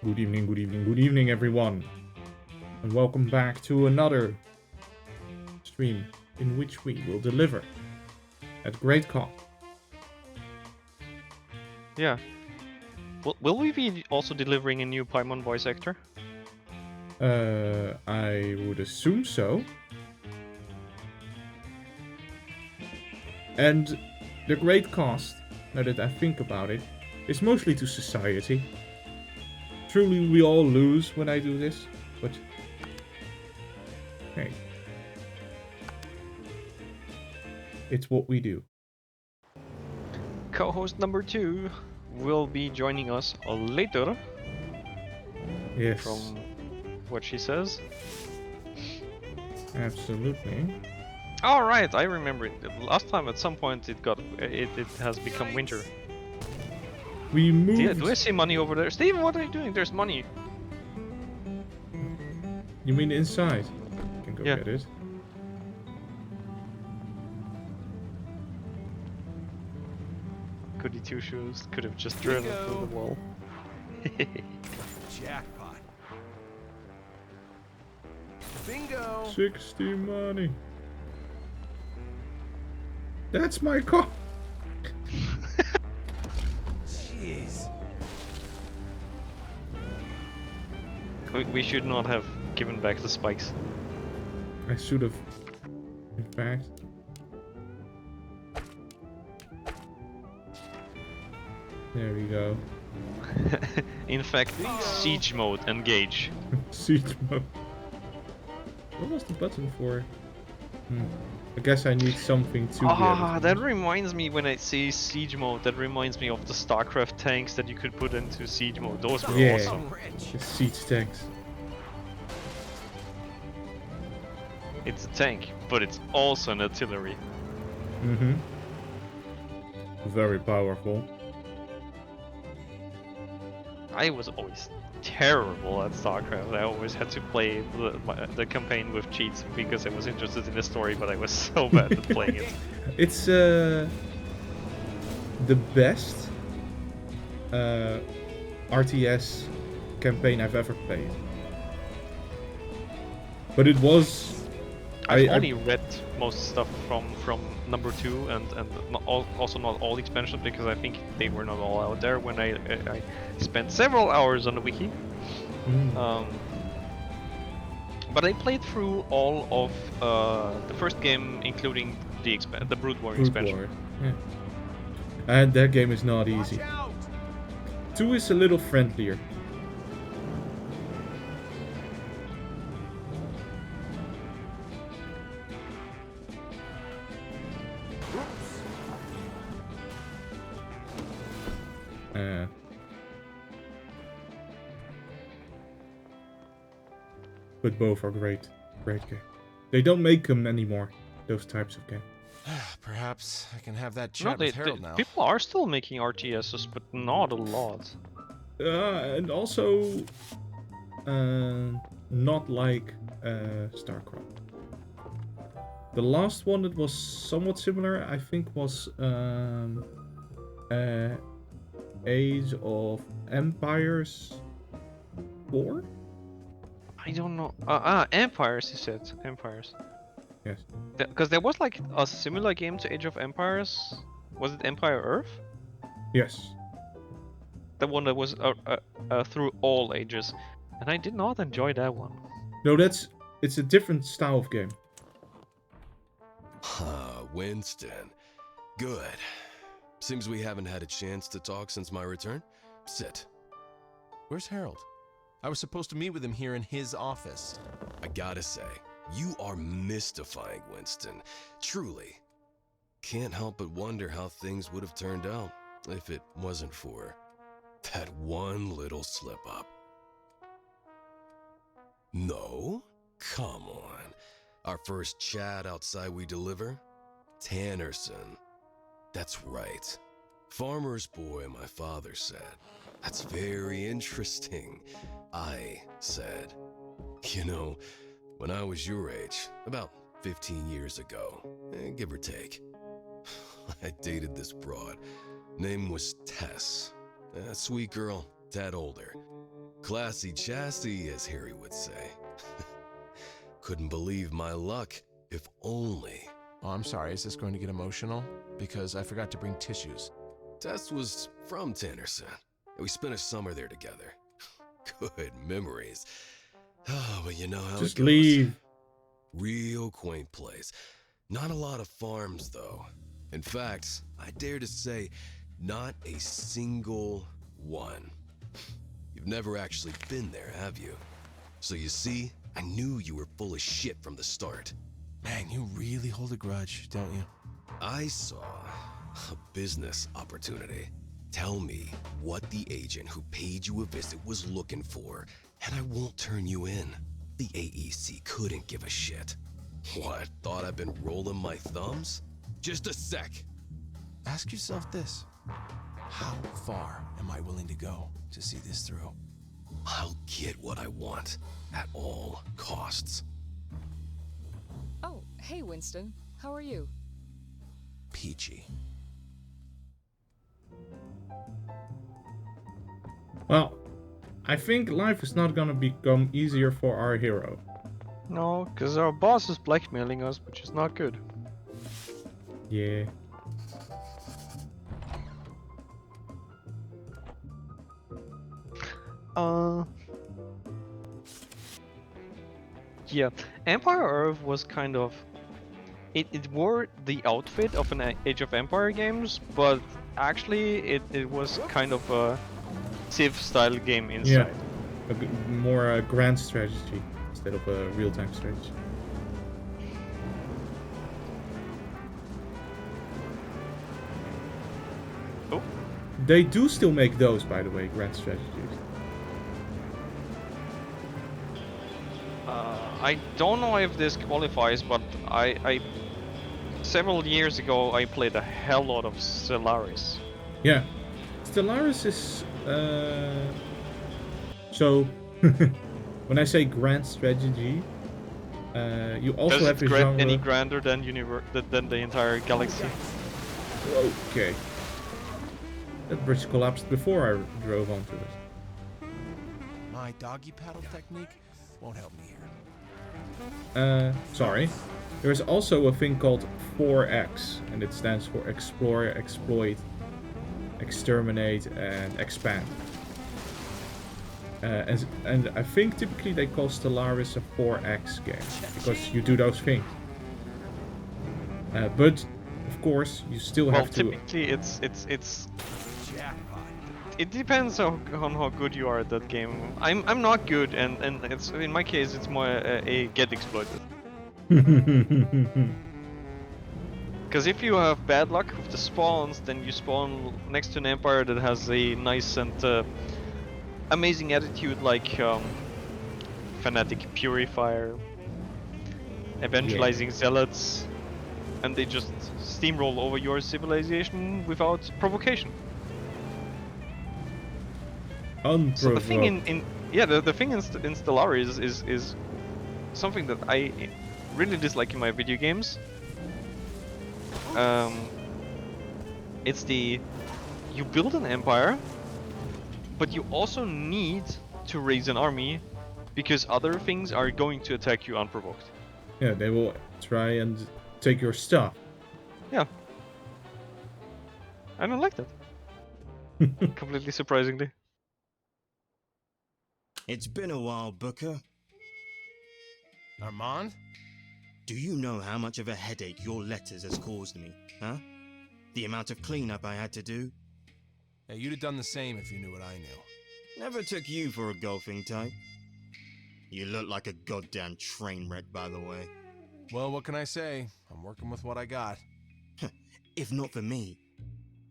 Good evening, good evening, good evening, everyone. And welcome back to another stream in which we will deliver at great cost. Yeah. Will we be also delivering a new Paimon voice actor? I would assume so. And the great cost, now that I think about it, is mostly to society. Truly, we all lose when I do this, but hey, it's what we do. Co-host number 2 will be joining us later, Yes, from what she says. absolutely. All right, I remember it. Last time at some point it has become winter. We moved. Do I see money over there? Steven, what are you doing? There's money. You mean inside? You can go Yeah. get it. Goody two shoes could have just driven through the wall. Jackpot. Bingo. 60 money. That's my car. Jeez. We should not have given back the spikes. I should have. In fact. There we go. In fact, siege mode, engage. Siege mode. What was the button for? I guess I need something to be able to That use. reminds me when I say siege mode, that reminds me of the StarCraft tanks that you could put into siege mode. Those were Yeah. awesome. The siege tanks. It's a tank, but it's also an artillery. Mm-hmm. Very powerful. I was always terrible at StarCraft. I always had to play the campaign with cheats because I was interested in the story, but I was so bad at playing it. It's the best RTS campaign I've ever played. But it was. I've only read most stuff from number 2 and also not all expansions because I think they were not all out there when I spent several hours on the wiki. But I played through all of the first game, including the Brood War expansion. War. Yeah. And that game is not easy. 2 is a little friendlier. But both are great games. They don't make them anymore, those types of games. Perhaps I can have that chat with Harold now. People are still making RTSs, but not a lot. And also, not like StarCraft. The last one that was somewhat similar, I think, was Age of Empires 4? I don't know. Empires, you said. Empires. Yes. Because there was like a similar game to Age of Empires. Was it Empire Earth? Yes. The one that was through all ages. And I did not enjoy that one. No, it's a different style of game. Winston. Good. Seems we haven't had a chance to talk since my return. Sit. Where's Harold? I was supposed to meet with him here in his office. I gotta say, you are mystifying, Winston. Truly. Can't help but wonder how things would have turned out if it wasn't for that one little slip-up. No? Come on. Our first chat outside we deliver? Tannerson. That's right. Farmer's boy, my father said. That's very interesting. I said. You know, when I was your age, about 15 years ago, give or take, I dated this broad. Name was Tess. A sweet girl, tad older. Classy chassis, as Harry would say. Couldn't believe my luck, if only. Oh, I'm sorry, is this going to get emotional? Because I forgot to bring tissues. Tess was from Tannerson, and we spent a summer there together. Good memories. Oh, but you know how Just it goes. leave. Real quaint place. Not a lot of farms, though. In fact, I dare to say, not a single one. You've never actually been there, have you? So you see, I knew you were full of shit from the start. Man, you really hold a grudge, don't you? I saw a business opportunity. Tell me what the agent who paid you a visit was looking for, and I won't turn you in. The AEC couldn't give a shit. What, thought I've been rolling my thumbs? Just a sec. Ask yourself this. How far am I willing to go to see this through? I'll get what I want, at all costs. Oh, hey Winston. How are you? Peachy. Well, I think life is not gonna become easier for our hero. No, because our boss is blackmailing us, which is not good. Yeah. Yeah, Empire Earth was kind of... It wore the outfit of an Age of Empire games, but actually it was kind of a Civ style game inside. Yeah. More grand strategy instead of a real-time strategy. Oh. They do still make those, by the way, grand strategies. I don't know if this qualifies, but I several years ago I played a hell lot of Stellaris. Yeah. Stellaris is... So, when I say grand strategy, you also Does have it a get genre... any grander than than the entire galaxy? Okay. That bridge collapsed before I drove onto it. My doggy paddle technique won't help me here. Sorry. There's also a thing called 4X, and it stands for Explore, Exploit, Exterminate, and Expand. And I think typically they call Stellaris a 4X game, because you do those things. But, of course, you still Well, have to... typically it's Jackpot. it depends on how good you are at that game. I'm not good, and it's in my case it's more a get exploited. Because if you have bad luck with the spawns, then you spawn next to an empire that has a nice and amazing attitude, like Fanatic Purifier, Evangelizing Zealots, and they just steamroll over your civilization without provocation. So the thing in the thing in Stellaris is something that I really dislike in my video games. It's you build an empire, but you also need to raise an army because other things are going to attack you unprovoked. Yeah, they will try and take your stuff. Yeah. I don't like that. Completely surprisingly. It's been a while, Booker. Armand? Do you know how much of a headache your letters has caused me, huh? The amount of cleanup I had to do? Yeah, you'd have done the same if you knew what I knew. Never took you for a golfing type. You look like a goddamn train wreck, by the way. Well, what can I say? I'm working with what I got. If not for me,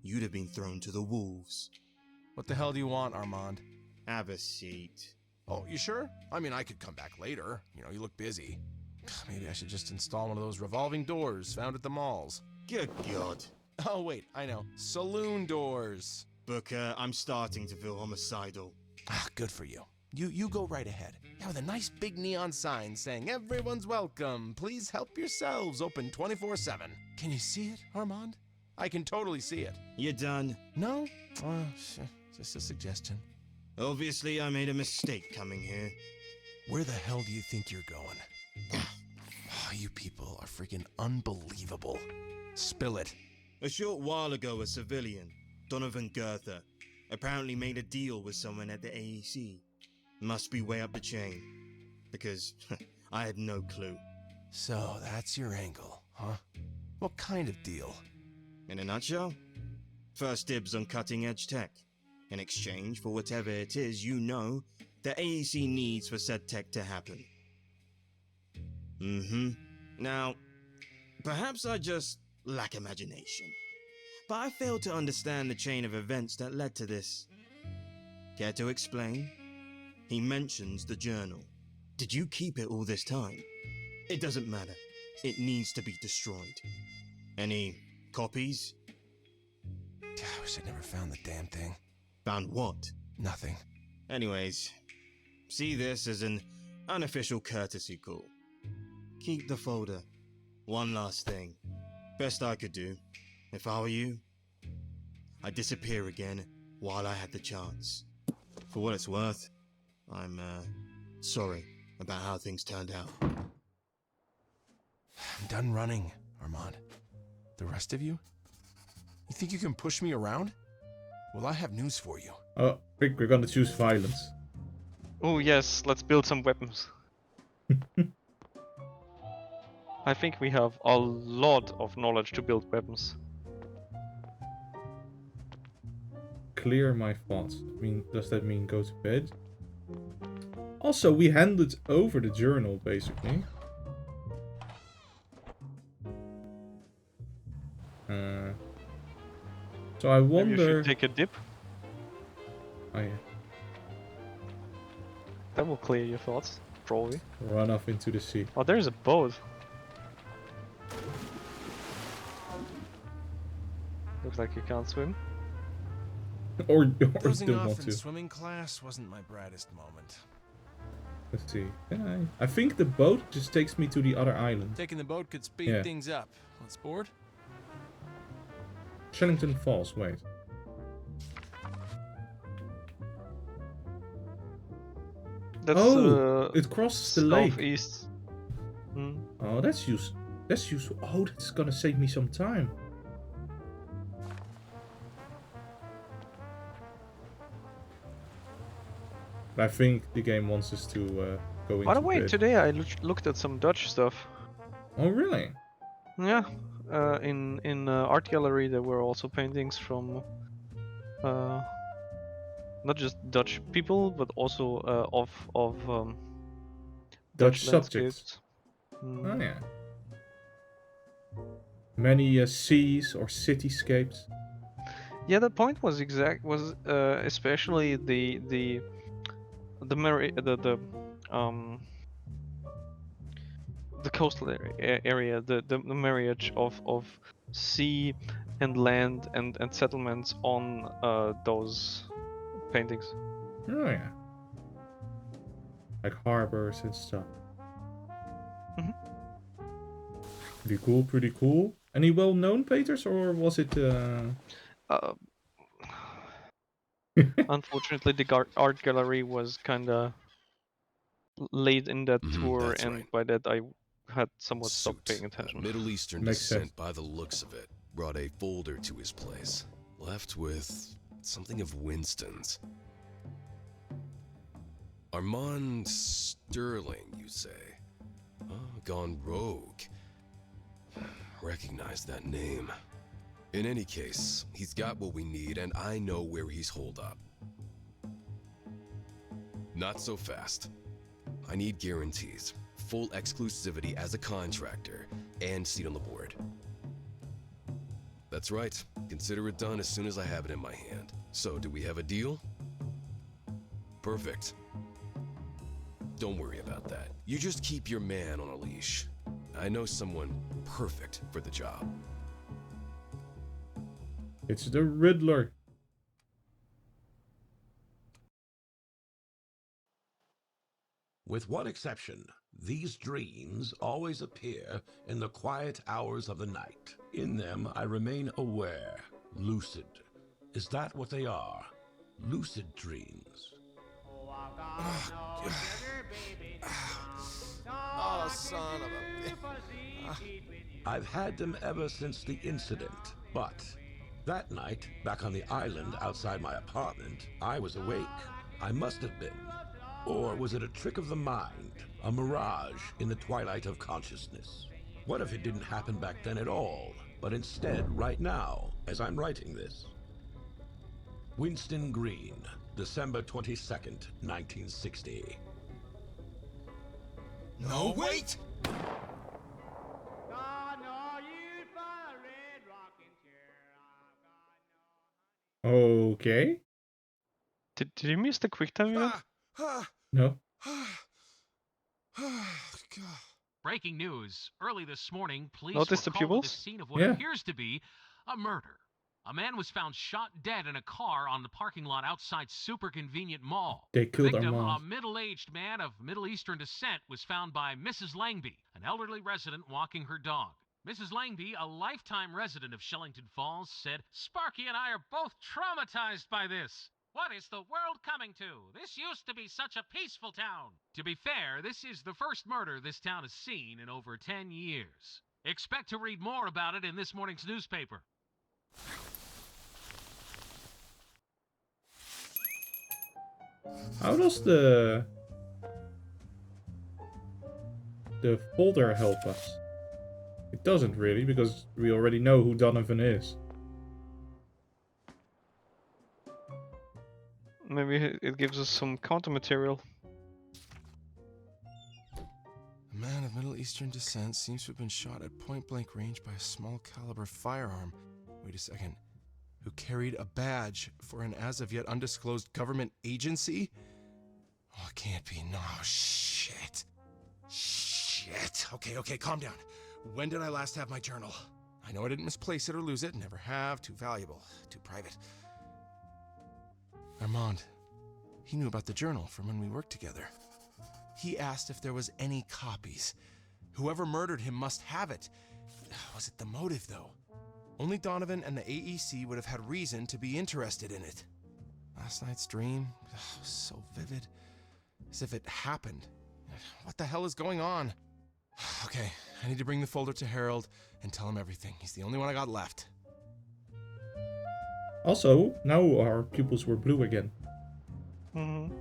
you'd have been thrown to the wolves. What the hell do you want, Armand? Have a seat. Oh, you sure? I mean, I could come back later. You know, you look busy. Maybe I should just install one of those revolving doors found at the malls. Good God. Oh, wait, I know. Saloon doors. Booker, I'm starting to feel homicidal. Ah, good for you. You go right ahead. Yeah, with a nice big neon sign saying, "Everyone's welcome. Please help yourselves. Open 24/7. Can you see it, Armand? I can totally see it. You done? No? Just a suggestion. Obviously, I made a mistake coming here. Where the hell do you think you're going? Oh, you people are freaking unbelievable. Spill it. A short while ago, a civilian, Donovan Goethe, apparently made a deal with someone at the AEC. Must be way up the chain. Because I had no clue. So that's your angle, huh? What kind of deal? In a nutshell, first dibs on cutting-edge tech. In exchange for whatever it is you know the AEC needs for said tech to happen. Now, perhaps I just lack imagination. But I fail to understand the chain of events that led to this. Care to explain? He mentions the journal. Did you keep it all this time? It doesn't matter. It needs to be destroyed. Any copies? I wish I'd never found the damn thing. Found what? Nothing. Anyways, see this as an unofficial courtesy call. Keep the folder. One last thing. Best I could do, if I were you, I'd disappear again while I had the chance. For what it's worth, I'm, sorry about how things turned out. I'm done running, Armand. The rest of you? You think you can push me around? Well, I have news for you. Oh, I think we're gonna choose violence. Oh yes, let's build some weapons. I think we have a lot of knowledge to build weapons. Clear my thoughts. I mean, does that mean go to bed? Also, we handed over the journal, basically. So I Maybe you wonder... should take a dip. Oh yeah. That will clear your thoughts, probably. Run off into the sea. Oh, there's a boat. Looks like you can't swim. or Dozing still off want in to. swimming class wasn't my brightest moment. Let's see. I think the boat just takes me to the other island. Taking the boat could speed Yeah. things up. Let's board? Shellington Falls, wait. That's It crosses the lake. southeast. Hmm. Oh, that's useful. That's useful. Oh, that's gonna save me some time. But I think the game wants us to go into By the way, bed. today I looked at some Dutch stuff. Oh, really? Yeah, in art gallery there were also paintings from not just Dutch people, but also of Dutch subjects. landscapes. Oh, yeah. Many seas or cityscapes. Yeah, the point was especially the coastal area, the marriage of sea and land and settlements on those paintings. Oh, yeah. Like harbors and stuff. Mhm. Pretty cool, pretty cool. Any well-known painters, or was it... Unfortunately, the art gallery was kinda late in that tour, that's and right. by that I had somewhat stopped Suit, paying attention. Middle Eastern Makes descent sense. by the looks of it, brought a folder to his place. Left with something of Winston's. Armand Sterling, you say? Oh, gone rogue. Recognize that name. In any case, he's got what we need, and I know where he's holed up. Not so fast. I need guarantees, full exclusivity as a contractor, and seat on the board. That's right. Consider it done as soon as I have it in my hand. So, do we have a deal? Perfect. Don't worry about that. You just keep your man on a leash. I know someone perfect for the job. It's the Riddler. With one exception, these dreams always appear in the quiet hours of the night. In them, I remain aware, lucid. Is that what they are? Lucid dreams. Oh, son of a... I've had them ever since the incident, but that night, back on the island outside my apartment, I was awake. I must have been. Or was it a trick of the mind, a mirage in the twilight of consciousness? What if it didn't happen back then at all, but instead right now, as I'm writing this? Winston Green, December 22nd, 1960. No, wait! Okay. Did you miss the quick time event? No. God. Breaking news. Early this morning, police Notice were the called to the pupils? scene of what Yeah. appears to be a murder. A man was found shot dead in a car on the parking lot outside Super Convenient Mall. They The killed our victim, a mom. middle-aged man of Middle Eastern descent, was found by Mrs. Langby, an elderly resident walking her dog. Mrs. Langby, a lifetime resident of Shellington Falls, said, "Sparky and I are both traumatized by this. What is the world coming to? This used to be such a peaceful town." To be fair, this is the first murder this town has seen in over 10 years. Expect to read more about it in this morning's newspaper. How does the folder help us? It doesn't really, because we already know who Donovan is. Maybe it gives us some counter material. A man of Middle Eastern descent seems to have been shot at point-blank range by a small-caliber firearm. Wait a second. Who carried a badge for an as-of-yet undisclosed government agency? Oh, it can't be. No, shit. Shit. Okay, calm down. When did I last have my journal? I know I didn't misplace it or lose it. Never have. Too valuable. Too private. Armand. He knew about the journal from when we worked together. He asked if there was any copies. Whoever murdered him must have it. Was it the motive, though? Only Donovan and the AEC would have had reason to be interested in it. Last night's dream was so vivid. As if it happened. What the hell is going on? Okay, I need to bring the folder to Harold and tell him everything. He's the only one I got left. Also, now our pupils were blue again. Mm-hmm.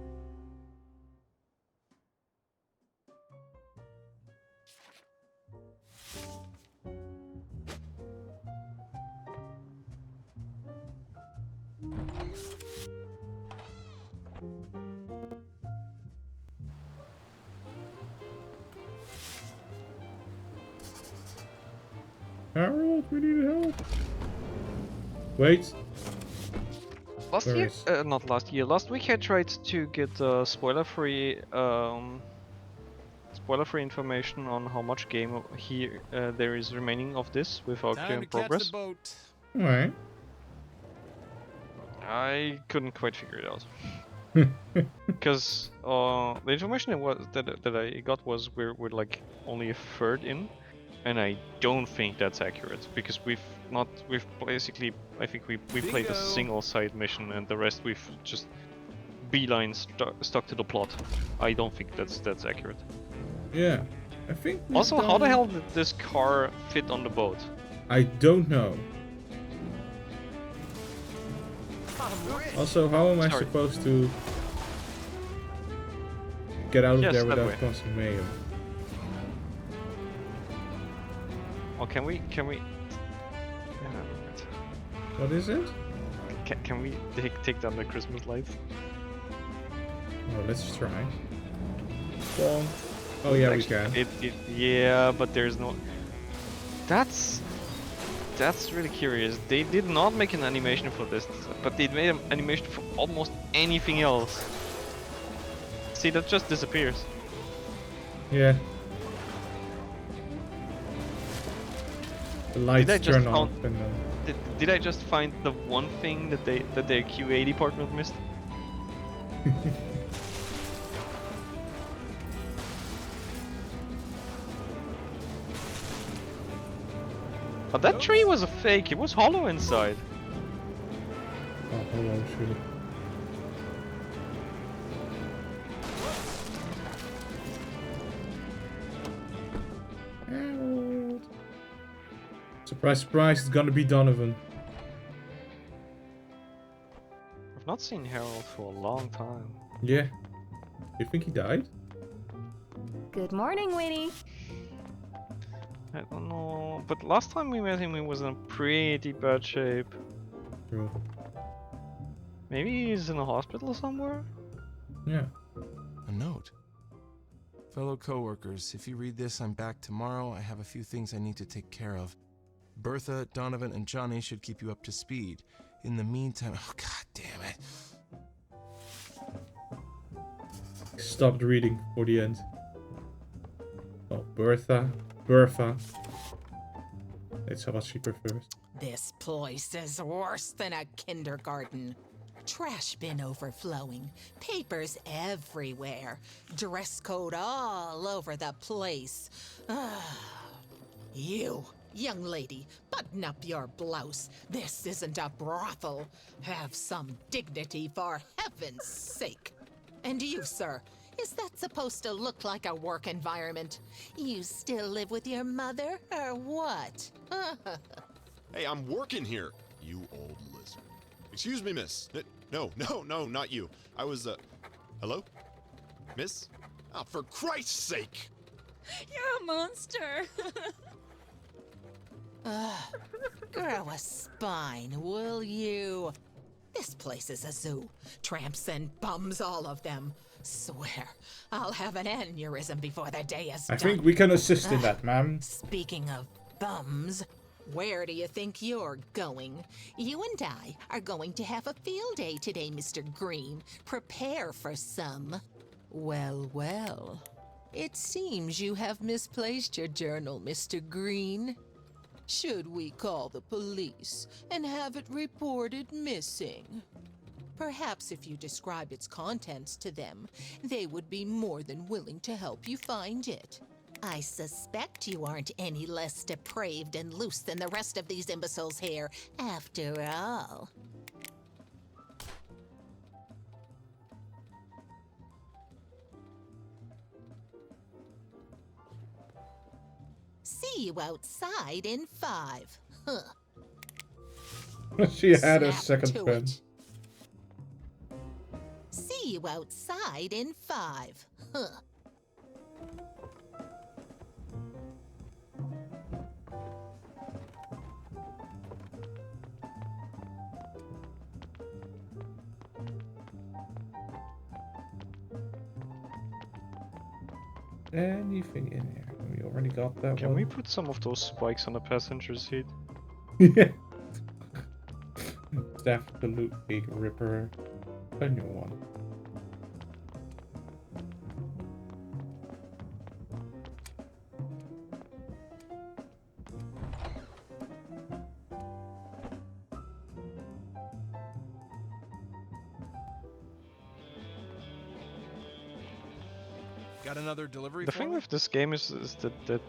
Harold, we need help. Wait. Last Where year, is- not last year. Last week I tried to get spoiler-free information on how much game here there is remaining of this without clearing progress. boat. Alright. I couldn't quite figure it out. Because the information that I got was we're like only a third in, and I don't think that's accurate because we've basically, I think we played a Bingo. single side mission and the rest we've just beeline stuck to the plot. I don't think that's accurate. Yeah. I think we've Also, how the done- hell did this car fit on the boat? I don't know. Also, how am I Sorry. supposed to get out of Yes, there that without way. causing mayhem? Oh, can we? What is it? Can we take down the Christmas lights? Oh, let's try. Bonk. Oh yeah, we can. Yeah, but there's no. That's really curious. They did not make an animation for this, but they made an animation for almost anything else. See, that just disappears. Yeah. The lights I just turn off found- and then... Did I just find the one thing that their QA department missed? But that tree was a fake. It was hollow inside. Oh, hello, shoot. Surprise, surprise, it's gonna be Donovan. I've not seen Harold for a long time. Yeah. You think he died? Good morning, Winnie. I don't know, but last time we met him, he was in pretty bad shape. True. Maybe he's in a hospital somewhere? Yeah. A note. Fellow coworkers, if you read this, I'm back tomorrow. I have a few things I need to take care of. Bertha, Donovan, and Johnny should keep you up to speed. In the meantime, oh god damn it. Stopped reading for the end. Oh, Bertha. It's what she prefers. This place is worse than a kindergarten. Trash bin overflowing, papers everywhere, dress code all over the place. You, young lady, button up your blouse. This isn't a brothel. Have some dignity for heaven's sake. And you, sir, is that supposed to look like a work environment? You still live with your mother, or what? Hey, I'm working here, you old lizard. Excuse me, miss. No, not you. I was, hello? Miss? Oh, for Christ's sake! You're a monster. Grow a spine, will you? This place is a zoo. Tramps and bums, all of them. Swear, I'll have an aneurysm before the day is I done. think we can assist in that, ma'am. Speaking of bums, where do you think you're going? You and I are going to have a field day today, Mr. Green. Prepare for some. Well. It seems you have misplaced your journal, Mr. Green. Should we call the police and have it reported missing? Perhaps if you describe its contents to them, they would be more than willing to help you find it. I suspect you aren't any less depraved and loose than the rest of these imbeciles here, after all. See you outside in 5. Huh. She had a Snap second to pen. it. See you outside in 5. Huh. Anything in here? We already got that Can one. we put some of those spikes on the passenger seat? Yeah. Staff the loot big ripper. A new one. Got another delivery The for thing me? with this game is that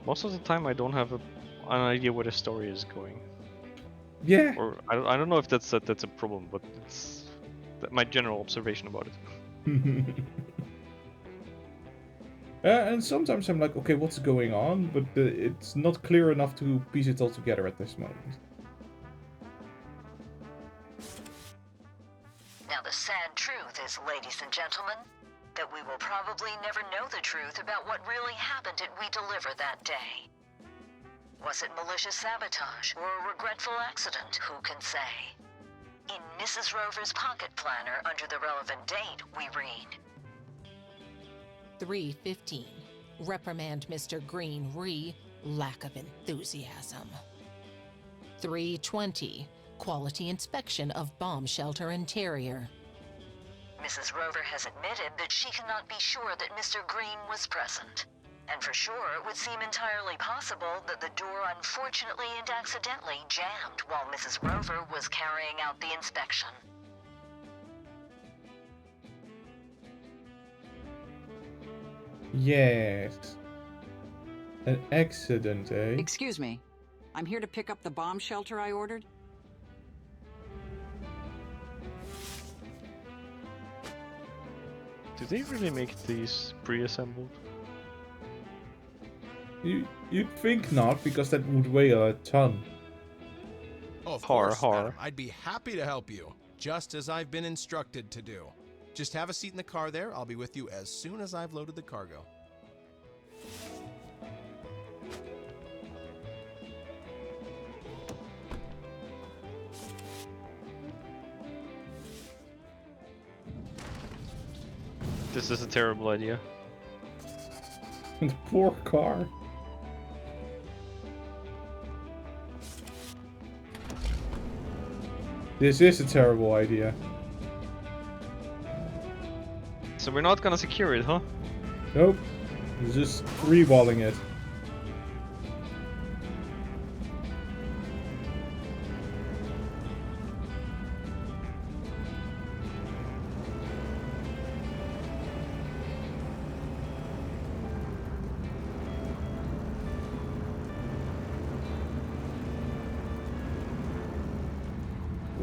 most of the time I don't have an idea where the story is going. Yeah. Or I don't know if that's a problem, but it's my general observation about it. And sometimes I'm like, okay, what's going on? But it's not clear enough to piece it all together at this moment. Now the sad truth is, ladies and gentlemen, that we will probably never know the truth about what really happened at We Deliver that day. Was it malicious sabotage or a regretful accident? Who can say? In Mrs. Rover's pocket planner under the relevant date, we read, 3:15. Reprimand Mr. Green lack of enthusiasm. 3:20. Quality inspection of bomb shelter interior. Mrs. Rover has admitted that she cannot be sure that Mr. Green was present. And for sure, it would seem entirely possible that the door unfortunately and accidentally jammed while Mrs. Rover was carrying out the inspection. Yes. An accident, eh? Excuse me. I'm here to pick up the bomb shelter I ordered. Do they really make these pre-assembled? You'd think not, because that would weigh a ton. Oh, of Har, course, har. madam. I'd be happy to help you, just as I've been instructed to do. Just have a seat in the car there. I'll be with you as soon as I've loaded the cargo. This is a terrible idea. The poor car. This is a terrible idea. So we're not gonna secure it, huh? Nope. He's just freeballing it.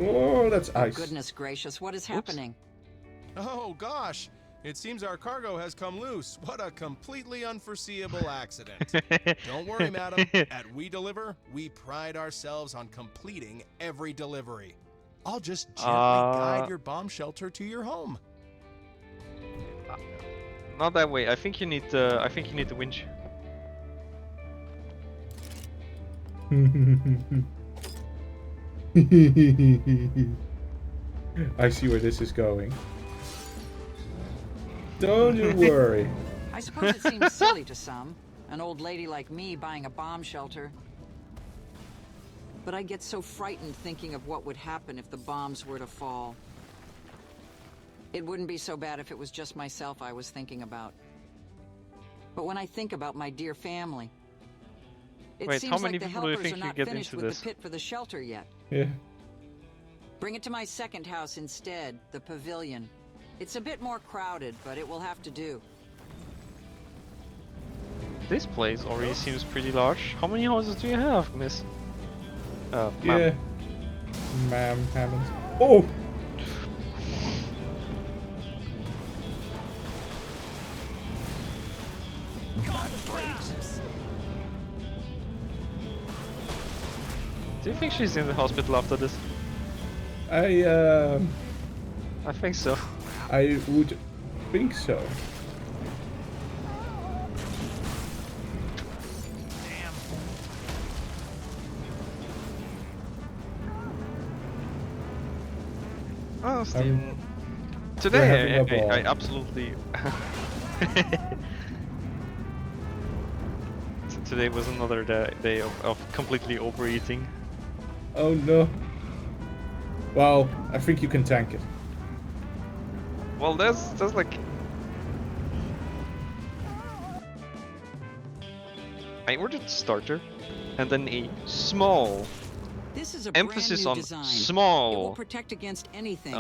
Oh, that's ice. Goodness gracious, what is happening? Oh, gosh. It seems our cargo has come loose. What a completely unforeseeable accident. Don't worry, madam. At We Deliver, we pride ourselves on completing every delivery. I'll just gently guide your bomb shelter to your home. Not that way. I think you need the winch. I see where this is going. Don't you worry. I suppose it seems silly to some, an old lady like me buying a bomb shelter. But I get so frightened thinking of what would happen if the bombs were to fall. It wouldn't be so bad if it was just myself I was thinking about. But when I think about my dear family, it Wait, seems how many like the people do you helpers think are you not get finished into with this? the pit for the shelter yet. Yeah. Bring it to my second house instead, the pavilion. It's a bit more crowded, but it will have to do. This place already seems pretty large. How many houses do you have, miss? Ma'am. Yeah. Ma'am Hammond. Oh! Do you think she's in the hospital after this? I think so. I would think so. Oh, Steven. Today having a I ball. absolutely... Today was another day of completely overeating. Oh no. Well, I think you can tank it. Well, there's like... I ordered starter, and then a small... This is a emphasis brand on new design. small... It will protect against anything.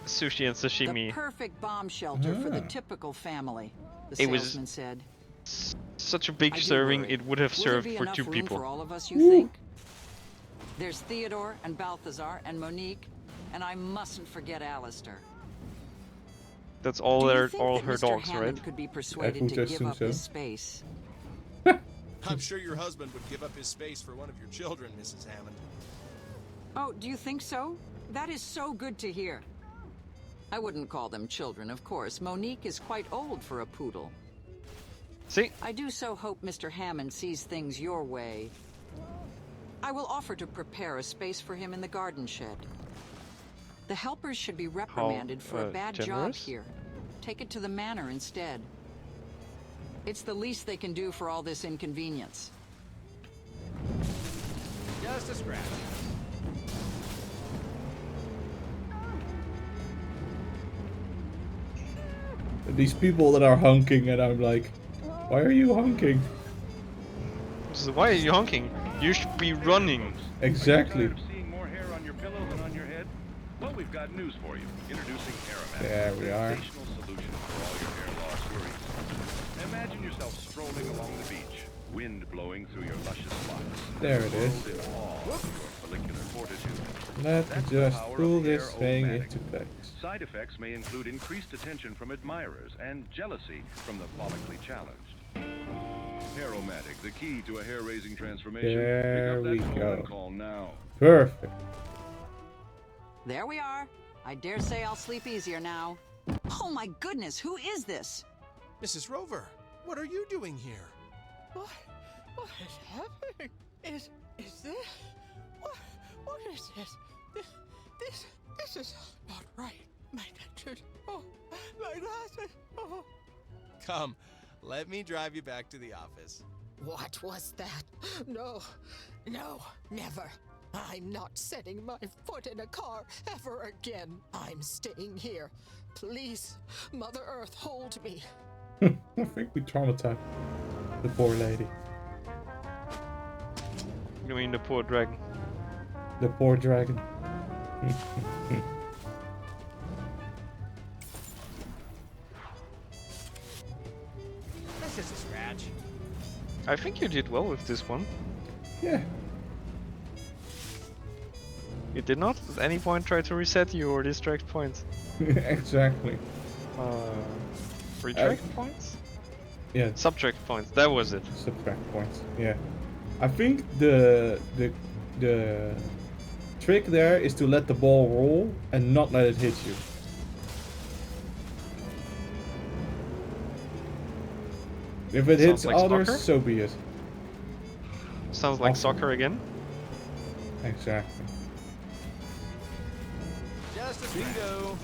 Sushi and sashimi. The perfect bomb shelter for the typical family, the It was salesman said. Such a big I do serving, worry. it would have Will there served be for enough 2 room people. for all of us, you think? There's Theodore and Balthazar and Monique, and I mustn't forget Alistair. That's all Do you their think all that her Mr. dogs, Hammond right? could be persuaded to give up his space? I'm sure your husband would give up his space for one of your children, Mrs. Hammond. Oh, do you think so? That is so good to hear. I wouldn't call them children, of course. Monique is quite old for a poodle. See? I do so hope Mr. Hammond sees things your way. I will offer to prepare a space for him in the garden shed. The helpers should be reprimanded for a bad job generous? here. Take it to the manor instead. It's the least they can do for all this inconvenience. Just a scratch. These people that are honking, and I'm like, why are you honking? So why are you honking? You should be running. Exactly. Seeing more hair on your pillow than on your head? Well, we've got news for you. Introducing Aromat. There we are. Sensational solution for all your hair loss worries. Imagine yourself strolling along the beach, wind blowing through your luscious locks. There it is. World in awe of your follicular fortitude. Let's That's the just power pull of this Hair thing O-Matic. into place. Side effects may include increased attention from admirers and jealousy from the follically challenged. Hairomatic, the key to a hair-raising transformation. There Pick we up that go. phone call now. Perfect. There we are. I dare say I'll sleep easier now. Oh my goodness, who is this? Mrs. Rover, what are you doing here? What is happening? Is this? What is this? This is not right. My attention. Oh, my glasses. Oh. Come, let me drive you back to the office. What was that? No, never. I'm not setting my foot in a car ever again. I'm staying here. Please, Mother Earth, hold me. I think we traumatized the poor lady. You mean the poor dragon? The poor dragon. That's just a scratch. I think you did well with this one. Yeah. You did not at any point try to reset you or distract points. Exactly. Retract points? Yeah. Subtract points. That was it. Subtract points. Yeah. I think the trick there is to let the ball roll and not let it hit you. If it hits like others, soccer? so be it. Sounds like Awesome. soccer again. Exactly. Just a bingo.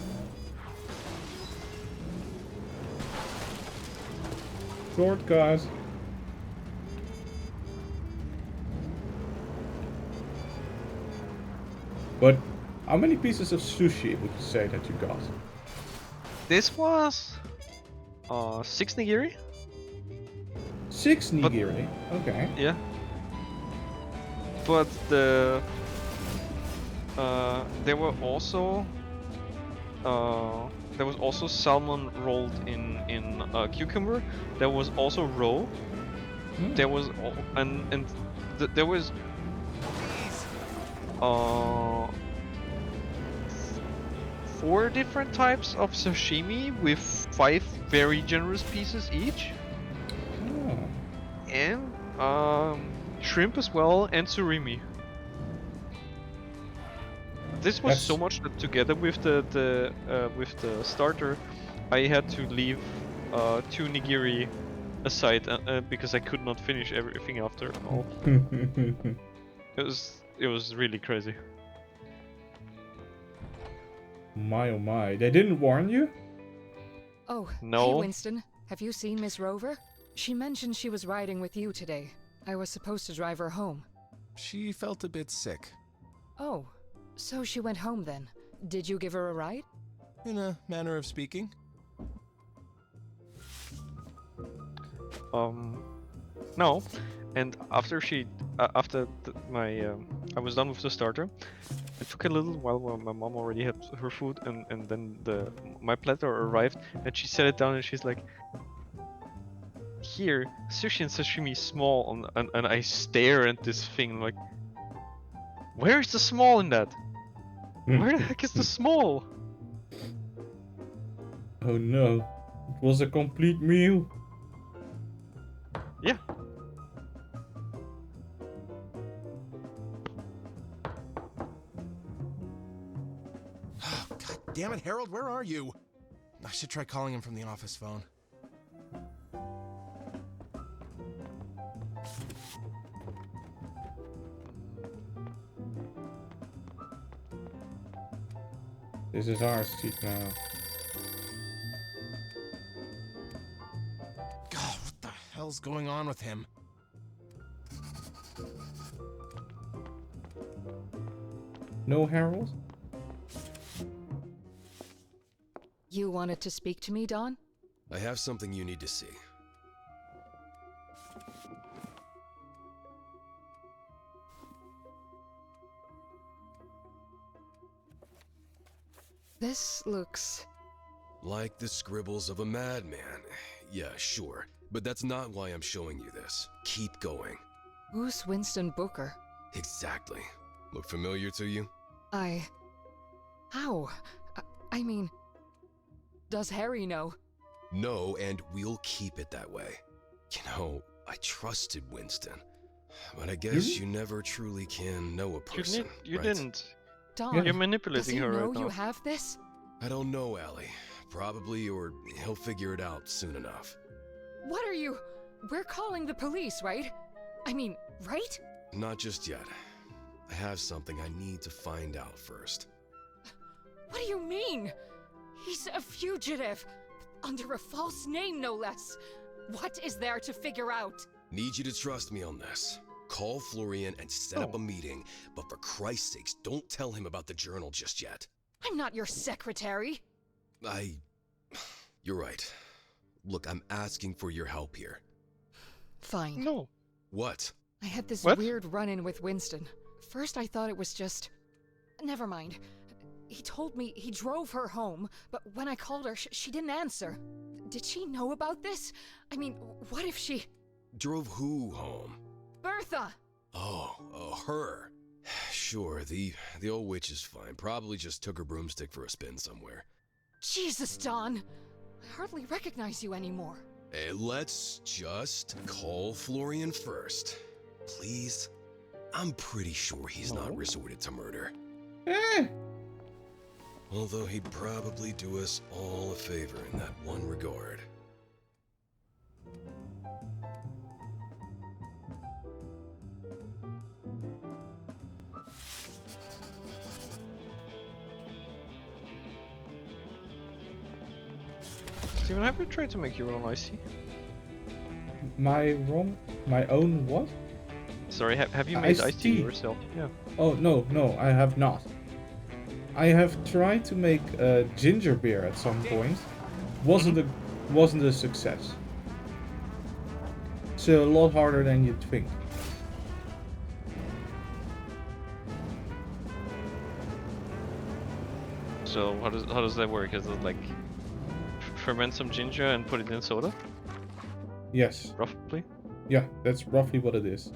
Short, guys. But how many pieces of sushi would you say that you got? This was 6 nigiri. 6 nigiri. Okay. Yeah. But the there were also there was also salmon rolled in cucumber. There was also roe. There was there was 4 different types of sashimi with 5 very generous pieces each. Oh. And shrimp as well, and surimi. This was so much that together with the starter, I had to leave 2 nigiri aside because I could not finish everything after all. It was really crazy. My oh my, they didn't warn you? Oh, No. Hey Winston, have you seen Miss Rover? She mentioned she was riding with you today. I was supposed to drive her home. She felt a bit sick. Oh, so she went home then. Did you give her a ride? In a manner of speaking. No. And after I was done with the starter, it took a little while while my mom already had her food, and then my platter arrived, and she set it down, and she's like, "Here, sushi and sashimi small," and I stare at this thing like, where is the small in that? Where the heck is the small? Oh no, it was a complete meal. Yeah. God damn it, Harold, where are you? I should try calling him from the office phone. This is our seat now. God, what the hell's going on with him? No Harold? You wanted to speak to me, Don? I have something you need to see. This looks... Like the scribbles of a madman. Yeah, sure. But that's not why I'm showing you this. Keep going. Who's Winston Booker? Exactly. Look familiar to you? How? I mean... Does Harry know? No, and we'll keep it that way. You know, I trusted Winston. But I guess you never truly can know a person, You right? didn't. Don, You're manipulating does he her know right now. you have this? I don't know, Allie. Probably, or he'll figure it out soon enough. What are you... We're calling the police, right? I mean, right? Not just yet. I have something I need to find out first. What do you mean? He's a fugitive. Under a false name, no less. What is there to figure out? Need you to trust me on this. Call Florian and set up a meeting, but for Christ's sakes, don't tell him about the journal just yet. I'm not your secretary. You're right. Look, I'm asking for your help here. Fine. No. What? I had this What? weird run-in with Winston. First I thought it was just... Never mind. He told me he drove her home, but when I called her, she didn't answer. Did she know about this? I mean, what if she... Drove who home? Bertha! Oh, her. Sure, the old witch is fine. Probably just took her broomstick for a spin somewhere. Jesus, Don! I hardly recognize you anymore. Hey, let's just call Florian first. Please? I'm pretty sure he's not resorted to murder. Although he'd probably do us all a favor in that one regard. Steven, have you tried to make your own icy? My own what? Sorry, have you made Iced iced tea. tea yourself? Yeah. Oh, no, I have not. I have tried to make ginger beer at some point. Wasn't a success. It's a lot harder than you'd think. So how does that work? Is it like ferment some ginger and put it in soda? Yes. Roughly? Yeah, that's roughly what it is.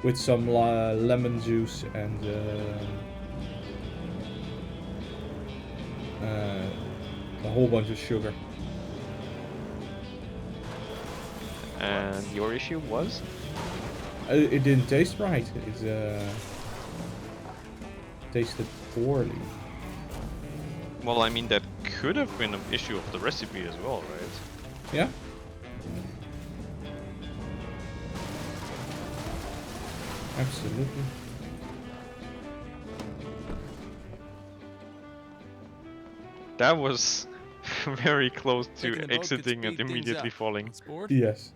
With some lemon juice and a whole bunch of sugar. And your issue was? It didn't taste right. It tasted poorly. Well, I mean, that could have been an issue of the recipe as well, right? Yeah. Absolutely. That was very close to Thinking a boat could exiting and speed things immediately up. falling. Sport? Yes.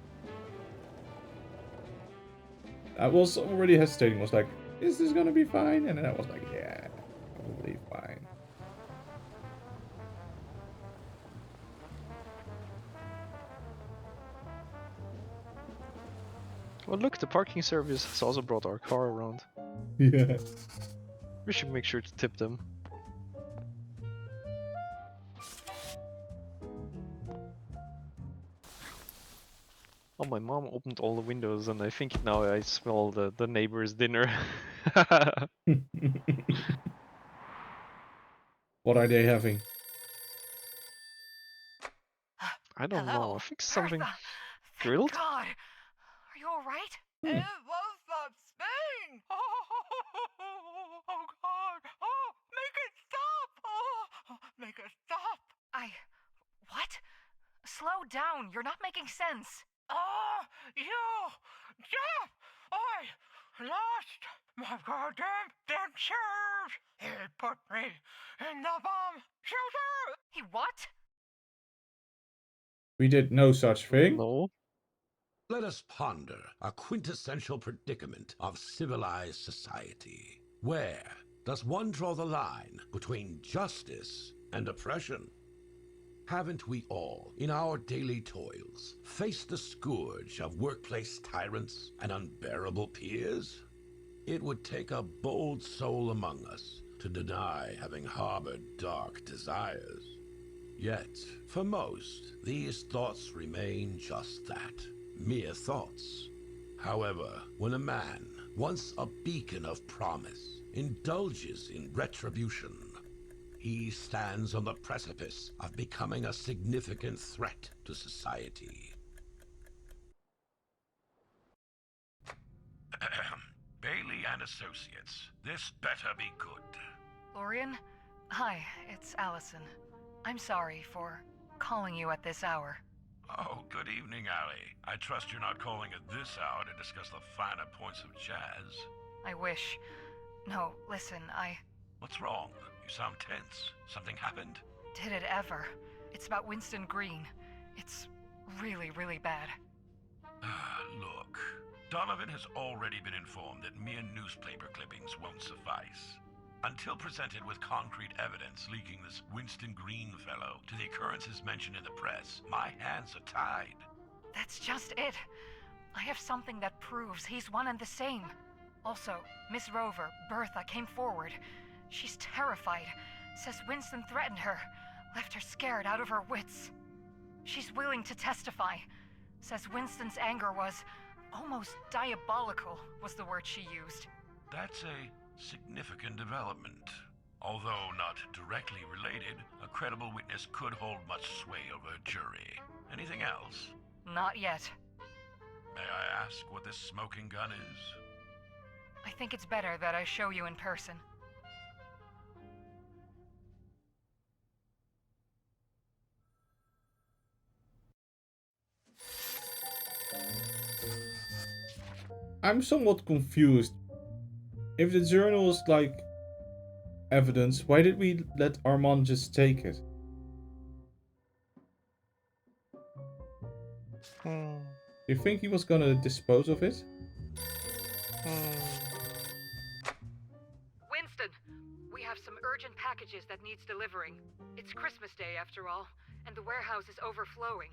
I was already hesitating. Was like, is this gonna be fine? And then I was like, yeah, probably fine. Well, look, the parking service has also brought our car around. Yeah. We should make sure to tip them. Oh, my mom opened all the windows and I think now I smell the neighbor's dinner. What are they having? I don't know, I think something Bertha. grilled? God, are you alright? It was that thing! Oh God! Oh, make it stop! Oh, make it stop! What? Slow down, you're not making sense. Oh, you! Jeff! I lost my goddamn dentures! He put me in the bomb shelter! He what? We did no such thing. No. Let us ponder a quintessential predicament of civilized society. Where does one draw the line between justice and oppression? Haven't we all, in our daily toils, faced the scourge of workplace tyrants and unbearable peers? It would take a bold soul among us to deny having harbored dark desires. Yet, for most, these thoughts remain just that, mere thoughts. However, when a man, once a beacon of promise, indulges in retribution, he stands on the precipice of becoming a significant threat to society. and Associates. This better be good. Lorian? Hi, it's Allison. I'm sorry for calling you at this hour. Oh, good evening, Allie. I trust you're not calling at this hour to discuss the finer points of jazz. I wish. No, listen, What's wrong? You sound tense. Something happened? Did it ever? It's about Winston Green. It's really, really bad. Look, Donovan has already been informed that mere newspaper clippings won't suffice. Until presented with concrete evidence linking this Winston Green fellow to the occurrences mentioned in the press, my hands are tied. That's just it. I have something that proves he's one and the same. Also, Miss Rover, Bertha, came forward. She's terrified. Says Winston threatened her. Left her scared out of her wits. She's willing to testify. Says Winston's anger was almost diabolical, was the word she used. That's a significant development. Although not directly related, a credible witness could hold much sway over a jury. Anything else? Not yet. May I ask what this smoking gun is? I think it's better that I show you in person. I'm somewhat confused. If the journal is like evidence, why did we let Armand just take it? Do you think he was gonna dispose of it? Winston, we have some urgent packages that needs delivering. It's Christmas Day after all, and the warehouse is overflowing.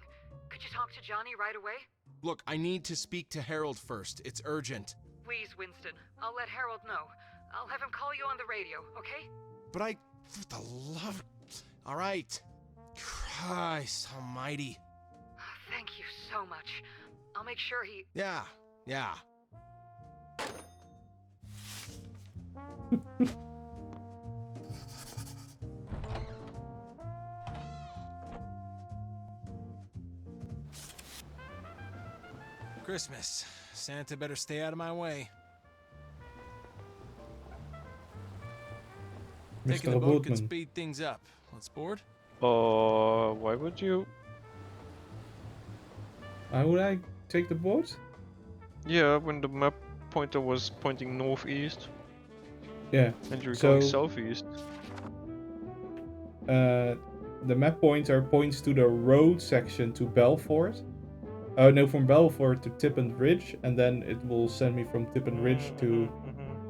Could you talk to Johnny right away? Look, I need to speak to Harold first. It's urgent. Please, Winston. I'll let Harold know. I'll have him call you on the radio, okay? But for the love... All right. Christ almighty. Thank you so much. I'll make sure he... Yeah. Christmas. Santa better stay out of my way. Taking the boat can speed things up. Let's board? Why would you? Why would I take the boat? Yeah, when the map pointer was pointing northeast. Yeah. And you're going southeast. The map pointer points to the road section to Belfort. No, from Belfort to Tippin Ridge, and then it will send me from Tippin Ridge to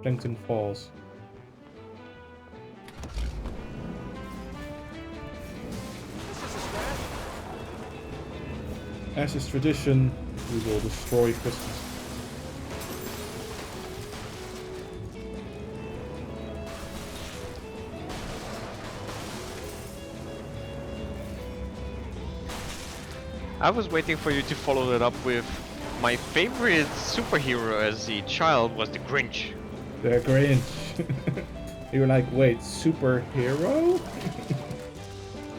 Plankton Falls. As is tradition, we will destroy Christmas. I was waiting for you to follow that up with my favorite superhero as a child was the Grinch. The Grinch. You were like, wait, superhero?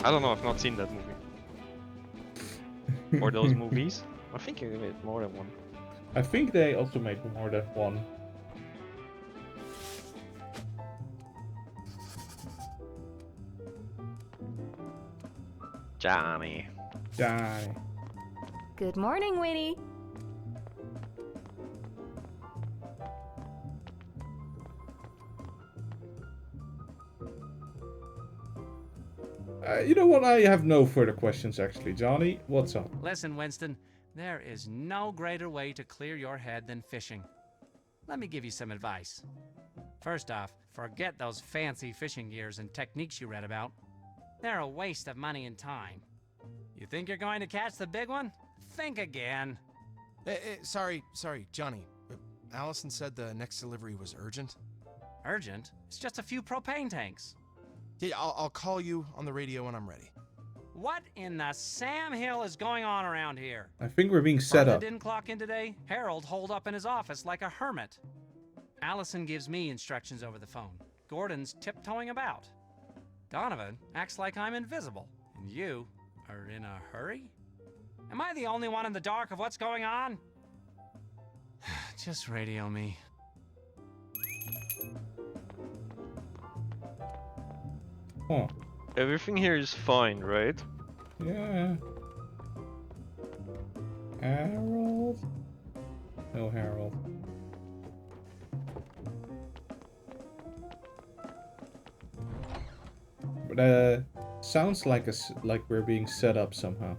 I don't know, I've not seen that movie. Or those movies. I think they made more than one. I think they also made more than one. Johnny. Good morning, Winnie. You know what? I have no further questions, actually. Johnny, what's up? Listen, Winston, there is no greater way to clear your head than fishing. Let me give you some advice. First off, forget those fancy fishing gears and techniques you read about. They're a waste of money and time. You think you're going to catch the big one? Think again. Sorry, Johnny. Allison said the next delivery was urgent. Urgent? It's just a few propane tanks. Yeah, I'll call you on the radio when I'm ready. What in the Sam Hill is going on around here? I think we're being set up. Didn't clock in today. Harold holed up in his office like a hermit. Allison gives me instructions over the phone. Gordon's tiptoeing about. Donovan acts like I'm invisible. And you are in a hurry? Am I the only one in the dark of what's going on? Just radio me. Huh. Everything here is fine, right? Yeah. Harold? No Harold. But sounds like like we're being set up somehow.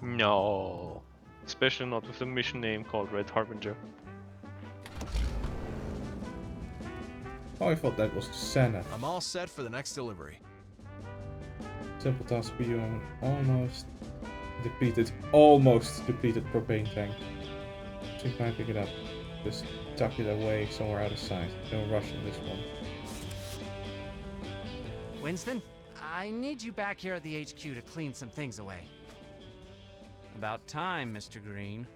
No. Especially not with a mission name called Red Harbinger. Oh, I thought that was Santa. I'm all set for the next delivery. Simple task for you on almost depleted propane tank. So you can't pick it up. Just tuck it away somewhere out of sight. Don't rush in this one. Winston, I need you back here at the HQ to clean some things away. About time, Mr. Green.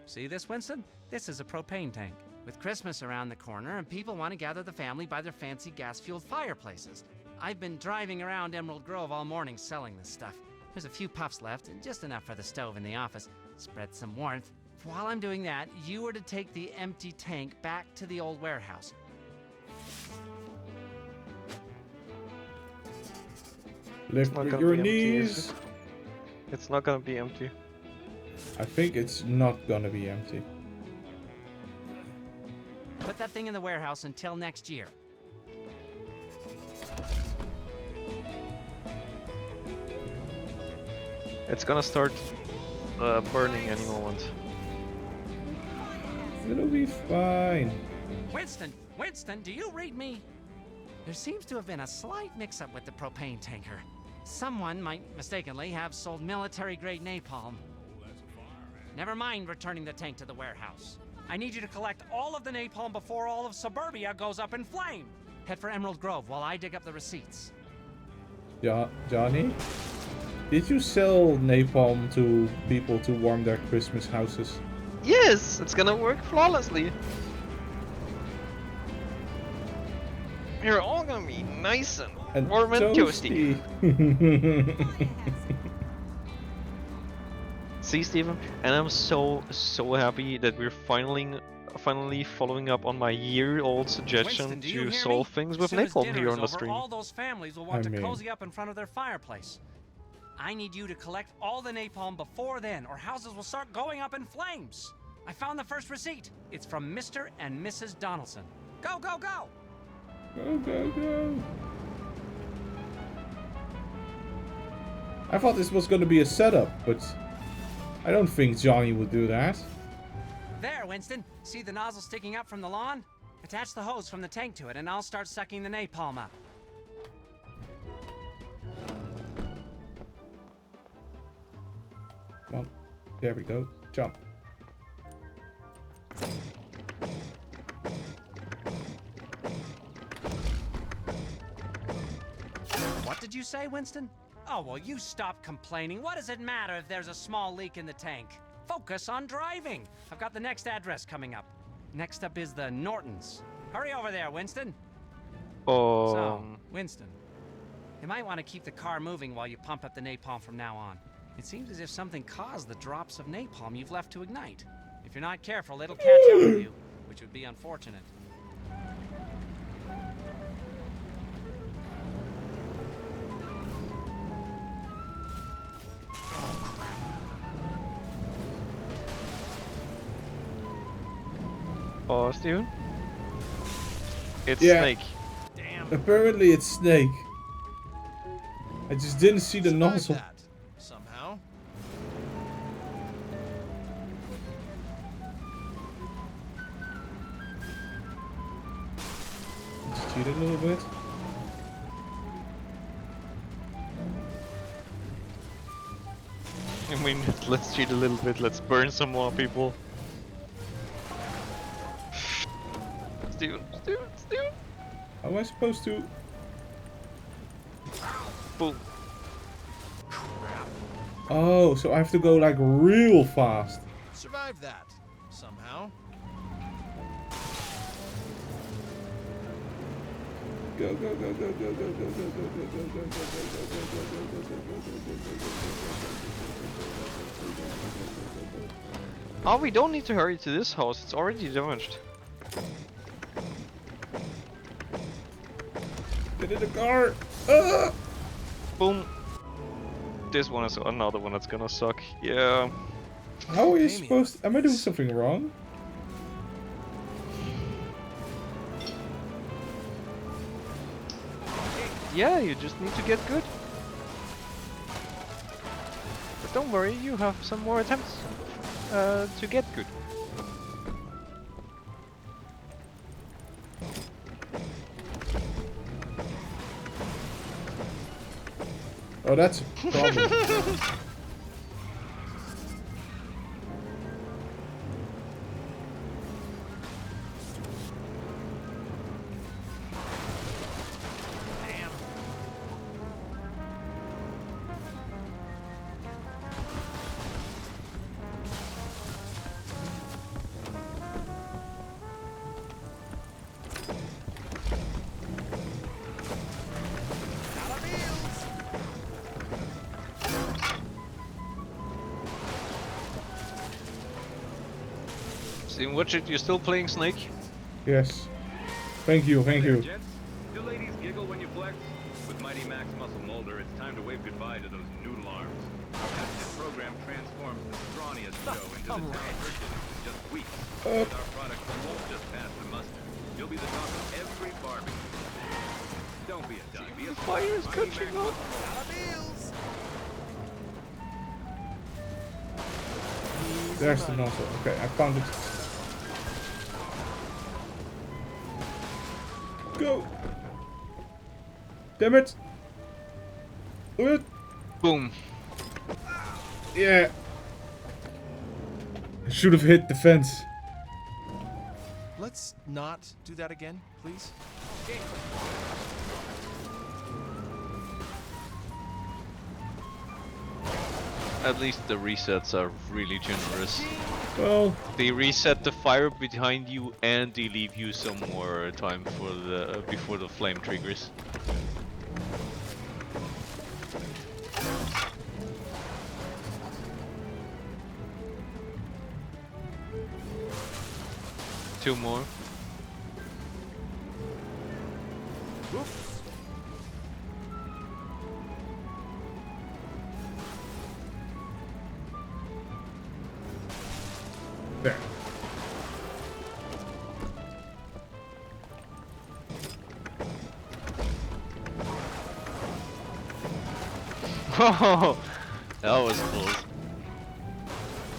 See this, Winston? This is a propane tank. With Christmas around the corner and people want to gather the family by their fancy gas-fueled fireplaces. I've been driving around Emerald Grove all morning selling this stuff. There's a few puffs left, and just enough for the stove in the office. Spread some warmth. While I'm doing that, you were to take the empty tank back to the old warehouse. Lift with your knees. It's not gonna be empty. I think it's not gonna be empty. Put that thing in the warehouse until next year. It's gonna start burning any moment. It'll be fine. Winston, do you read me? There seems to have been a slight mix-up with the propane tanker. Someone might mistakenly have sold military-grade napalm. Never mind returning the tank to the warehouse. I need you to collect all of the napalm before all of Suburbia goes up in flame. Head for Emerald Grove while I dig up the receipts. Johnny? Did you sell napalm to people to warm their Christmas houses? Yes, it's gonna work flawlessly. You're all gonna be nice and warm and toasty. See, Steven? And I'm so happy that we're finally following up on my year-old suggestion Winston, do you to hear solve me? things As with soon as napalm dinner here is on the over, stream. all those families will want to cozy up in front of their fireplace. I need you to collect all the napalm before then, or houses will start going up in flames. I found the first receipt. It's from Mr. and Mrs. Donaldson. Go, go, go! Go, go, go! I thought this was going to be a setup, but I don't think Johnny would do that. There, Winston. See the nozzle sticking up from the lawn? Attach the hose from the tank to it, and I'll start sucking the napalm up. Come on. There we go. Jump. What did you say, Winston? Oh, well, you stop complaining. What does it matter if there's a small leak in the tank? Focus on driving. I've got the next address coming up. Next up is the Nortons. Hurry over there, Winston. So, Winston, you might want to keep the car moving while you pump up the napalm from now on. It seems as if something caused the drops of napalm you've left to ignite. If you're not careful, it'll catch up with you, which would be unfortunate. Oh, Steven? It's Yeah. Snake. Apparently it's Snake. I just didn't see the nozzle. Somehow. Just cheat a little bit. I mean, let's cheat a little bit. Let's burn some more people. Steven. How am I supposed to? Boom. Oh, so I have to go like real fast. Survived that. Somehow. Go, go, go, go, go, go, go, go, go, go, Oh, we don't need to hurry to this house. It's already damaged. Get in the car! Boom. This one is another one that's gonna suck. Yeah. How are you supposed to... Am I doing something wrong? Yeah, you just need to get good. But don't worry, you have some more attempts to get good. Oh, that's a problem. Watch it, you're still playing Snake? Yes. Thank you, thank you. Gents, do ladies giggle when you flex? With Mighty Max Muscle Molder, it's time to wave goodbye to those noodle arms. Our patented program transforms the scrawniest Joe into the town Hercules in just weeks. With our product, you won't just pass the muster. You'll be the talk of every barbecue. Don't be a dime, be a fire is catching up. There's the nozzle. Okay, I found it. Go! Damn it! Boom. Yeah. I should have hit the fence. Let's not do that again, please. At least the resets are really generous. Well, they reset the fire behind you and they leave you some more time for the before the flame triggers. Two more. Oof. There. Oh, that was close.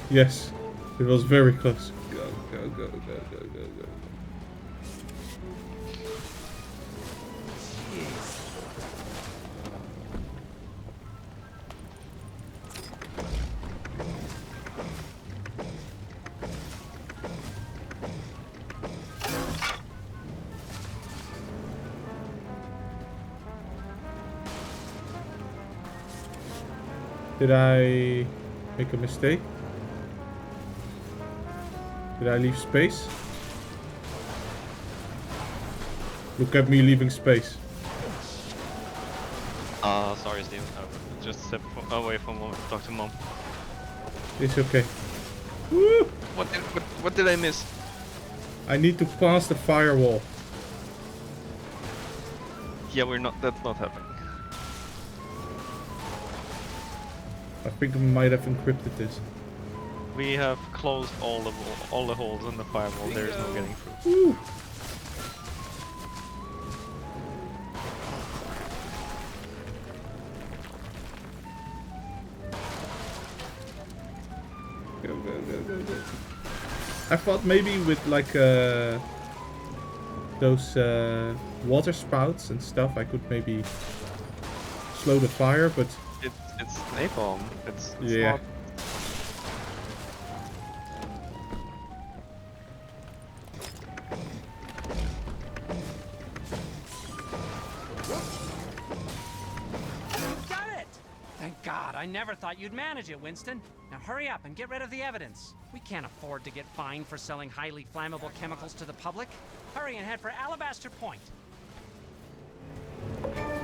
Yes, it was very close. Go, go, go, go, go, go, go. Did I make a mistake? Did I leave space? Look at me leaving space. Sorry Steve, I just stepped away for a moment to talk to Mom. It's okay. Woo! What did I miss? I need to pass the firewall. Yeah, that's not happening. I think we might have encrypted this. We have closed all the holes in the firewall. There is no getting through. Woo! Go, go, go, go, go. I thought maybe with like those water spouts and stuff I could maybe slow the fire, but it's napalm. It's yeah. Not... Thank God, I never thought you'd manage it, Winston. Now hurry up and get rid of the evidence. We can't afford to get fined for selling highly flammable chemicals to the public. Hurry and head for Alabaster Point.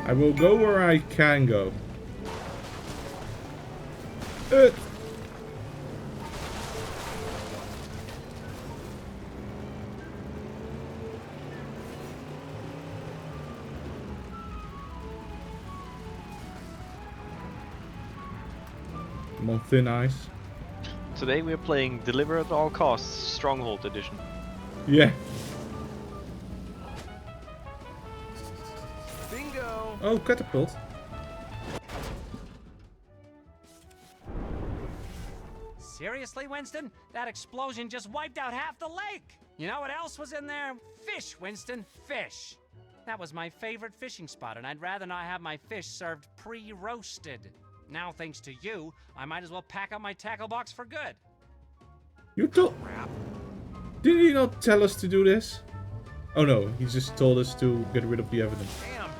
I will go where I can go. I'm on thin ice. Today we're playing Deliver at All Costs Stronghold Edition. Yeah. Bingo! Oh, catapult. Seriously, Winston? That explosion just wiped out half the lake! You know what else was in there? Fish, Winston, fish! That was my favorite fishing spot, and I'd rather not have my fish served pre-roasted. Now, thanks to you, I might as well pack up my tackle box for good. You told... Did he not tell us to do this? Oh no, he just told us to get rid of the evidence. Damn.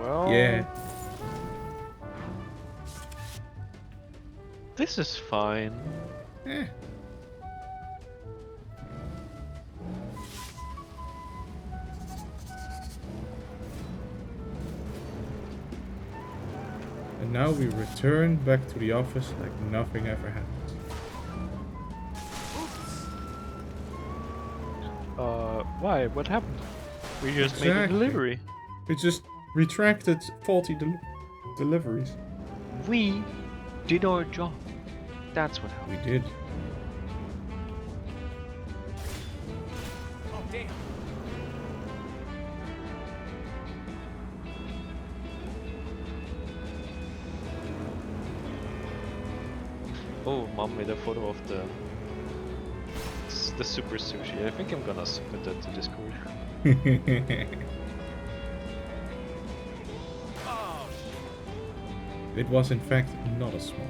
Well... Yeah. This is fine. Eh. And now we return back to the office like nothing ever happened. Why? What happened? We just made a delivery. We just retracted faulty deliveries. We did our job. That's what happened. We did. Oh, damn. Oh, Mom made a photo of the super sushi. I think I'm gonna submit that to Discord. It was in fact not a small.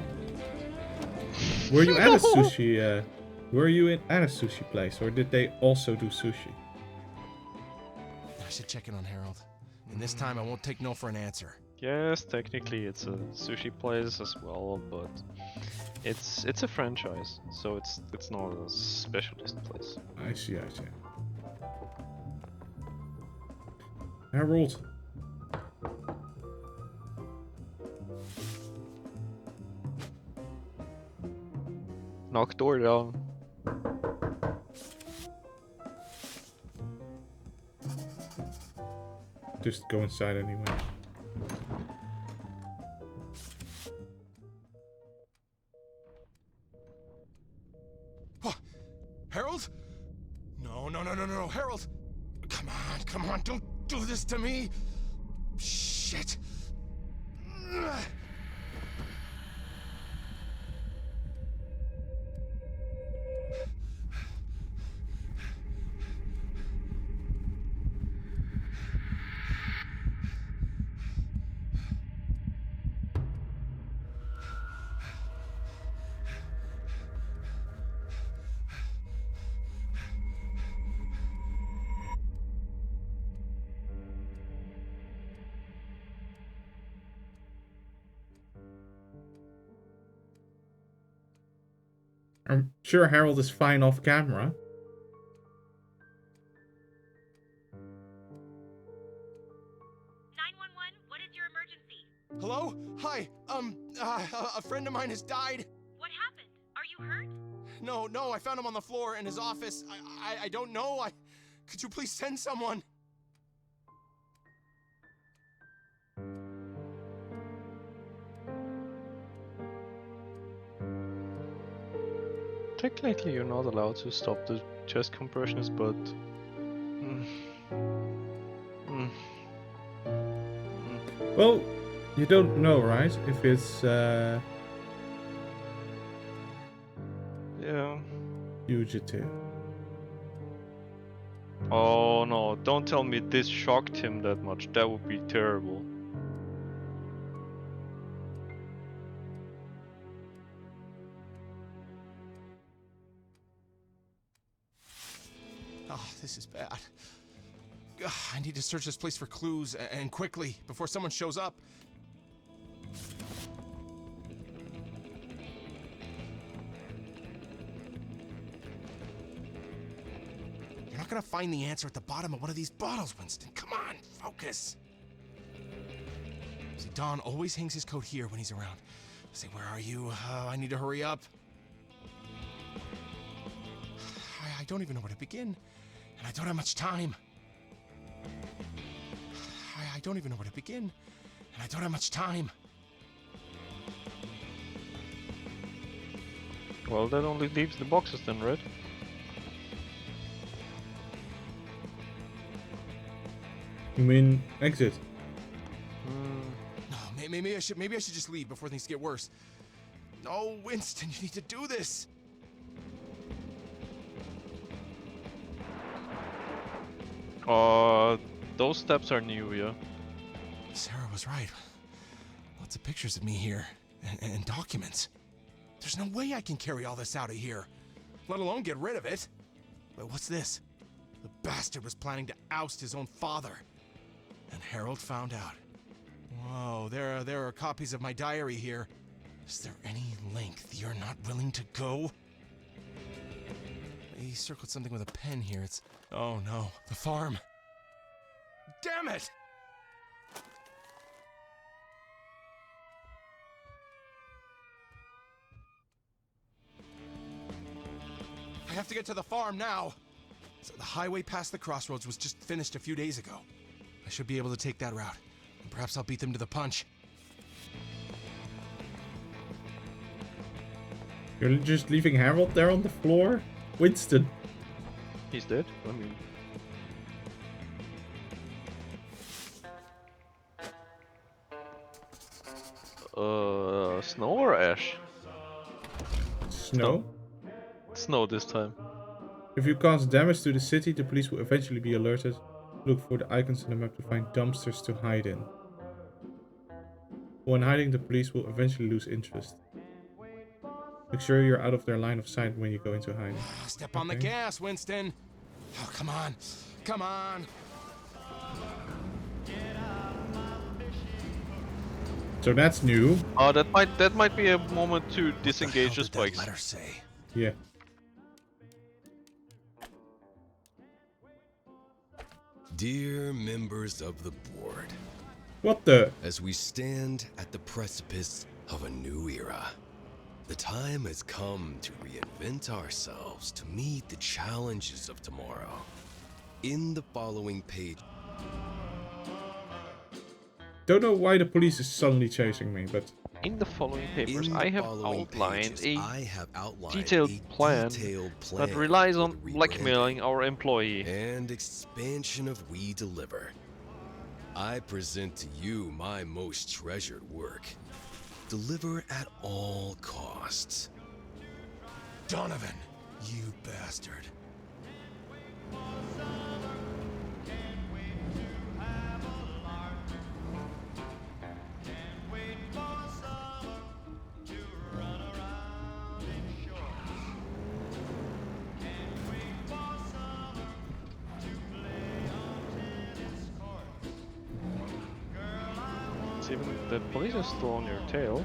Were you at a sushi? Were you at a sushi place, or did they also do sushi? I should check in on Harold. And this time I won't take no for an answer. Yes, technically it's a sushi place as well, but it's a franchise, so it's not a specialist place. I see. Harold. Knock door down. Just go inside anyway. Harold? No, Harold! Come on, don't do this to me! Shit! I'm sure Harold is fine off camera. Hello? Hi, a friend of mine has died. What happened? Are you hurt? No, I found him on the floor in his office. I don't know. Could you please send someone? Technically, you're not allowed to stop the chest compressions, but Well, you don't know, right? If it's yeah. Fugitive. Oh no! Don't tell me this shocked him that much. That would be terrible. Oh, this is bad. Ugh, I need to search this place for clues, and quickly, before someone shows up. not gonna find the answer at the bottom of one of these bottles, Winston. Come on, focus. See, Don always hangs his coat here when he's around. Say, where are you? I need to hurry up. I don't even know where to begin, and I don't have much time. I don't even know where to begin, and I don't have much time. Well, that only leaves the boxes then, right? You mean exit? No, maybe I should just leave before things get worse. No, Winston, you need to do this. Those steps are new, yeah. Sarah was right. Lots of pictures of me here, and documents. There's no way I can carry all this out of here, let alone get rid of it. But what's this? The bastard was planning to oust his own father. And Harold found out. Whoa, there are copies of my diary here. Is there any length you're not willing to go? He circled something with a pen here. It's... Oh no, the farm. Damn it! I have to get to the farm now. So the highway past the crossroads was just finished a few days ago. I should be able to take that route. And perhaps I'll beat them to the punch. You're just leaving Harold there on the floor? Winston. He's dead? I mean... Snow or ash? Snow? Snow this time. If you cause damage to the city, the police will eventually be alerted. Look for the icons on the map to find dumpsters to hide in. When hiding, the police will eventually lose interest. Make sure you're out of their line of sight when you go into hiding. Step on the gas, Winston. Oh, come on. Come on. So that's new. Oh, that might be a moment to disengage the spikes. What did that letter say? Yeah. Dear members of the board. What the? As we stand at the precipice of a new era, the time has come to reinvent ourselves to meet the challenges of tomorrow. In the following page... Don't know why the police is suddenly chasing me, but... In the following papers, I have outlined a detailed plan that relies on blackmailing our employee. And expansion of We Deliver. I present to you my most treasured work. Deliver at all costs. Donovan, you bastard. Even the police is still on your tail.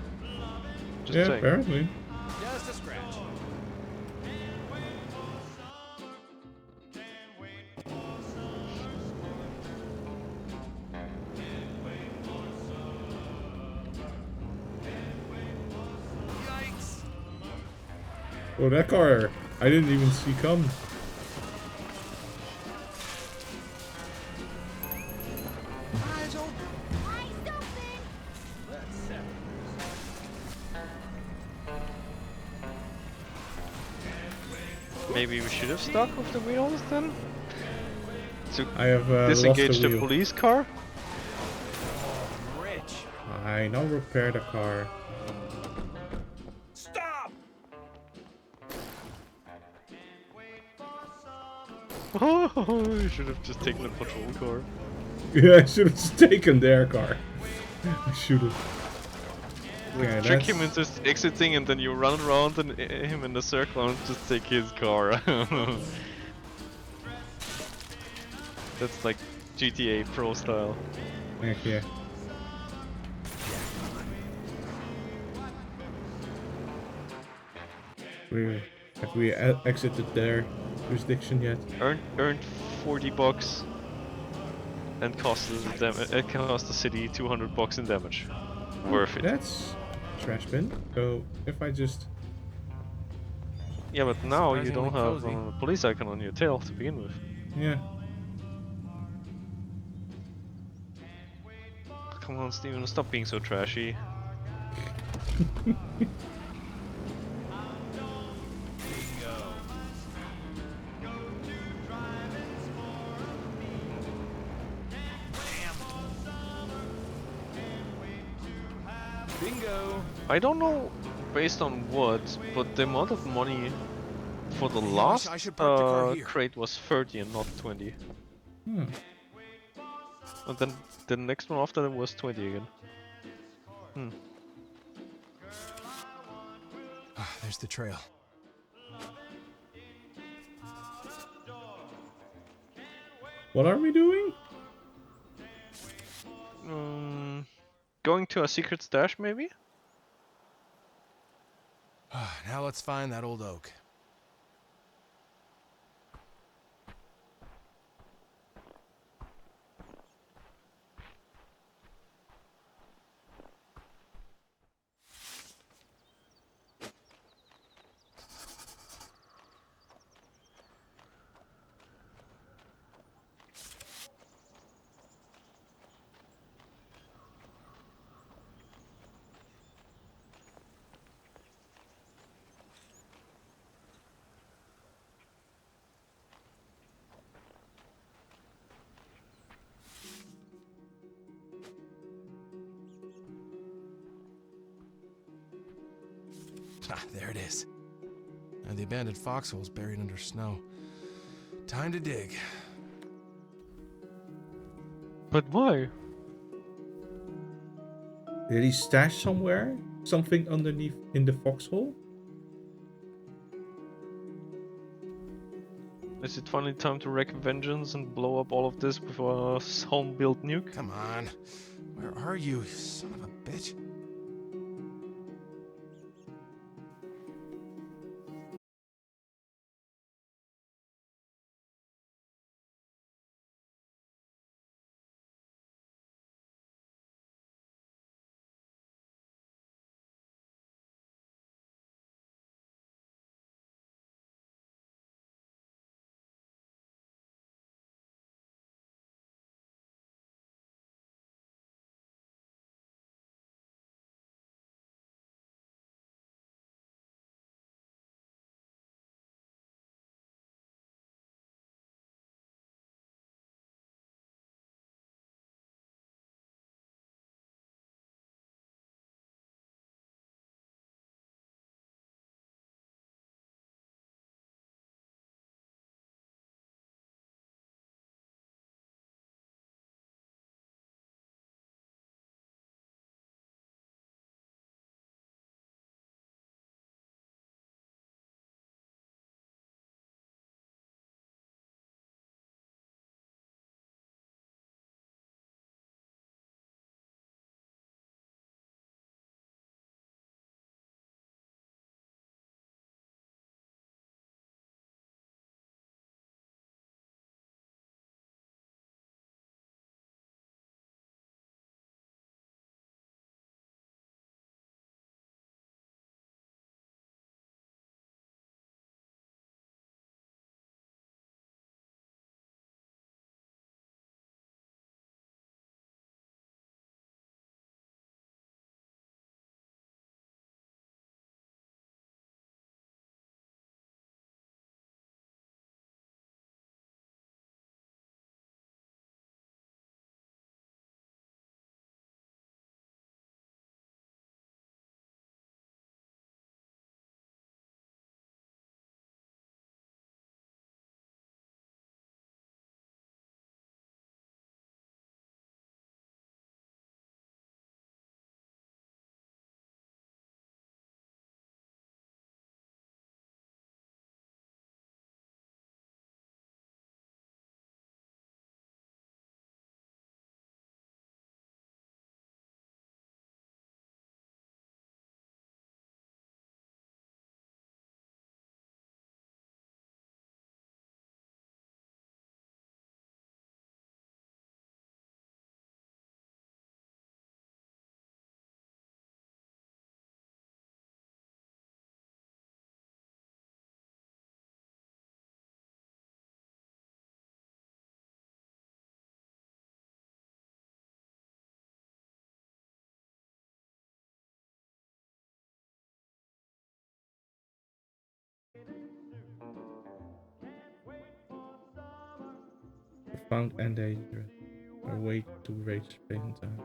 Just yeah, saying. Apparently. Just a scratch. Yikes! Oh, that car I didn't even see come. Maybe we should have stuck with the wheels then? To I have disengage lost the the wheel. police car? Rich. I now repair the car. Stop! Oh, you should have just taken the patrol car. Yeah, I should have just taken their car. I should have. Okay, Trick him into exiting and then you run around and him in the circle and just take his car. That's like GTA Pro style. Heck yeah. If we exited there, jurisdiction yet. Earned $40 and cost the city $200 in damage. Worth it. That's trash bin. So if I just Yeah, but now you Surprisingly don't have cozy. a police icon on your tail to begin with. yeah. Come on, Steven, stop being so trashy. Bingo! I don't know based on what, but the amount of money for the Hey, last I should park the car here. crate was 30 and not 20. Hmm. And then the next one after that was 20 again. Hmm. Ah, there's the trail. What are we doing? Going to a secret stash, maybe? Now let's find that old oak. Ah, there it is. Now the abandoned foxhole's buried under snow. Time to dig. But why? Did he stash somewhere something underneath in the foxhole? Is it finally time to wreak vengeance and blow up all of this with a home-built nuke? Come on. Where are you, son of a bitch? Found and dangerous. I wait to reach springtime.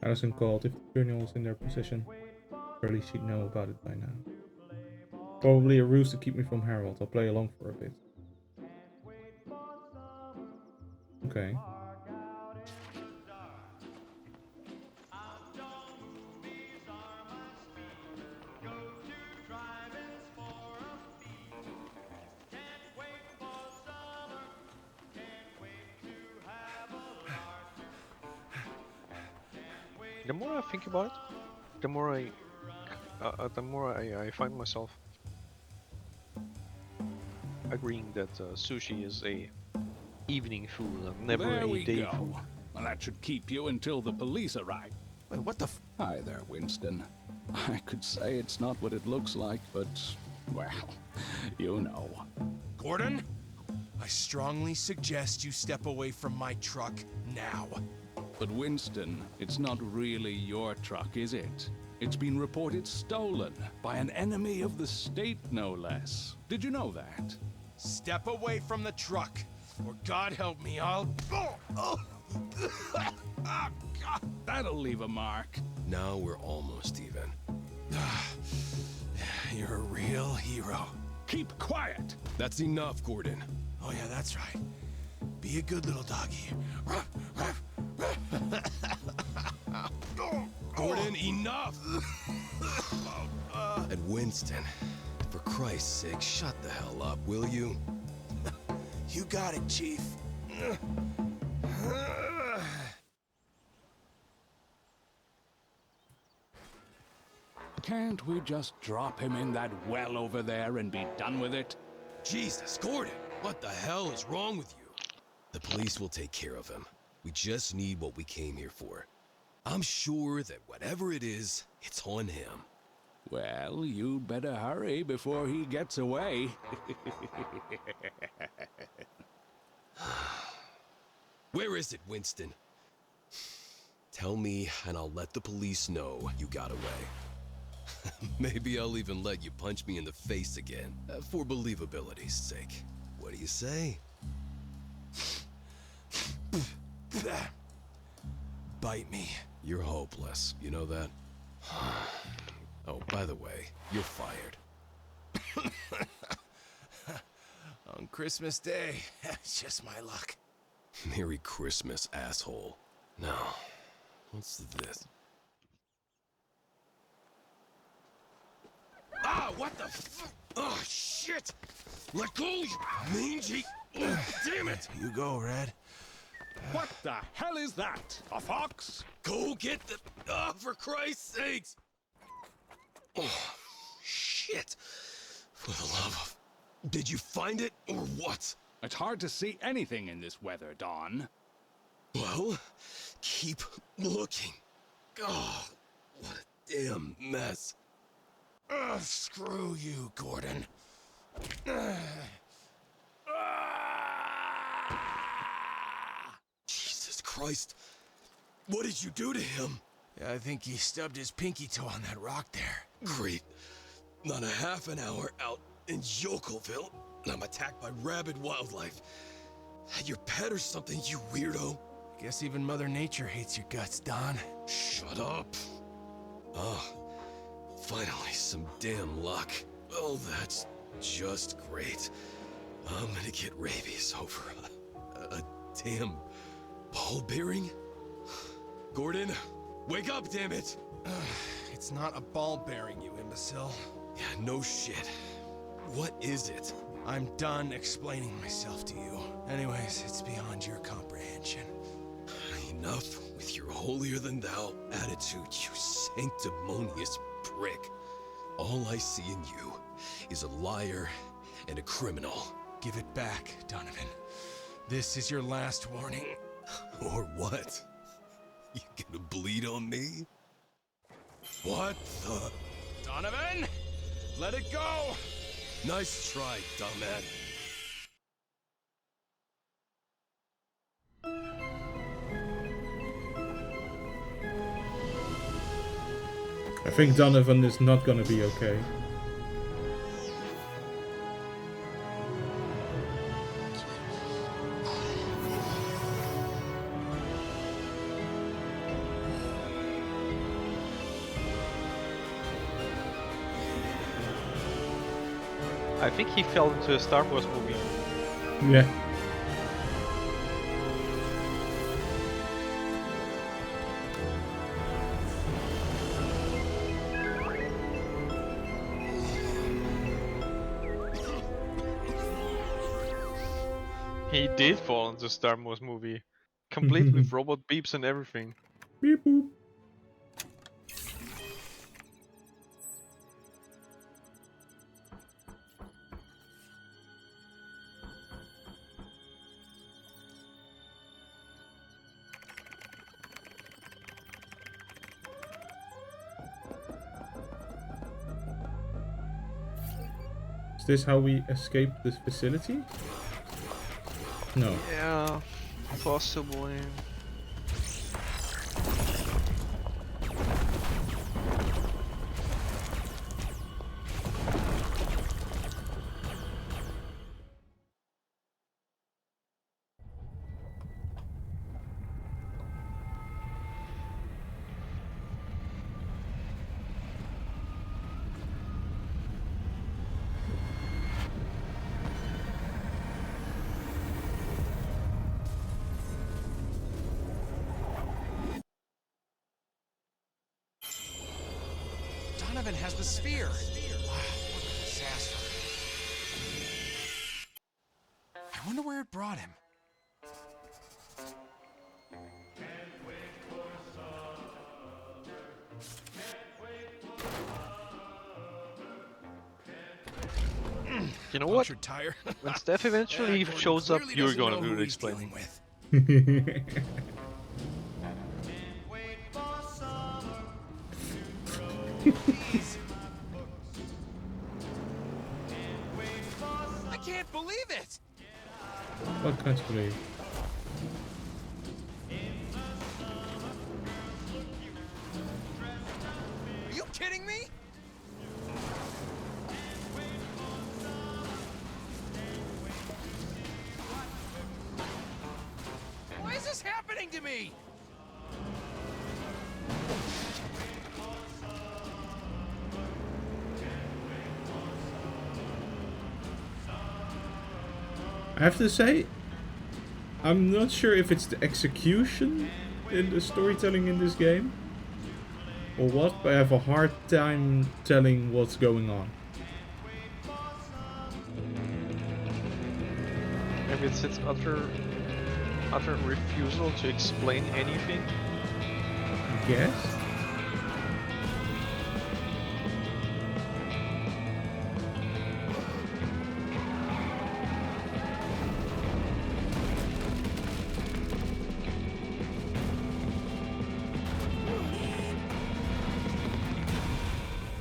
Allison called. If the journal was in their possession, surely she'd know about it by now. Probably a ruse to keep me from Harold. I'll play along for a bit. Okay. The more I think about it, the more I find myself agreeing that sushi is a evening food and never There a we day go. food. Well, that should keep you until the police arrive. Wait, what the Hi there, Winston. I could say it's not what it looks like, but, well, you know. Gordon? I strongly suggest you step away from my truck now. But Winston, it's not really your truck, is it? It's been reported stolen by an enemy of the state, no less. Did you know that? Step away from the truck, or God help me, I'll... Oh, God, that'll leave a mark. Now we're almost even. You're a real hero. Keep quiet. That's enough, Gordon. Oh yeah, that's right. Be a good little doggy. Gordon, enough! And Winston, for Christ's sake, shut the hell up, will you? You got it, Chief. Can't we just drop him in that well over there and be done with it? Jesus, Gordon, what the hell is wrong with you? The police will take care of him. We just need what we came here for. I'm sure that whatever it is, it's on him. Well, you'd better hurry before he gets away. Where is it, Winston? Tell me, and I'll let the police know you got away. Maybe I'll even let you punch me in the face again, for believability's sake. What do you say? Bite me. You're hopeless, you know that? Oh, by the way, you're fired. On Christmas Day, it's just my luck. Merry Christmas, asshole. Now, what's this? Ah, what the f- Oh, shit! Let go, you mangy! Oh, damn it! You go, Red. What the hell is that? A fox? Go get the... Oh, for Christ's sakes! Oh, shit! For the love of... Did you find it, or what? It's hard to see anything in this weather, Don. Well, keep looking. Oh, what a damn mess. Screw you, Gordon. Jesus Christ. What did you do to him? Yeah, I think he stubbed his pinky toe on that rock there. Great. Not a half an hour out in Yokelville, and I'm attacked by rabid wildlife. Your pet or something, you weirdo. Guess even Mother Nature hates your guts, Don. Shut up. Oh, finally some damn luck. Oh, that's just great. I'm gonna get rabies over a damn ball bearing? Gordon, wake up, damn it! It's not a ball bearing, you imbecile. Yeah, no shit. What is it? I'm done explaining myself to you. Anyways, it's beyond your comprehension. Enough with your holier-than-thou attitude, you sanctimonious prick. All I see in you is a liar and a criminal. Give it back, Donovan. This is your last warning. Or what? You gonna bleed on me? What the? Donovan! Let it go! Nice try, dumbass. I think Donovan is not gonna be okay. I think he fell into a Star Wars movie. Yeah. He did fall into a Star Wars movie. Complete with robot beeps and everything. Beep boop. Is this how we escape this facility? No. Yeah, possibly. Donovan has the sphere. Wow, what a disaster. I wonder where it brought him. You know what? Tire. When Steph eventually shows up, you're gonna do the explaining. I can't believe it! What can't you believe? Are you kidding me? Why is this happening to me? I have to say, I'm not sure if it's the execution in the storytelling in this game or what, but I have a hard time telling what's going on. Maybe it's its utter refusal to explain anything. I guess.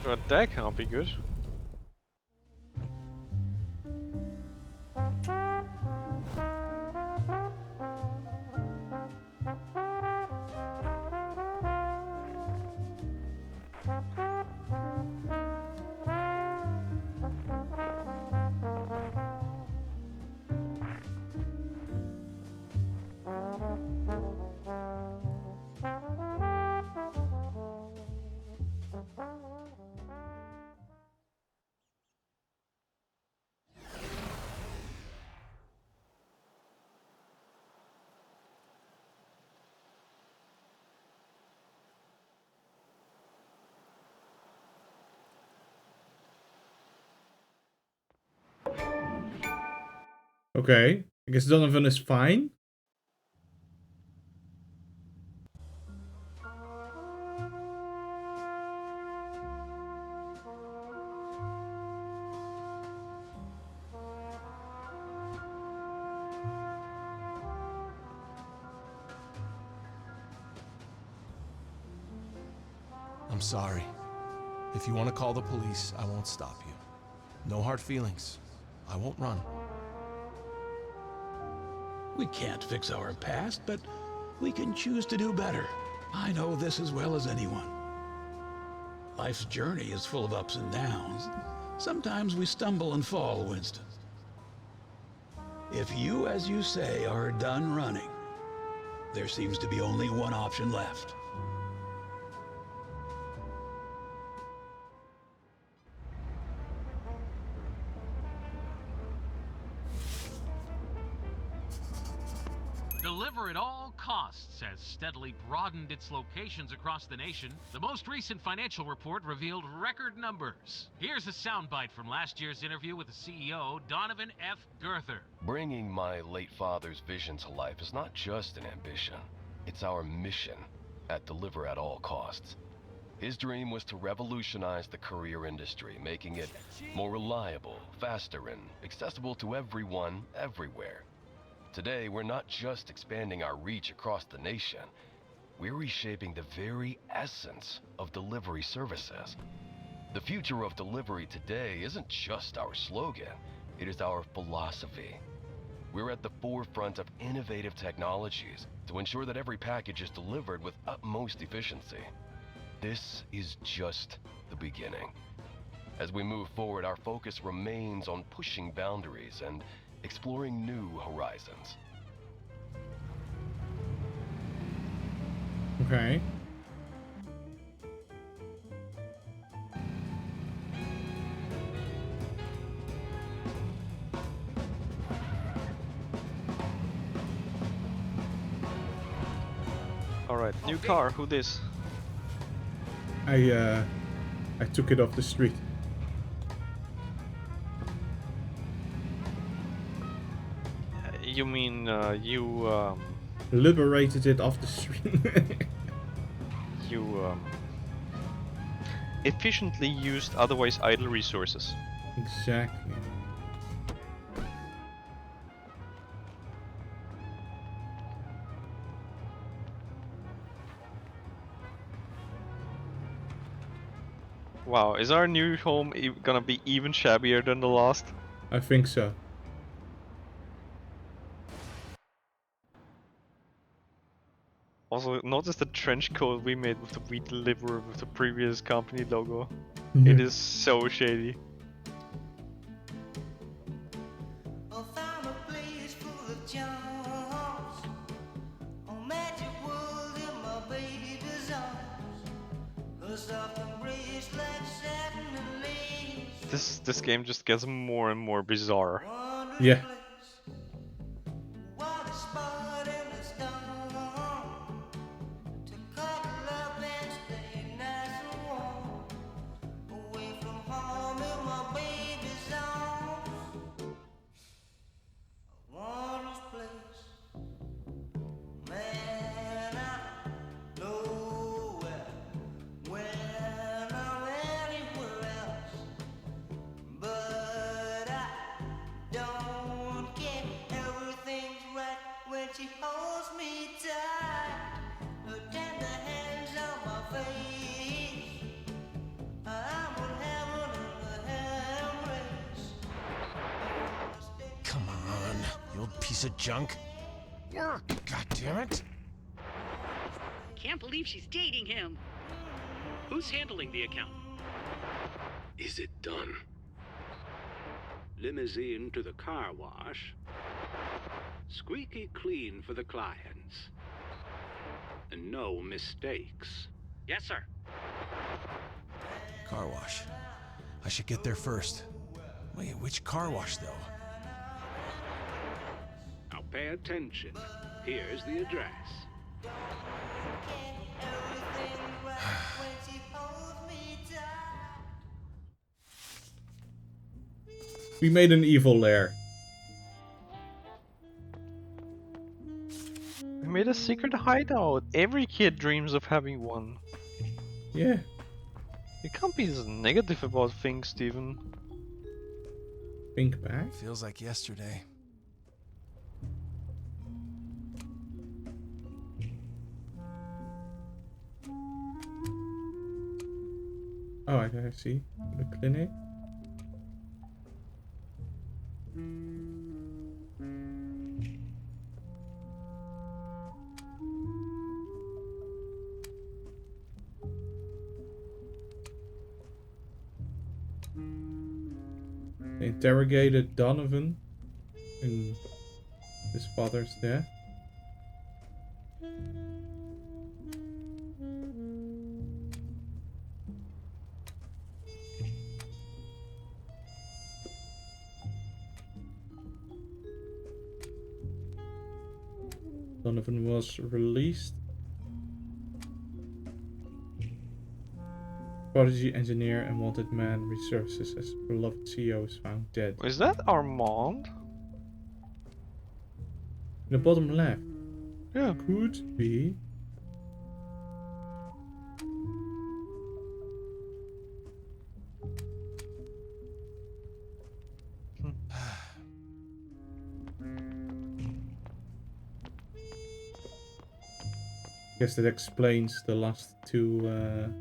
But that can't be good. Okay, I guess Donovan is fine. I'm sorry. If you want to call the police, I won't stop you. No hard feelings. I won't run. We can't fix our past, but we can choose to do better. I know this as well as anyone. Life's journey is full of ups and downs. Sometimes we stumble and fall, Winston. If you, as you say, are done running, there seems to be only one option left. Deliver at all costs has steadily broadened its locations across the nation. The most recent financial report revealed record numbers. Here's a soundbite from last year's interview with the CEO, Donovan F. Girther. Bringing my late father's vision to life is not just an ambition. It's our mission at Deliver at all costs. His dream was to revolutionize the courier industry, making it more reliable, faster, and accessible to everyone, everywhere. Today, we're not just expanding our reach across the nation, we're reshaping the very essence of delivery services. The future of delivery today isn't just our slogan, it is our philosophy. We're at the forefront of innovative technologies to ensure that every package is delivered with utmost efficiency. This is just the beginning. As we move forward, our focus remains on pushing boundaries and exploring new horizons. Okay. Alright, new car, who this? I took it off the street. You mean, liberated it off the street. You, efficiently used otherwise idle resources. Exactly. Wow, is our new home gonna be even shabbier than the last? I think so. Also, notice the trench coat we made with the We Deliver with the previous company logo. Yeah. It is so shady. This game just gets more and more bizarre. Yeah. Come on, you old piece of junk. Work, goddammit. Can't believe she's dating him. Who's handling the account? Is it done? Limousine to the car wash. Squeaky clean for the clients. And no mistakes. Yes, sir. Car wash. I should get there first. Wait, which car wash, though? Now pay attention. Here's the address. We made an evil lair. We made a secret hideout. Every kid dreams of having one. Yeah. You can't be as negative about things, Steven. Think back? Feels like yesterday. Oh, I see. The clinic. interrogated Donovan in his father's death. Donovan was released. Prodigy engineer and wanted man resurfaces as beloved CEO is found dead. Is that Armand? In the bottom left. Yeah. Could be. Guess that explains the last 2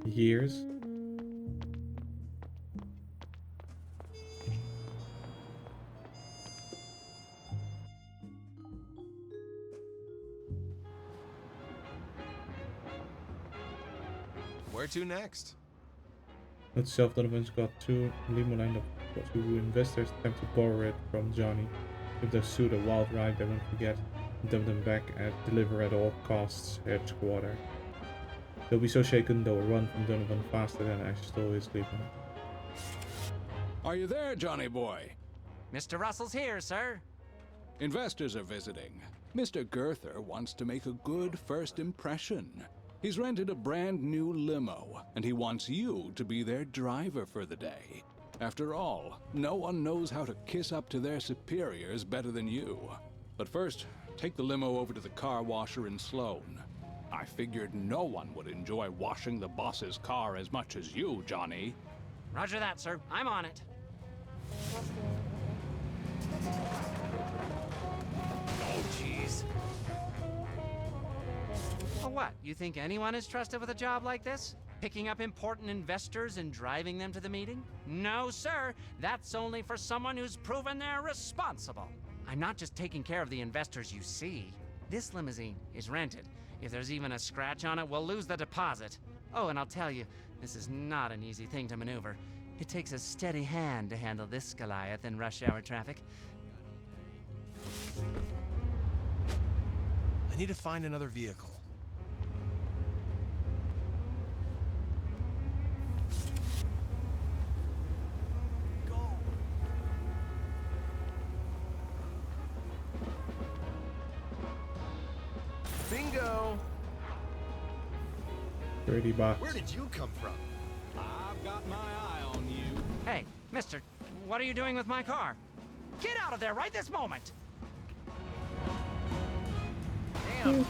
years. Where to next? Itself, Donovan's got 2 limo lined up to investors attempt to borrow it from Johnny. If they sue the wild ride, they won't forget and dump them back and deliver at all costs headquarters. They'll be so shaken they'll run from Donovan faster than Ash stole his limo. Are you there, Johnny boy? Mr. Russell's here, sir. Investors are visiting. Mr. Girther wants to make a good first impression. He's rented a brand new limo, and he wants you to be their driver for the day. After all, no one knows how to kiss up to their superiors better than you. But first, take the limo over to the car washer in Sloan. I figured no one would enjoy washing the boss's car as much as you, Johnny. Roger that, sir. I'm on it. Oh, jeez. Oh, what? You think anyone is trusted with a job like this? Picking up important investors and driving them to the meeting? No, sir. That's only for someone who's proven they're responsible. I'm not just taking care of the investors you see. This limousine is rented. If there's even a scratch on it, we'll lose the deposit. Oh, and I'll tell you, this is not an easy thing to maneuver. It takes a steady hand to handle this Goliath in rush hour traffic. I need to find another vehicle. Bingo! $30. Where did you come from? I've got my eye on you. Hey, mister, what are you doing with my car? Get out of there right this moment! Damn.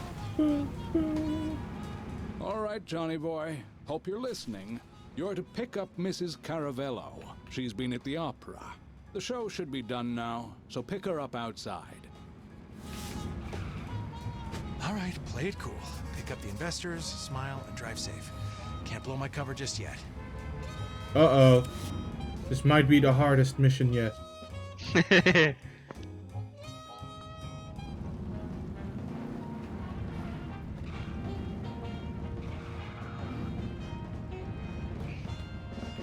All right, Johnny boy. Hope you're listening. You're to pick up Mrs. Caravello. She's been at the opera. The show should be done now, so pick her up outside. All right, play it cool. Pick up the investors, smile, and drive safe. Can't blow my cover just yet. Uh-oh. This might be the hardest mission yet.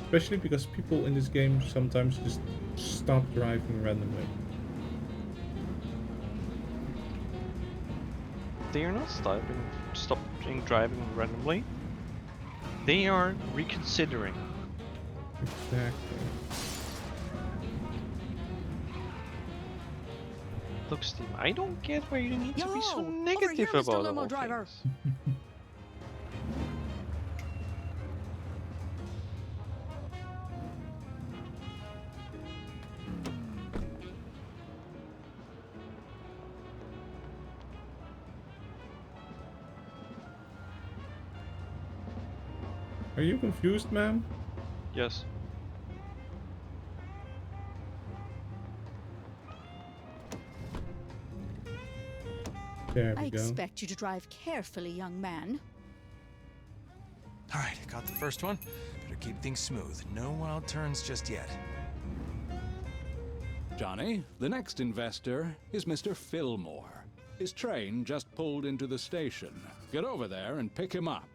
Especially because people in this game sometimes just stop driving randomly. They are not stopping driving randomly. They are reconsidering. Exactly. Look, Steve, I don't get why you need to be so Yo, negative over here, about Mr. the Limo whole driver. things. Are you confused, ma'am? Yes. There I we go. expect you to drive carefully, young man. All right, got the first one. Better keep things smooth. No wild turns just yet. Johnny, the next investor is Mr. Fillmore. His train just pulled into the station. Get over there and pick him up.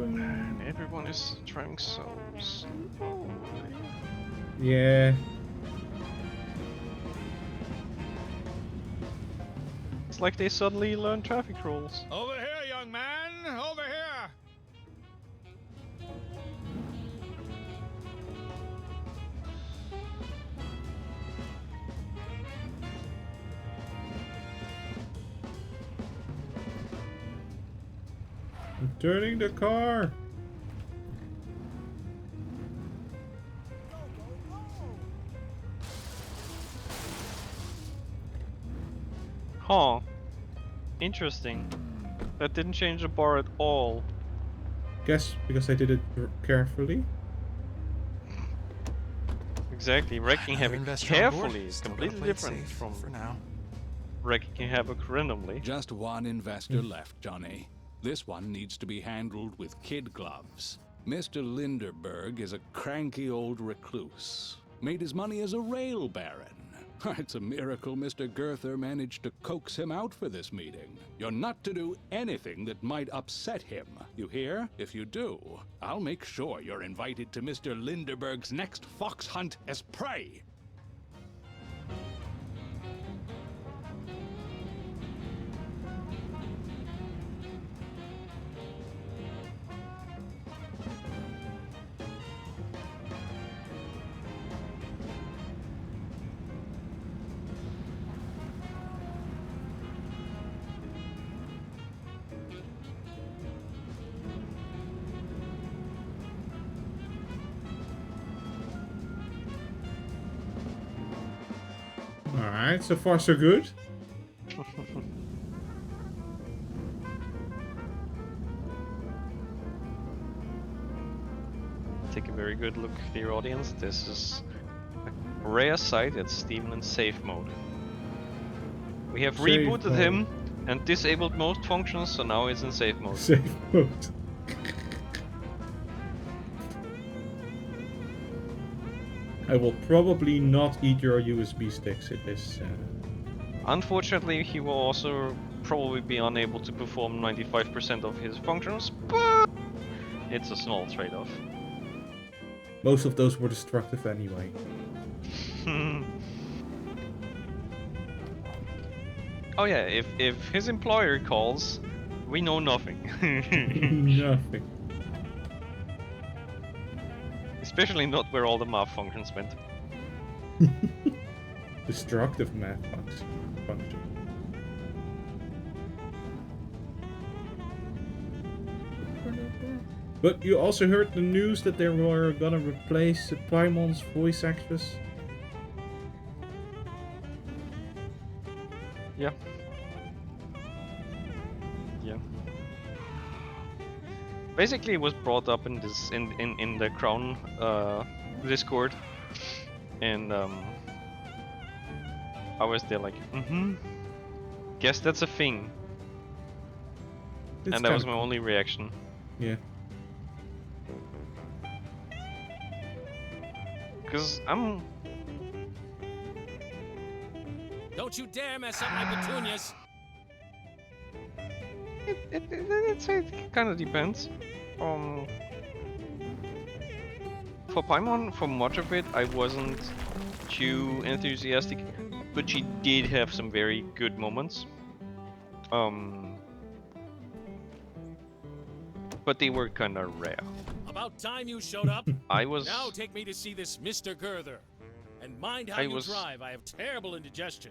open. Everyone is driving so slowly. Yeah. It's like they suddenly learn traffic rules. Over here, young man! Over here! I'm turning the car. Huh. Interesting. That didn't change the bar at all. Guess because I did it carefully. Exactly. Wrecking Another havoc investor on board. carefully is Still gotta completely play it different safe from for now. wrecking havoc randomly. Just one investor left, Johnny. This one needs to be handled with kid gloves. Mr. Linderberg is a cranky old recluse. Made his money as a rail baron. It's a miracle Mr. Girther managed to coax him out for this meeting. You're not to do anything that might upset him. You hear? If you do, I'll make sure you're invited to Mr. Linderberg's next fox hunt as prey. Alright, so far so good. Take a very good look, dear audience. This is a rare sight at Steven in safe mode. We have Safe rebooted mode. him and disabled most functions, so now it's in safe mode. Safe mode. I will probably not eat your USB sticks in this. Unfortunately, he will also probably be unable to perform 95% of his functions, but it's a small trade-off. Most of those were destructive anyway. Oh yeah, if his employer calls, we know nothing. Nothing. Especially not where all the math functions went. Destructive math function. But you also heard the news that they were gonna replace Paimon's voice actress. Yeah. Yeah. Basically, it was brought up in this in the Crown Discord, and I was there like, guess that's a thing, It's and that was kinda my only reaction. Yeah. Because I'm. Don't you dare mess up my petunias! It kind of depends. For Paimon, for much of it, I wasn't too enthusiastic, but she did have some very good moments. But they were kind of rare. About time you showed up. I was. Now take me to see this Mr. Girther. And mind how I you was- drive. I have terrible indigestion.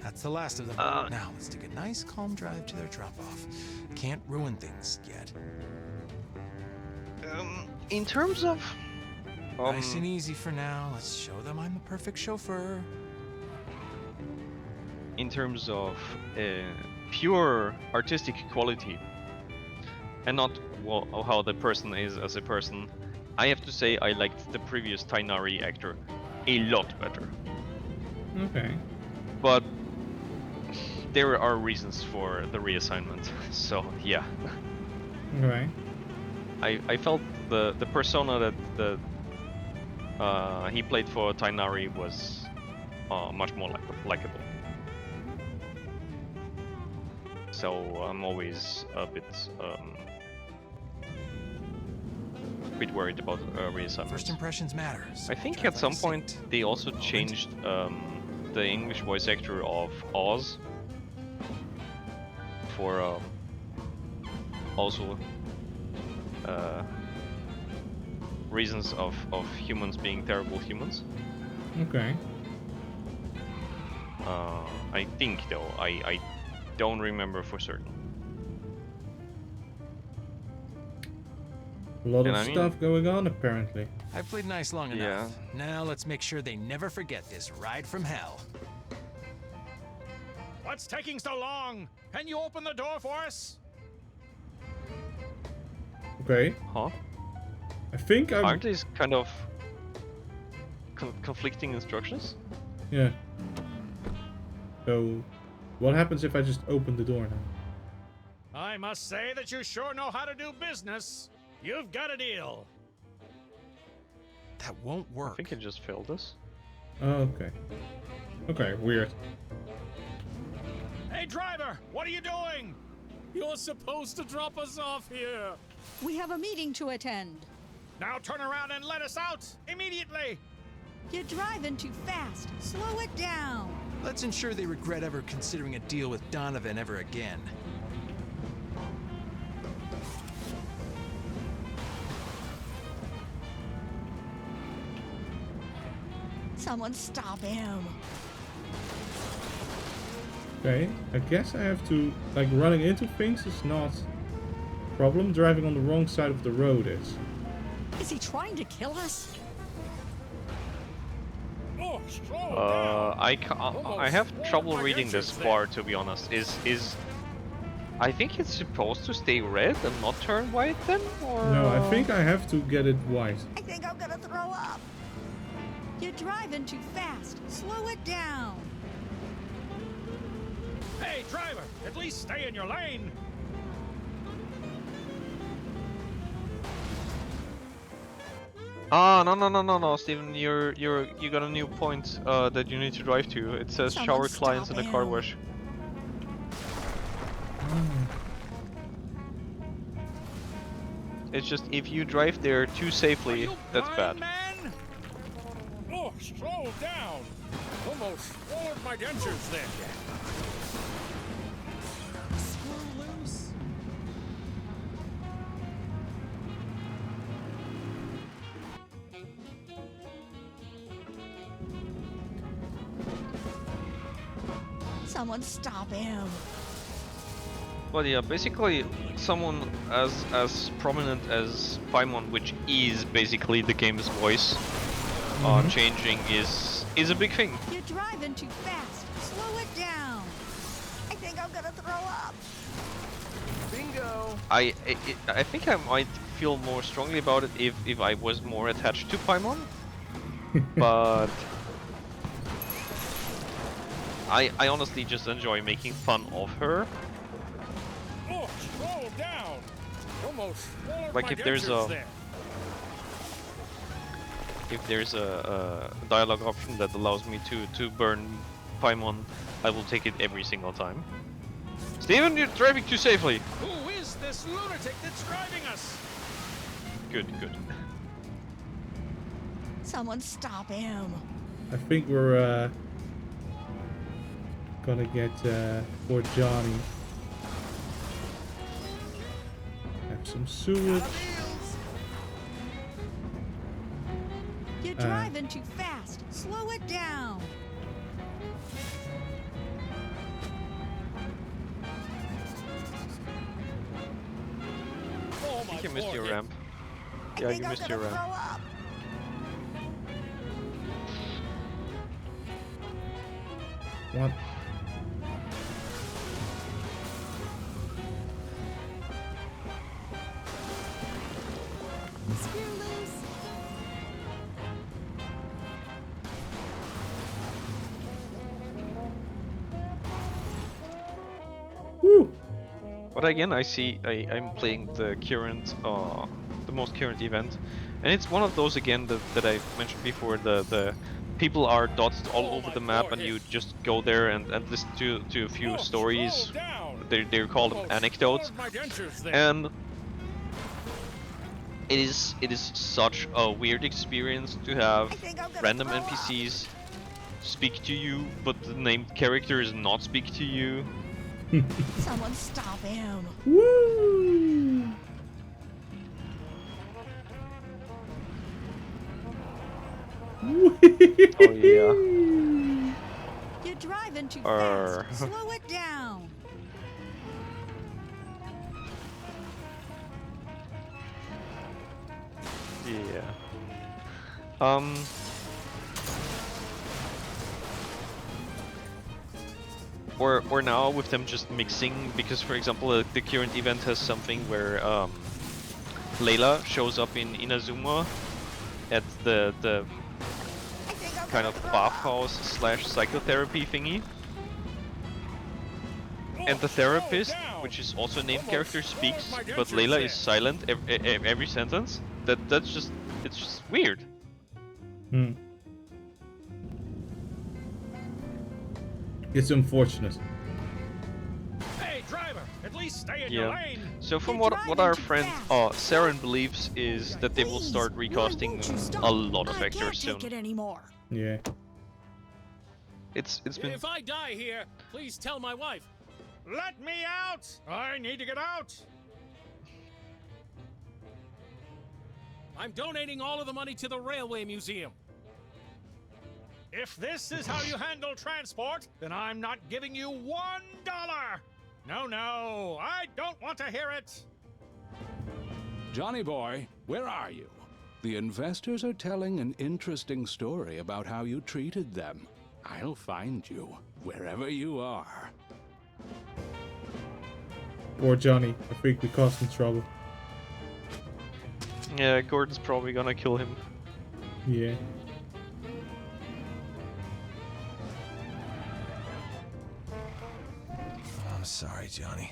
That's the last of them. Now, let's take a nice, calm drive to their drop-off. Can't ruin things yet. In terms of. Nice and easy for now. Let's show them I'm the perfect chauffeur. In terms of pure artistic quality, and not how the person is as a person, I have to say I liked the previous Tainari actor a lot better. Okay. But there are reasons for the reassignment, so yeah. Okay. I felt the persona that he played for Tainari was much more likable. so I'm always a bit worried about reassignments. First impressions matter. I think at some point they also changed the English voice actor of Oz for also reasons of humans being terrible humans. Okay. I think though, I don't remember for certain. A lot And of I mean- stuff going on apparently. I've played nice long Yeah. enough. Now let's make sure they never forget this ride from hell. What's taking so long? Can you open the door for us? Okay. Huh? I think I'm. Aren't these kind of conflicting instructions? Yeah. So, what happens if I just open the door now? I must say that you sure know how to do business. You've got a deal. That won't work. I think it just failed us. Oh, okay. Okay, weird. Hey, driver, what are you doing? You're supposed to drop us off here. We have a meeting to attend. Now turn around and let us out immediately. You're driving too fast. Slow it down. Let's ensure they regret ever considering a deal with Donovan ever again. Someone stop him. Okay, I guess I have to, like, running into things is not a problem. Driving on the wrong side of the road is. Is he trying to kill us? Oh, slow I have trouble reading this bar, to be honest. I think it's supposed to stay red and not turn white then, or No, I think I have to get it white. I think I'm gonna throw up. You're driving too fast. Slow it down. Hey, driver, at least stay in your lane. Ah, no, Steven, you got a new point that you need to drive to. It says Someone shower clients in stop the car him. wash. It's just if you drive there too safely, that's bad. Man? Oh, slow down. Almost swallowed my dentures there. Screw loose. Someone stop him. But yeah, basically someone as prominent as Paimon, which is basically the game's voice, changing is a big thing. You're driving too fast. Slow it down. I think I'm gonna throw up. Bingo! I think I might feel more strongly about it if I was more attached to Paimon, but I honestly just enjoy making fun of her. Oh, slow down. Almost swallowed Like my if there's dentures a there. if there's a dialogue option that allows me to burn Paimon, I will take it every single time. Steven, you're driving too safely. Who is this lunatic that's driving us? Good. Someone stop him. I think we're gonna get for Johnny. Have some sewage. You're driving too fast. Slow it down. Oh, I think you missed your ramp. Yeah, you missed your ramp. What? Screw loose. Woo! But again, I'm playing the current, the most current event, and it's one of those again that I mentioned before. The people are dotted all over the map, and you just go there and listen to a few stories they're called anecdotes, My dentures there. and it is such a weird experience to have random NPCs speak to you, but the named characters not speak to you. Someone stop him. Woo! Oh yeah. You're driving too Arr. fast. Slow it down. Yeah. Or now with them just mixing, because for example the current event has something where Layla shows up in Inazuma at the kind of bathhouse / psychotherapy thingy. And the therapist, which is also a named character, speaks, but Layla is silent every sentence. That's just, it's just weird. Hmm. It's unfortunate. Hey, driver, at least stay in your Yeah. lane. So from what our friend Saren believes is that they will start recasting a lot of actors soon. Take it anymore. Yeah. It's been If I die here, please tell my wife. Let me out! I need to get out! I'm donating all of the money to the Railway Museum. If this is how you handle transport, then I'm not giving you $1! No, I don't want to hear it! Johnny boy, where are you? The investors are telling an interesting story about how you treated them. I'll find you, wherever you are. Poor Johnny, I think we caused him trouble. Yeah, Gordon's probably gonna kill him. Yeah. I'm sorry, Johnny.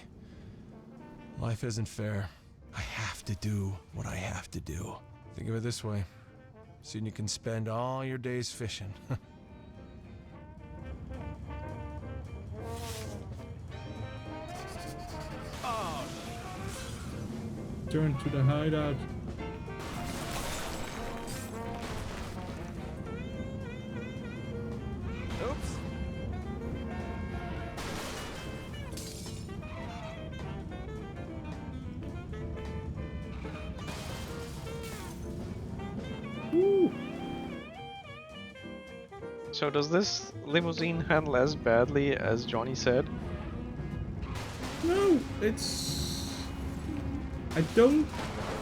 Life isn't fair. I have to do what I have to do. Think of it this way. Soon you can spend all your days fishing. Turn to the hideout. Oops. So does this limousine handle as badly as Johnny said? No, it's... I don't...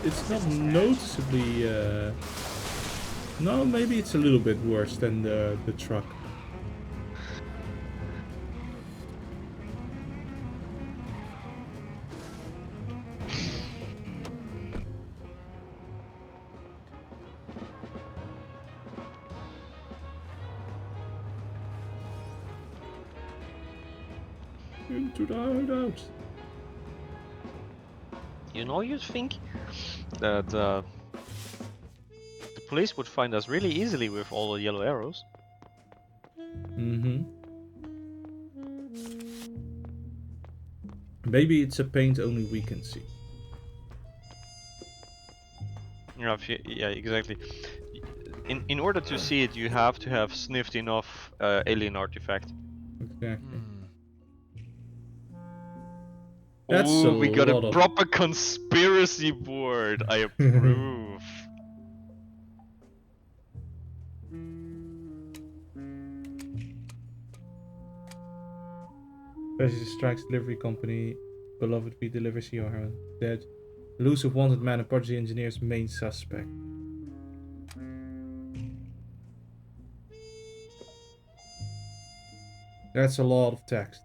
It's not noticeably... No, maybe it's a little bit worse than the truck. Into the hideout. You know, you'd think that the police would find us really easily with all the yellow arrows. Mm-hmm. Maybe it's a paint only we can see. Yeah, yeah, exactly. In order to see it, you have to have sniffed enough alien artifact. Exactly. Ooh, we got a proper conspiracy board. I approve. President strikes delivery company. Beloved we deliver CR dead. Elusive wanted man and Prodigy engineer's main suspect. That's a lot of text.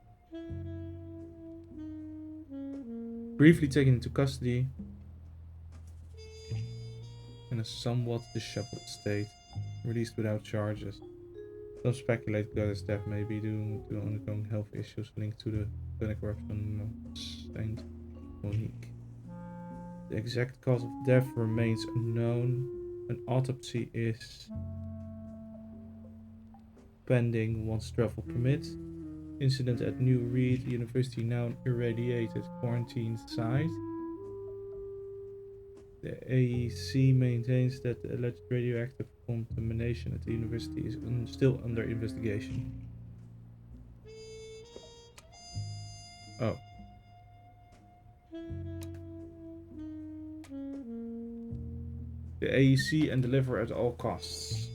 Briefly taken into custody in a somewhat disheveled state, released without charges. Some speculate Gutter's death may be due to ongoing health issues linked to the clinic corruption of Saint Monique. The exact cause of death remains unknown. An autopsy is pending once travel permits. Incident at New Reed University, now an irradiated quarantine site. The AEC maintains that the alleged radioactive contamination at the university is still under investigation. Oh. The AEC and deliver at all costs.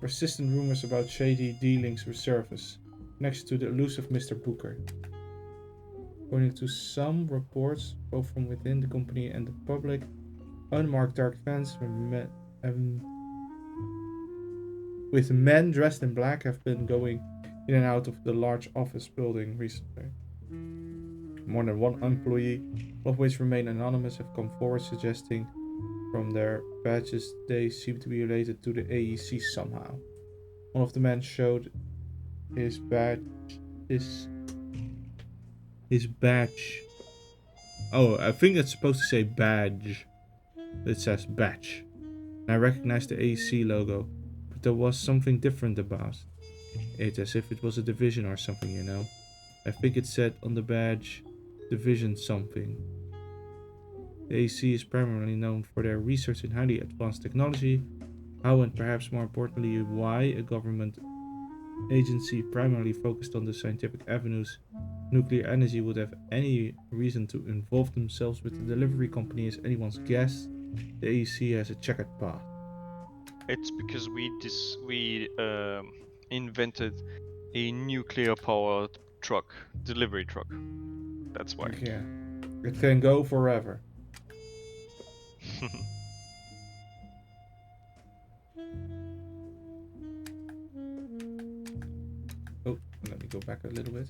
Persistent rumors about shady dealings with service, next to the elusive Mr. Booker. According to some reports, both from within the company and the public, unmarked dark vans with men dressed in black have been going in and out of the large office building recently. More than one employee, all of which remain anonymous, have come forward suggesting from their badges they seem to be related to the AEC somehow. One of the men showed his badge. His badge. Oh, I think it's supposed to say badge. It says badge. I recognized the AEC logo, but there was something different about it, as if it was a division or something, you know. I think it said on the badge, division something. The AEC is primarily known for their research in highly advanced technology. How, and perhaps more importantly, why a government agency primarily focused on the scientific avenues nuclear energy would have any reason to involve themselves with the delivery company is anyone's guess. The AEC has a checkered path. It's because we invented a nuclear powered truck, delivery truck. That's why. Yeah. It can go forever. Oh, let me go back a little bit.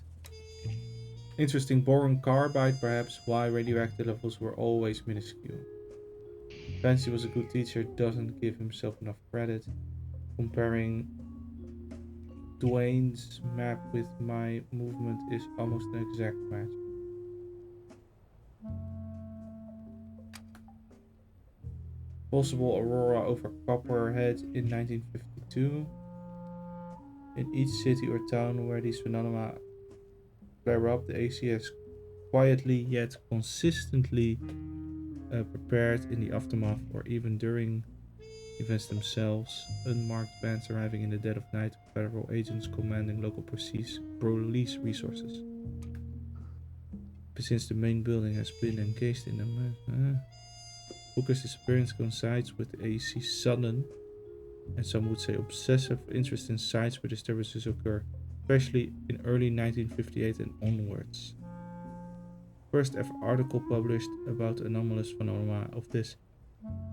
Interesting boron carbide, perhaps why radioactive levels were always minuscule. Fancy was a good teacher, doesn't give himself enough credit. Comparing Dwayne's map with my movement is almost an exact match. Possible aurora over Copperhead in 1952. In each city or town where these phenomena flare up, the AEC has quietly yet consistently prepared in the aftermath or even during events themselves. Unmarked vans arriving in the dead of night, federal agents commanding local police resources. But since the main building has been engaged in the Booker's disappearance coincides with the AEC's sudden, and some would say obsessive, interest in sites where disturbances occur, especially in early 1958 and onwards. First ever article published about anomalous phenomena of this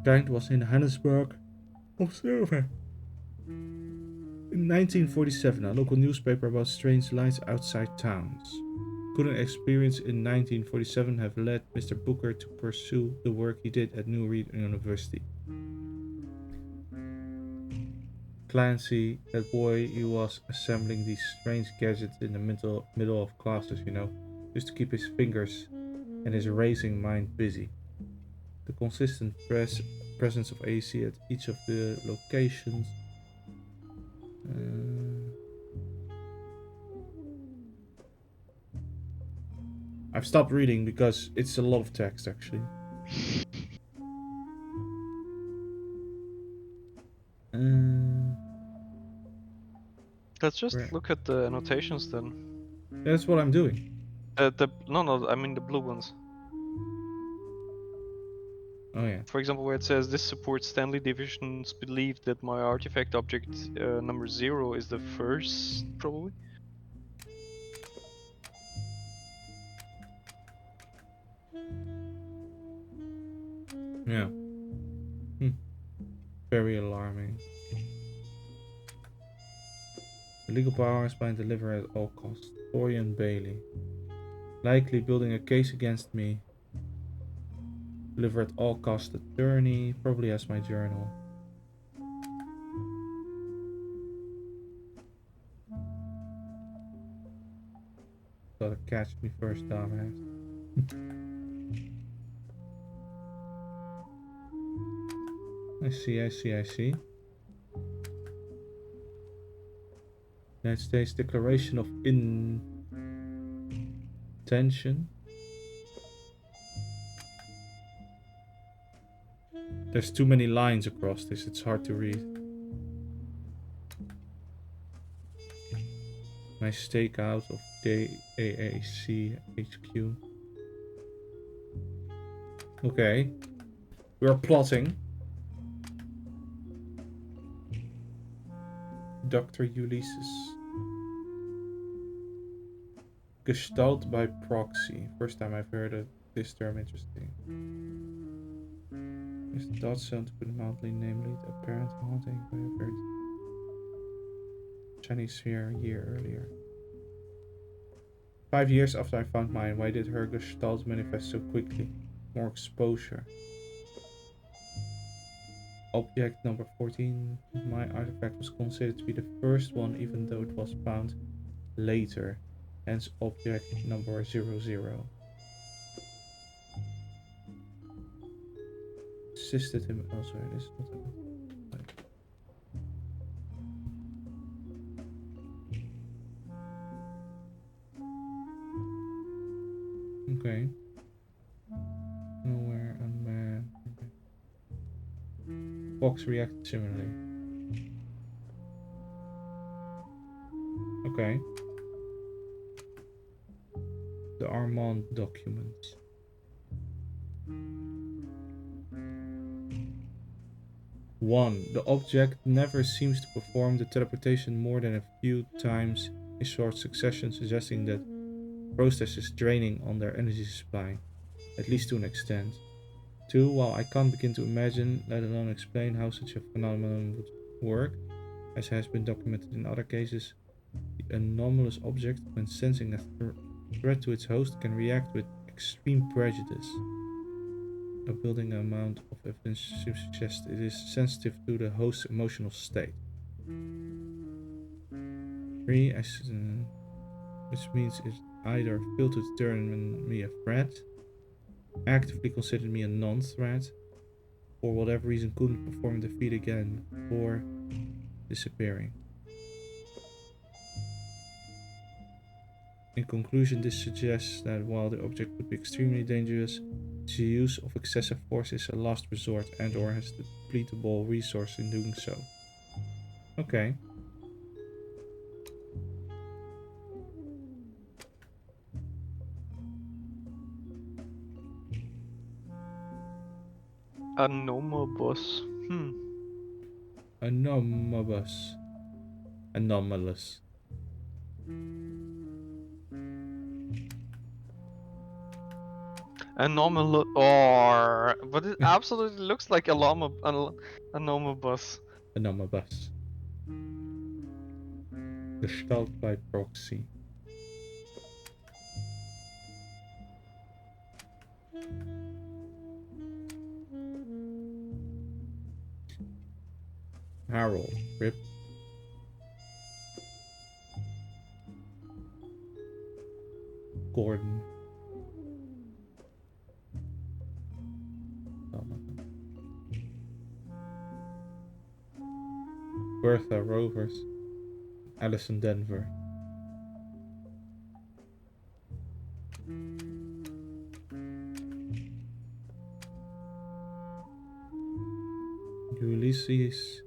kind was in Johannesburg Observer. In 1947, a local newspaper about strange lights outside towns. Couldn't experience in 1947 have led Mr. Booker to pursue the work he did at New Reed University. Clancy, that boy, he was assembling these strange gadgets in the middle of classes, you know, just to keep his fingers and his racing mind busy. The consistent presence of AEC at each of the locations. I've stopped reading because it's a lot of text, actually. Let's just look at the annotations then. That's what I'm doing. No, I mean the blue ones. Oh yeah. For example, where it says this supports Stanley Division's belief that my artifact object number 0 is the first, probably. Yeah. Very alarming. The legal power is by deliver at all costs. Florian Bailey. Likely building a case against me. Deliver at all costs attorney. Probably has my journal. Gotta catch me first, dumbass. I see. United States Declaration of Intention. There's too many lines across this, it's hard to read. My stakeout of DAAC HQ. Okay. We are plotting. Dr. Ulysses. Gestalt by proxy. First time I've heard of this term, interesting. Is the dot sound to put mildly, namely the apparent haunting by a very Chinese sphere a year earlier. 5 years after I found mine, why did her Gestalt manifest so quickly? More exposure. Object number 14. My artifact was considered to be the first one, even though it was found later. Hence object number 00. Assisted him elsewhere. This is what okay. Nowhere unmanned. Fox reacted similarly. Okay. The Armand documents. One, the object never seems to perform the teleportation more than a few times in short succession, suggesting that the process is draining on their energy supply, at least to an extent. 2, while I can't begin to imagine, let alone explain how such a phenomenon would work, as has been documented in other cases, the anomalous object, when sensing a threat to its host, can react with extreme prejudice. A building amount of evidence suggests it is sensitive to the host's emotional state. 3, which means it either failed to determine me a threat, actively considered me a non-threat, for whatever reason couldn't perform the feat again before disappearing. In conclusion, this suggests that while the object would be extremely dangerous, the use of excessive force is a last resort and or has the depletable resource in doing so. Okay. Anomalous. Anomalous. Anomalous. Anomalous, or but it absolutely looks like anomalous. Anomalous. Gestalt by proxy. Harold, Rip. Gordon. Bertha Rovers. Allison Denver. Ulysses.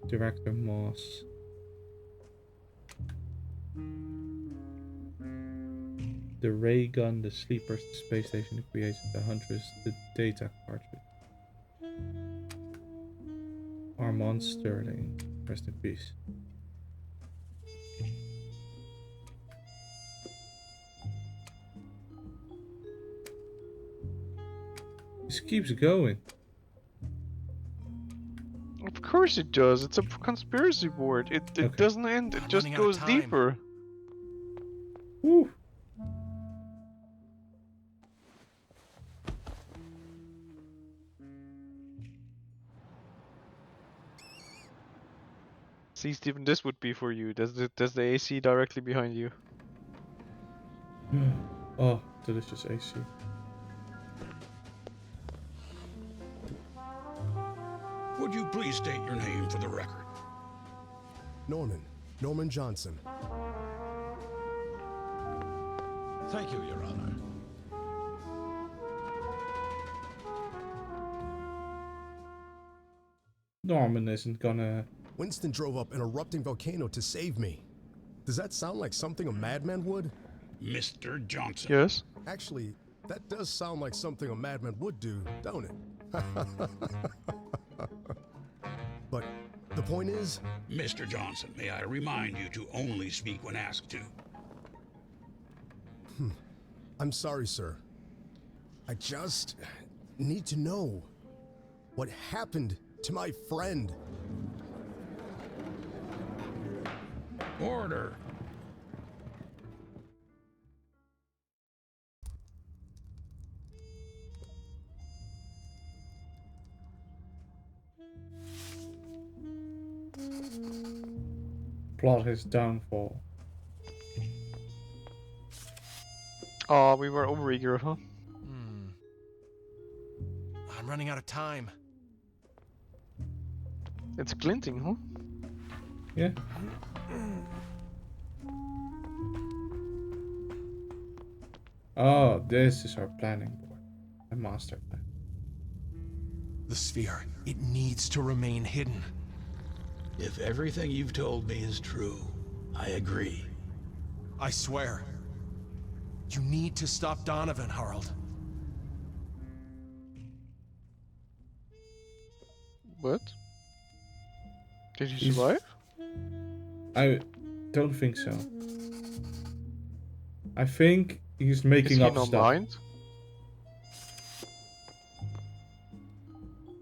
Director Moss. The ray gun, the sleepers, the space station, the creator, the huntress, the data cartridge. Armand Sterling, rest in peace. This keeps going. Of course it does. It's a conspiracy board. It doesn't end. It just goes deeper. Woo. See, Stephen, this would be for you. Does the AC directly behind you? Oh, delicious AC. Would you please state your name for the record? Norman. Norman Johnson. Thank you, Your Honor. Norman isn't gonna... Winston drove up an erupting volcano to save me. Does that sound like something a madman would? Mr. Johnson. Yes? Actually, that does sound like something a madman would do, don't it? But the point is... Mr. Johnson, may I remind you to only speak when asked to. I'm sorry, sir. I just need to know what happened to my friend. Order. Plot his downfall. Oh, we were overeager, huh? I'm running out of time. It's glinting, huh? Yeah. Oh, this is our planning board. A master plan. The sphere. It needs to remain hidden. If everything you've told me is true, I agree. I swear. You need to stop Donovan, Harold. What? Did he survive? I don't think so. I think he's making up stuff. Mind?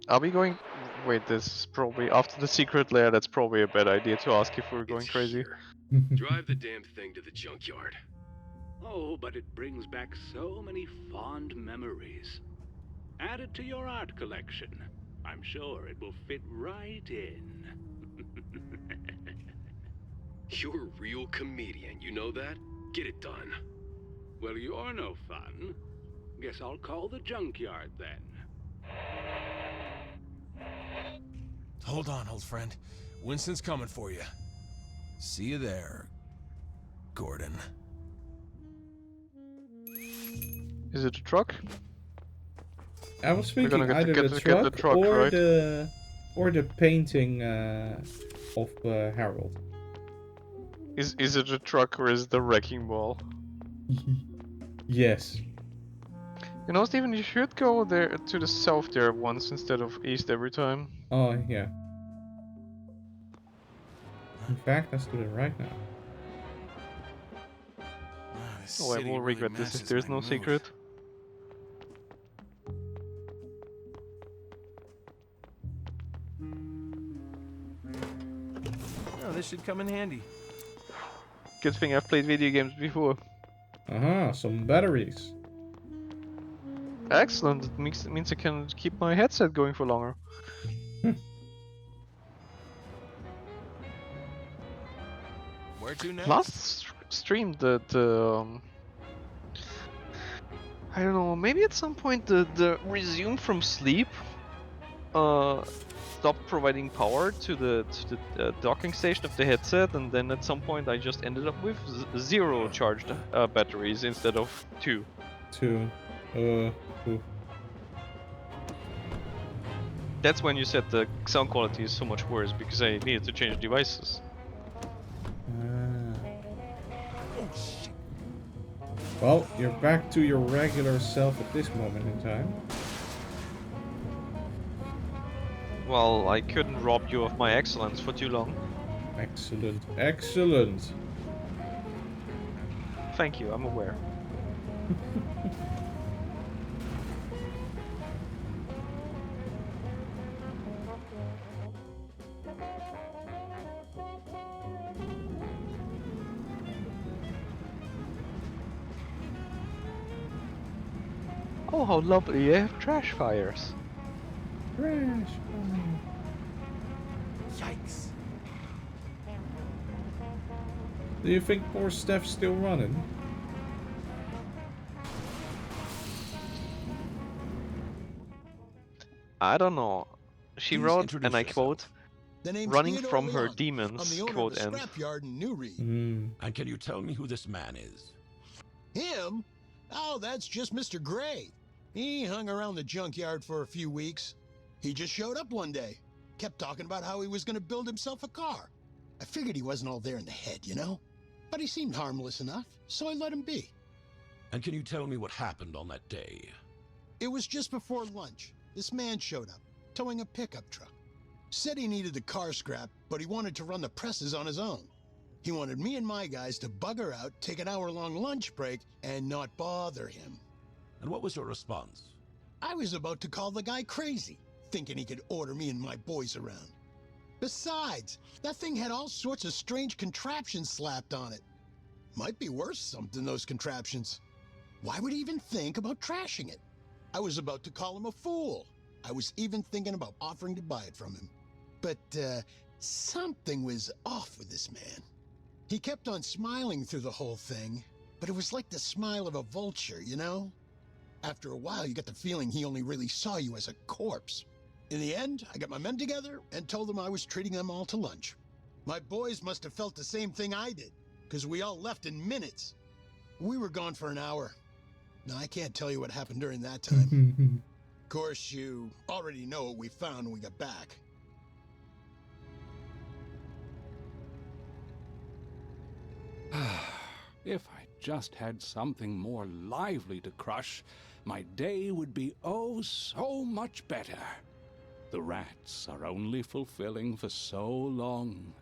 Are we going... Wait, this is probably... After the secret lair, that's probably a bad idea to ask if we're going crazy. Drive the damn thing to the junkyard. Oh, but it brings back so many fond memories. Add it to your art collection. I'm sure it will fit right in. You're a real comedian, you know that? Get it done. Well, you're no fun. Guess I'll call the junkyard then. Hold on, old friend. Winston's coming for you. See you there, Gordon. Is it a truck? I was thinking We're gonna either get the the truck, or right? the painting of Harold. Is it a truck or is it the wrecking ball? Yes. You know, Steven, you should go there to the south there once instead of east every time. Oh yeah. In fact, let's do it right now. Oh, I will regret this if there's no secret. Oh, this should come in handy. Good thing I've played video games before. Some batteries. Excellent, it means I can keep my headset going for longer. Where to next? Last stream the I don't know, maybe at some point the resume from sleep stopped providing power to the docking station of the headset, and then at some point I just ended up with 0 charged batteries instead of 2. Oof. That's when you said the sound quality is so much worse, because I needed to change devices. Well, you're back to your regular self at this moment in time. Well, I couldn't rob you of my excellence for too long. Excellent, excellent. Thank you, I'm aware. Oh, how lovely, they have trash fires. Trash Yikes. Do you think poor Steph's still running? I don't know. She Please wrote, introduce and I yourself. quote, The name's running Theodore from her Leon. demons, I'm the owner quote of a end. scrapyard in New Reed. And can you tell me who this man is? Him? Oh, that's just Mr. Gray. He hung around the junkyard for a few weeks. He just showed up one day. Kept talking about how he was going to build himself a car. I figured he wasn't all there in the head, you know? But he seemed harmless enough, so I let him be. And can you tell me what happened on that day? It was just before lunch. This man showed up, towing a pickup truck. Said he needed the car scrap, but he wanted to run the presses on his own. He wanted me and my guys to bugger out, take an hour-long lunch break, and not bother him. And what was your response? I was about to call the guy crazy, thinking he could order me and my boys around. Besides, that thing had all sorts of strange contraptions slapped on it. Might be worth something, those contraptions. Why would he even think about trashing it? I was about to call him a fool. I was even thinking about offering to buy it from him. But, something was off with this man. He kept on smiling through the whole thing, but it was like the smile of a vulture, you know? After a while, you get the feeling he only really saw you as a corpse. In the end, I got my men together and told them I was treating them all to lunch. My boys must have felt the same thing I did, because we all left in minutes. We were gone for an hour. Now, I can't tell you what happened during that time. Of course, you already know what we found when we got back. If I just had something more lively to crush, my day would be oh so much better. The rats are only fulfilling for so long.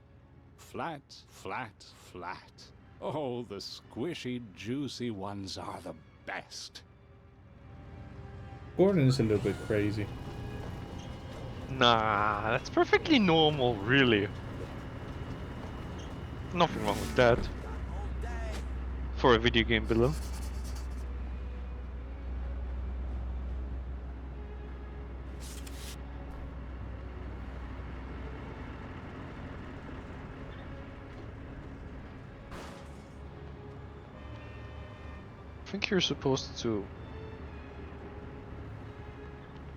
Flat, flat, flat. Oh, the squishy, juicy ones are the best. Gordon is a little bit crazy. Nah, that's perfectly normal, really. Nothing wrong with that. For a video game below. I think you're supposed to.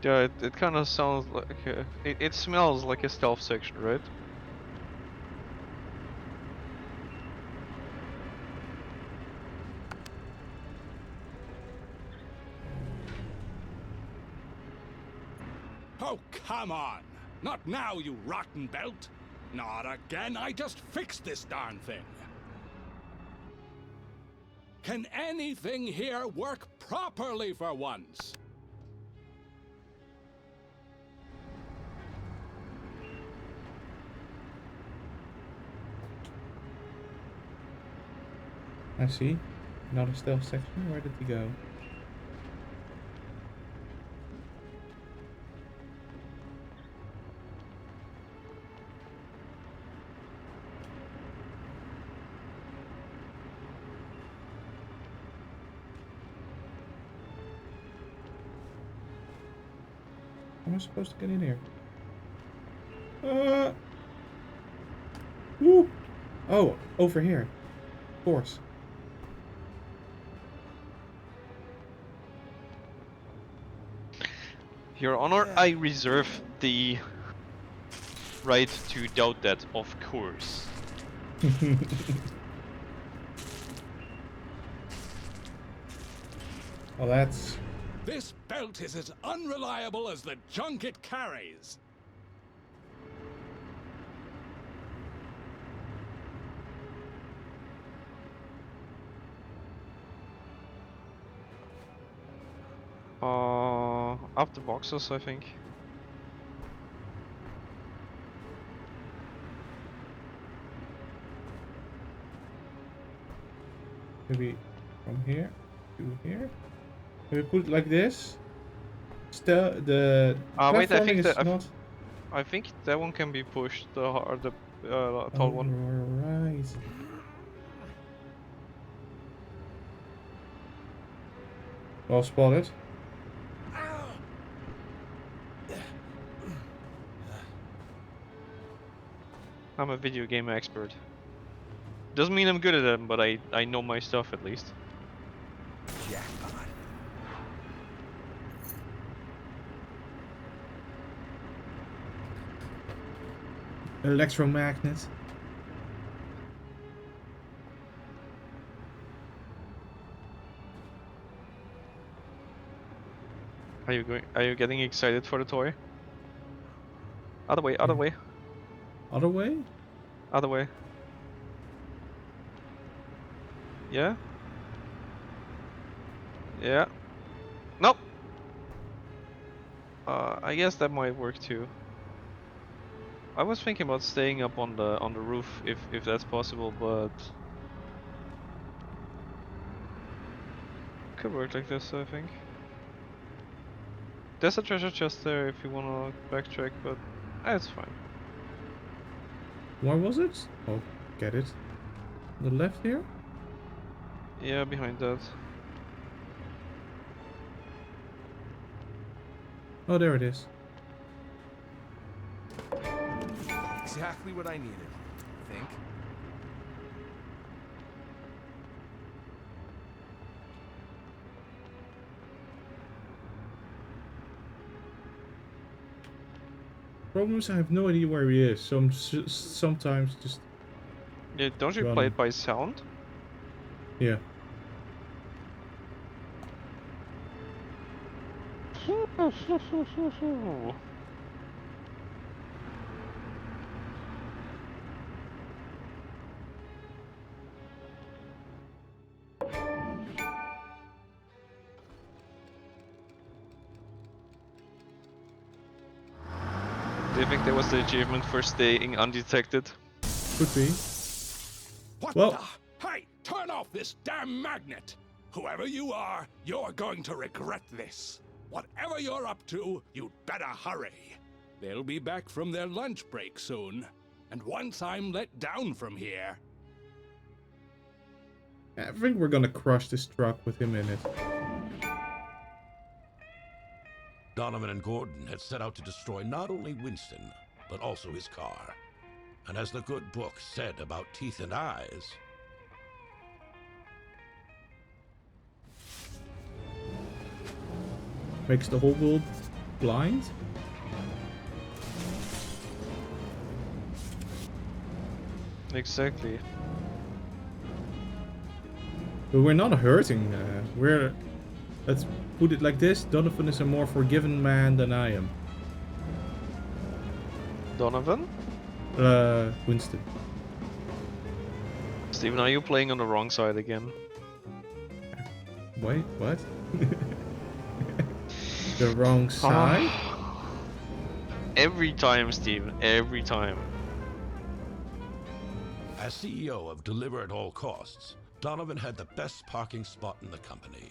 Yeah, it kind of sounds like it smells like a stealth section, right? Oh, come on! Not now, you rotten belt! Not again, I just fixed this darn thing! Can anything here work properly for once? I see. Not a stealth section. Where did he go? How am I supposed to get in here? Woo! Oh, over here. Of course. Your Honor, I reserve the right to doubt that, of course. Well, that's... This belt is as unreliable as the junk it carries. Up the boxes, I think. Maybe from here to here. Maybe put it like this. Still, the wait, I think platforming that is not. I think that one can be pushed. The tall one. Right. Well spotted. I'm a video game expert. Doesn't mean I'm good at them, but I know my stuff at least. Jackpot. Electromagnet. Are you getting excited for the toy? Other way, other way. Other way? Other way. Yeah? Yeah. Nope. I guess that might work too. I was thinking about staying up on the roof if that's possible, but could work like this, I think. There's a treasure chest there if you wanna backtrack, but it's fine. Where was it? Oh, get it. On the left here? Yeah, behind that. Oh, there it is. Exactly what I needed, I think. Problem is I have no idea where he is, so I'm sometimes just... Yeah, don't you play it by sound? Yeah. Do you think that was the achievement for staying undetected? Could be. What Well- the? Hey, turn off this damn magnet! Whoever you are, you're going to regret this. Whatever you're up to, you'd better hurry. They'll be back from their lunch break soon. And once I'm let down from here... I think we're gonna crush this truck with him in it. Donovan and Gordon had set out to destroy not only Winston, but also his car. And as the good book said about teeth and eyes, Makes the whole world blind? Exactly. But we're not hurting. Let's put it like this. Donovan is a more forgiving man than I am. Donovan? Winston. Steven, are you playing on the wrong side again? Wait, what? The wrong side? Every time, Steven. Every time. as CEO of Deliver at All Costs, Donovan had the best parking spot in the company.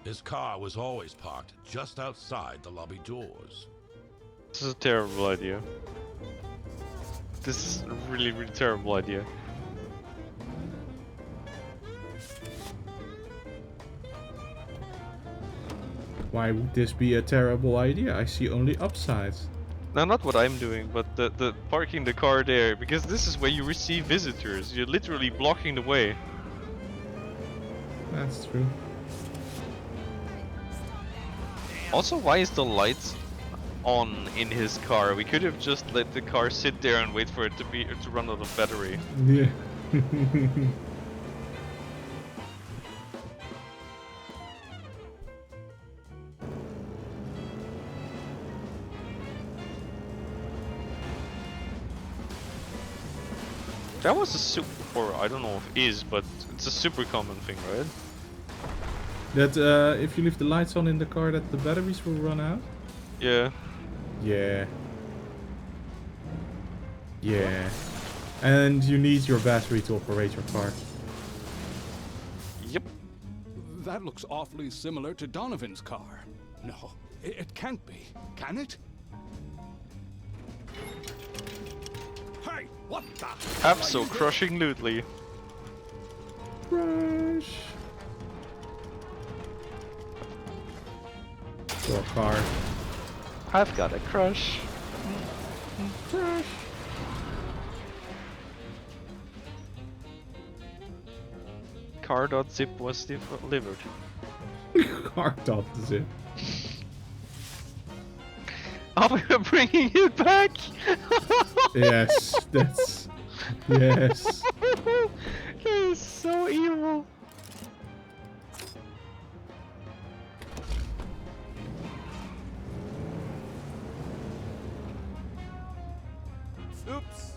His car was always parked just outside the lobby doors. This is a terrible idea. This is a really, really terrible idea. Why would this be a terrible idea? I see only upsides. No, not what I'm doing, but the parking the car there, because this is where you receive visitors. You're literally blocking the way. That's true. Also, why is the lights on in his car? We could have just let the car sit there and wait for it to run out of battery. Yeah. That was a super, or I don't know if it is, but it's a super common thing, right? That if you leave the lights on in the car, that the batteries will run out? Yeah. Yeah. Yeah. And you need your battery to operate your car. Yep. That looks awfully similar to Donovan's car. No, it can't be. Can it? Hey, what the? Abso-crushing-lutely. Crush. Your car. I've got a crush. Crush. Car.zip was delivered. Car.zip. Oh, we're bringing it back! Yes, that's... Yes. That is so evil. Oops.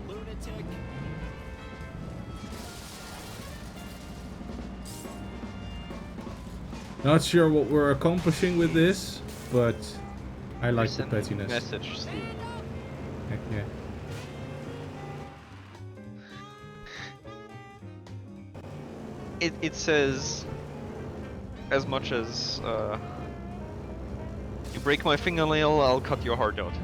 Lunatic. Not sure what we're accomplishing with this, but I like the Send pettiness. Message, Steve. Heck yeah. It says as much as you break my fingernail, I'll cut your heart out.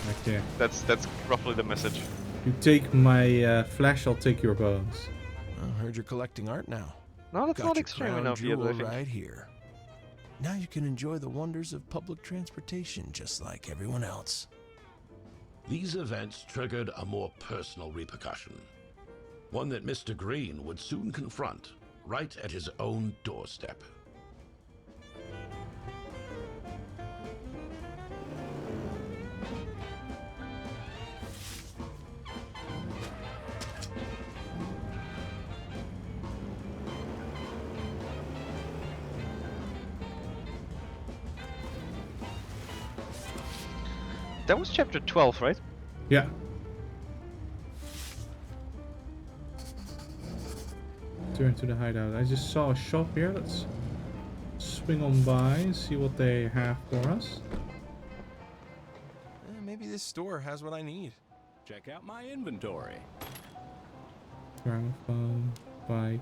Heck yeah. That's roughly the message. You take my flesh, I'll take your bones. I heard you're collecting art now. No, that's Got not your extreme crown enough yet, I jewel think. right here. Now you can enjoy the wonders of public transportation just like everyone else. These events triggered a more personal repercussion. One that Mr. Green would soon confront, right at his own doorstep. That was chapter 12, right? Yeah. Turn to the hideout. I just saw a shop here. Let's swing on by and see what they have for us. Maybe this store has what I need. Check out my inventory. Gramophone, bike,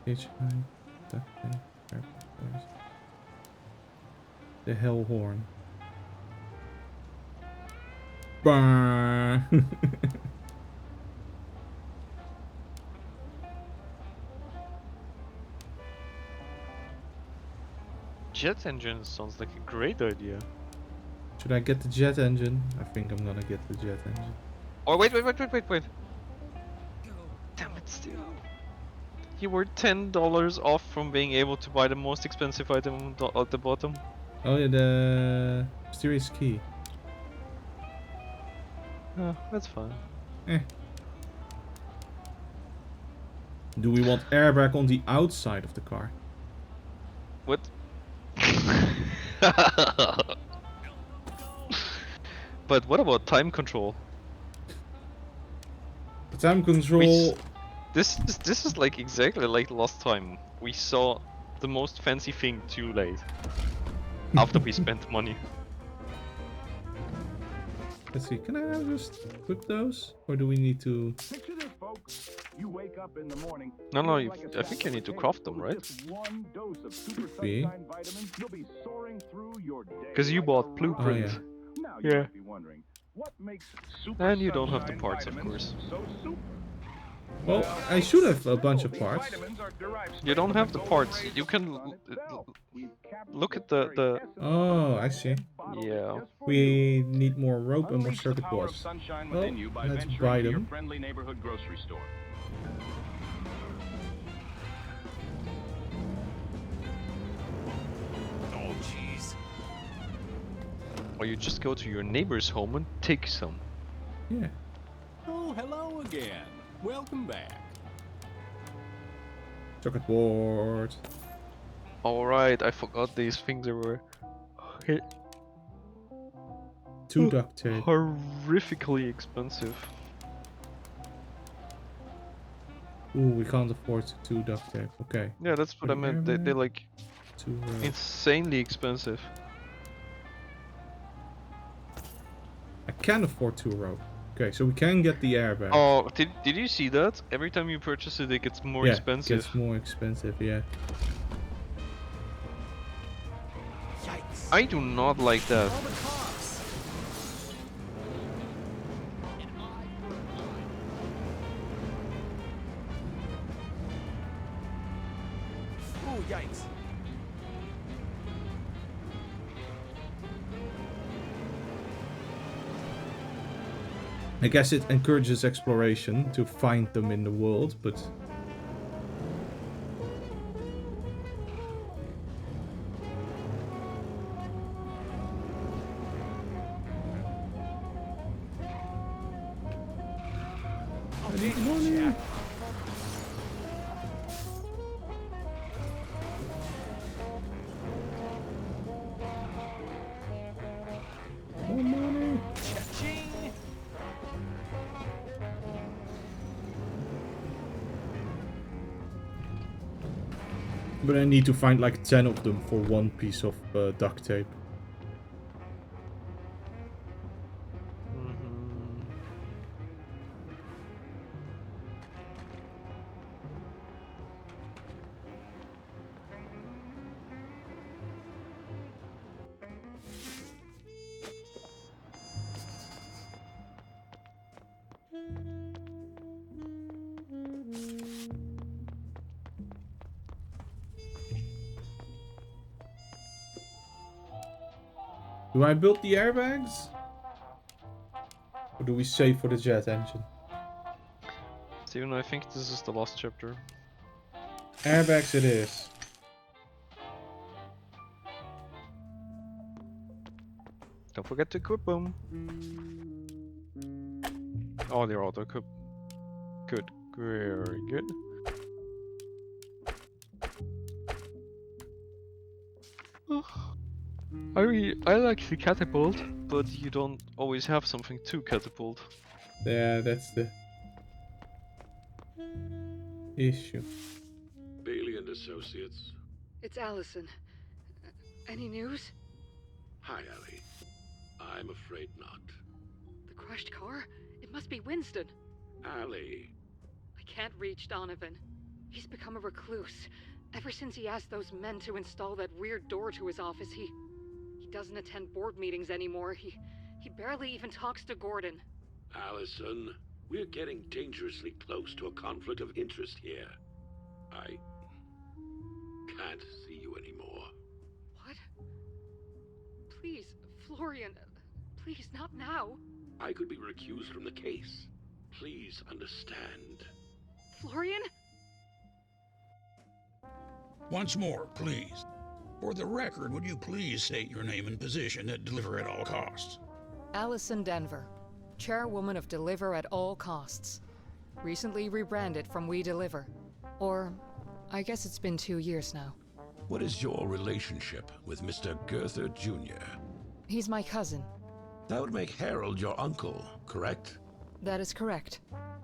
hitchhike, duct tape, airport, the Hellhorn. Bah. Jet engine sounds like a great idea. Should I get the jet engine? I think I'm gonna get the jet engine. Oh, wait. Damn it, Steve. You were $10 off from being able to buy the most expensive item at the bottom. Oh yeah, the mysterious key. Oh, that's fine. Eh. Do we want airbag on the outside of the car? What? But what about time control? Time control. This is like exactly like last time. We saw the most fancy thing too late. After we spent money. Let's see, can I just equip those? Or do we need to... Picture this, folks. You wake up in the morning. No, I think you need to craft them, right? One dose of super Be. sunshine vitamins, you'll be soaring through your day. Because you bought Blueprint. Oh, yeah. Now you Yeah. might be wondering, what makes super And you don't have the sunshine parts, of vitamins course. so super? Well, I should have a bunch of parts. You don't have the parts. You can look at the. Oh, I see. Yeah. We need more rope and more Unleash the circuit power of boards. sunshine Well, within you by let's venturing buy to your them. friendly neighborhood grocery store. Oh, jeez. Or you just go to your neighbor's home and take some. Yeah. Oh, hello again. Welcome back. Circuit board. Alright, I forgot these things were. Two duct tape. Horrifically expensive. Ooh, we can't afford two duct tape. Okay. Yeah, that's what I meant. They're like Two rope. insanely expensive. I can afford two rope. Okay, so we can get the airbag. Oh, did you see that? Every time you purchase it, it gets more yeah, expensive. It gets more expensive, yeah. Yikes. I do not like that. Oh, yikes. I guess it encourages exploration to find them in the world, but Big Jack. More money. Cha-ching. But I need to find like 10 of them for one piece of duct tape. Do I build the airbags? Or do we save for the jet engine? Steven, I think this is the last chapter. Airbags it is. Don't forget to equip them. Oh, they're auto equip. Good, very good. I like the catapult, but you don't always have something to catapult. Yeah, that's the issue. Bailey and Associates. It's Allison. Any news? Hi, Allie. I'm afraid not. The crushed car? It must be Winston. Allie. I can't reach Donovan. He's become a recluse. Ever since he asked those men to install that weird door to his office, he doesn't attend board meetings anymore. He barely even talks to Gordon. Allison, we're getting dangerously close to a conflict of interest here. I can't see you anymore. What? Please, Florian, please, not now. I could be recused from the case. Please understand. Florian? Once more, please. For the record, would you please state your name and position at Deliver at All Costs? Allison Denver, chairwoman of Deliver at All Costs. Recently rebranded from We Deliver. Or, I guess it's been 2 years now. What is your relationship with Mr. Goether Jr.? He's my cousin. That would make Harold your uncle, correct? That is correct.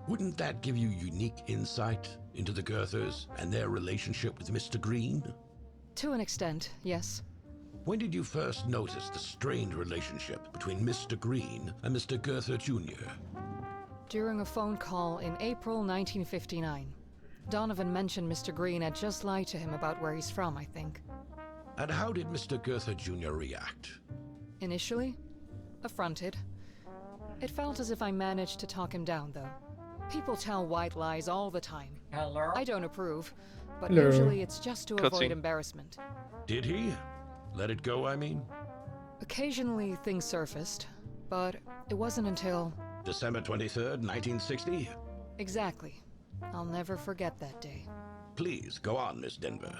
Wouldn't that give you unique insight into the Goethers and their relationship with Mr. Green? To an extent, yes. When did you first notice the strained relationship between Mr. Green and Mr. Goether Jr.? During a phone call in April 1959. Donovan mentioned Mr. Green had just lied to him about where he's from, I think. And how did Mr. Goether Jr. react? Initially, affronted. It felt as if I managed to talk him down, though. People tell white lies all the time. Hello? I don't approve, but Hello. usually it's just to avoid Cutscene. embarrassment. Did he? Let it go, I mean? Occasionally things surfaced, but it wasn't until... December 23rd, 1960? Exactly. I'll never forget that day. Please, go on, Miss Denver.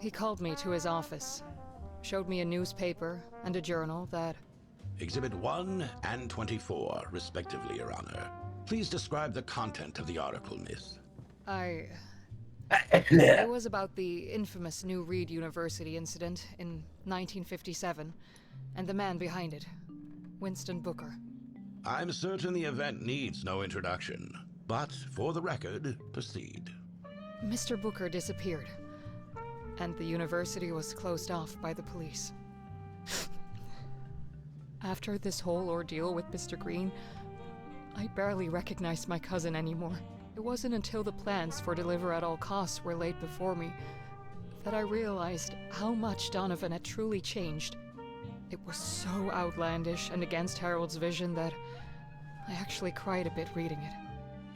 He called me to his office, showed me a newspaper and a journal that... Exhibit 1 and 24, respectively, Your Honor. Please describe the content of the article, Miss. It was about the infamous New Reed University incident in 1957, and the man behind it, Winston Booker. I'm certain the event needs no introduction, but for the record, proceed. Mr. Booker disappeared, and the university was closed off by the police. After this whole ordeal with Mr. Green, I barely recognized my cousin anymore. It wasn't until the plans for Deliver at All Costs were laid before me that I realized how much Donovan had truly changed. It was so outlandish and against Harold's vision that I actually cried a bit reading it.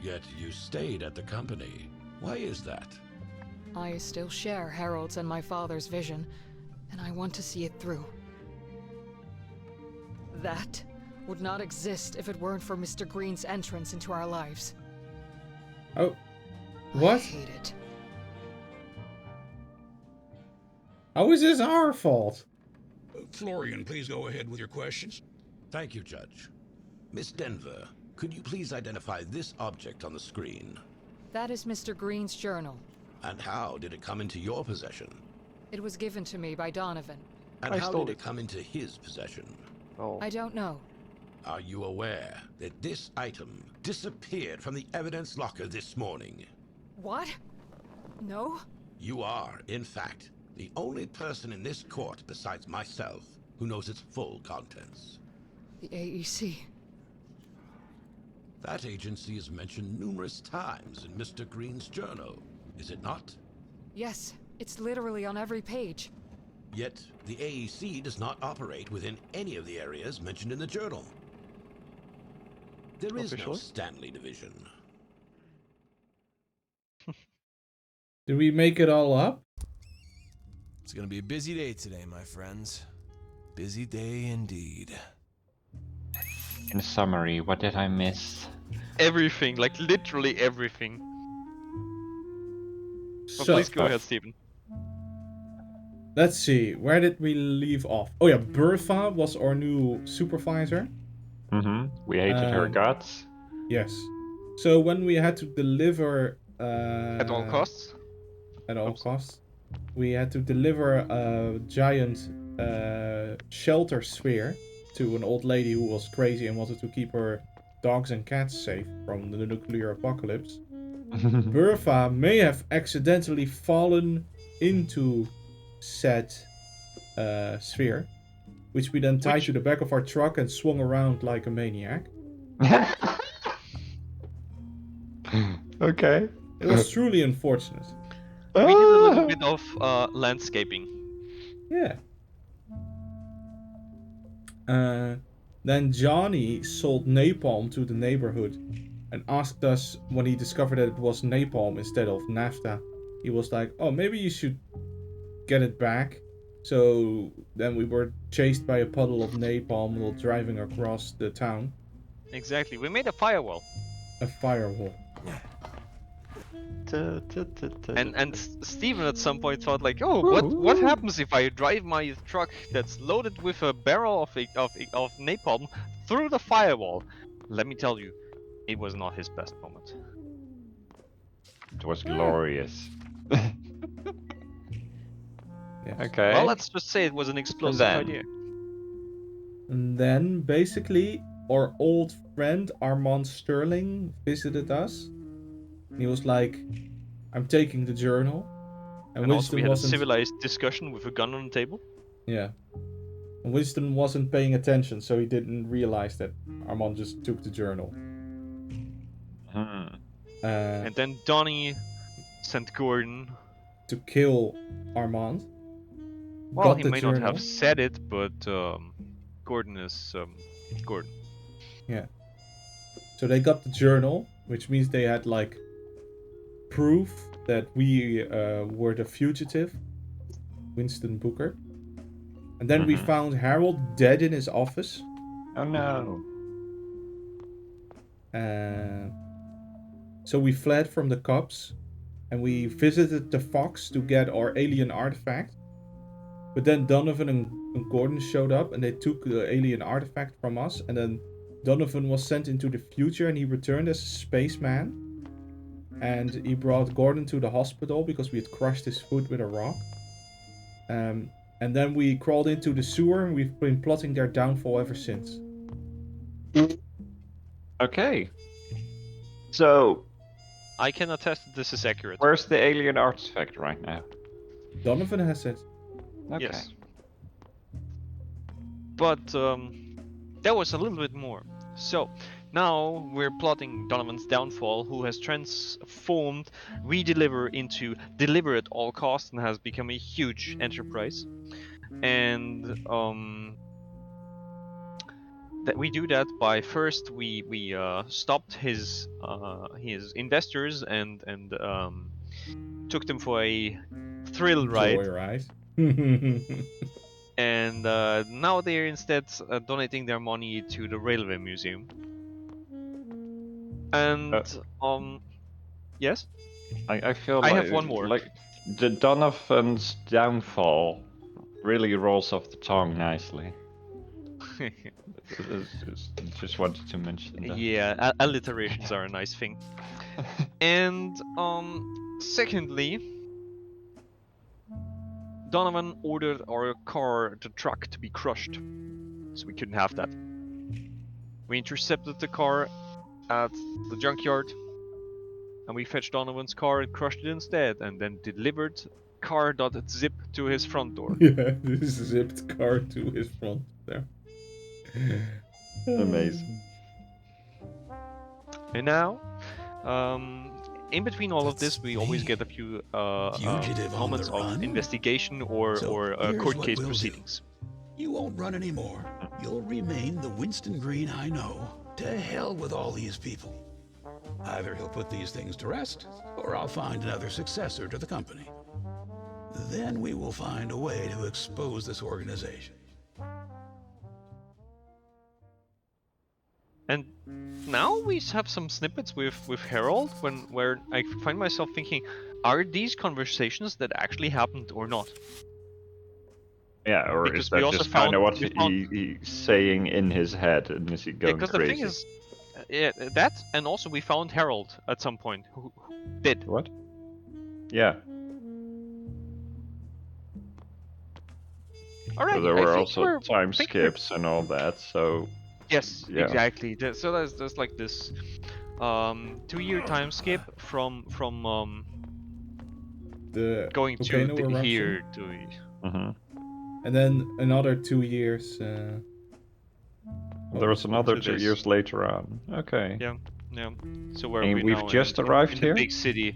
Yet you stayed at the company. Why is that? I still share Harold's and my father's vision, and I want to see it through. That would not exist if it weren't for Mr. Green's entrance into our lives. Oh. What? I hate it. How is this our fault? Florian, please go ahead with your questions. Thank you, Judge. Miss Denver, could you please identify this object on the screen? That is Mr. Green's journal. And how did it come into your possession? It was given to me by Donovan. And how did it come into his possession? I don't know. Are you aware that this item disappeared from the evidence locker this morning? What? No? You are, in fact, the only person in this court besides myself who knows its full contents. The AEC. That agency is mentioned numerous times in Mr. Green's journal, is it not? Yes, it's literally on every page. Yet, the AEC does not operate within any of the areas mentioned in the journal. There is no Stanley Division. Did we make it all up? It's gonna be a busy day today, my friends. Busy day indeed. In summary, what did I miss? Everything, like literally everything. So, please go ahead, Stephen. Let's see, where did we leave off? Oh yeah, Bertha was our new supervisor. We hated her guts. Yes. So when we had to deliver... at all costs? At all costs. We had to deliver a giant shelter sphere to an old lady who was crazy and wanted to keep her dogs and cats safe from the nuclear apocalypse. Bertha may have accidentally fallen into said sphere, which we then tied to the back of our truck and swung around like a maniac. Okay. It was truly unfortunate. We did a little bit of landscaping. Yeah. Then Johnny sold napalm to the neighborhood and asked us when he discovered that it was napalm instead of naphtha. He was like, oh, maybe you should get it back. So then we were chased by a puddle of napalm while driving across the town. Exactly, we made a firewall. A firewall. And Steven at some point thought like, oh, what happens if I drive my truck that's loaded with a barrel of napalm through the firewall? Let me tell you, it was not his best moment. It was glorious. Yes. Okay. Well, let's just say it was an explosive idea. And then, basically, our old friend Armand Sterling visited us. And he was like, I'm taking the journal. And also we had a civilized discussion with a gun on the table. Yeah. And Winston wasn't paying attention, so he didn't realize that Armand just took the journal. And then Donnie sent Gordon to kill Armand. Well, he may not have said it, but Gordon is Gordon. Yeah. So they got the journal, which means they had like proof that we were the fugitive, Winston Booker. And then we found Harold dead in his office. Oh no. So we fled from the cops and we visited the Fox to get our alien artifact. But then Donovan and Gordon showed up and they took the alien artifact from us. And then Donovan was sent into the future and he returned as a spaceman. And he brought Gordon to the hospital because we had crushed his foot with a rock. And then we crawled into the sewer and we've been plotting their downfall ever since. Okay. So, I can attest that this is accurate. Where's the alien artifact right now? Donovan has it. Okay. Yes. But there was a little bit more. So now we're plotting Donovan's downfall, who has transformed Redeliver into Deliver at all costs and has become a huge enterprise. And that we do that by first we stopped his investors and took them for a thrill ride. Joyride. And now they're instead donating their money to the Railway Museum. And yes, I feel I like have one more. Like the Donovan's downfall really rolls off the tongue nicely. Just wanted to mention that. Yeah, alliterations are a nice thing. And secondly, Donovan ordered our car, the truck, to be crushed, so we couldn't have that. We intercepted the car at the junkyard, and we fetched Donovan's car and crushed it instead, and then delivered car.zip to his front door. Yeah, this zipped car to his front there. Amazing. And now, in between all of this, we always get a few moments of investigation or Here's court what case we'll do. proceedings. You won't run anymore. You'll remain the Winston Green I know. To hell with all these people. Either he'll put these things to rest, or I'll find another successor to the company. Then we will find a way to expose this organization. And now we have some snippets with Harold where I find myself thinking, are these conversations that actually happened or not? Yeah, or Because is we that also just kind of found- what we found- he's saying in his head, and is he Yeah, going because crazy? the thing is, that, and also we found Harold at some point who did. What? Yeah. Alright, So there I were think also we're- time I think we're- skips and all that, so... Yes, yeah. exactly. So there's like this 2-year time skip from The going to volcano eruption. here to. Mhm. And then another 2 years. There was another to 2 this. years later on. Okay. Yeah, yeah. So where And we we've now just in arrived the here? big city.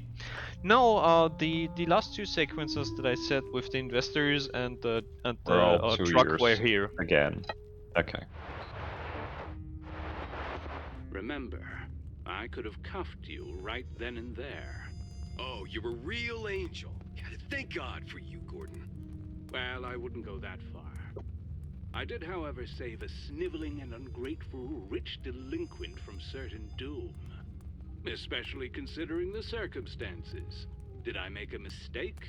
No, the last 2 sequences that I said with the investors and the We're all 2 truck years were here. again. Okay. Remember, I could have cuffed you right then and there. Oh, you're a real angel. God, thank God for you, Gordon. Well, I wouldn't go that far. I did, however, save a sniveling and ungrateful rich delinquent from certain doom. Especially considering the circumstances. Did I make a mistake?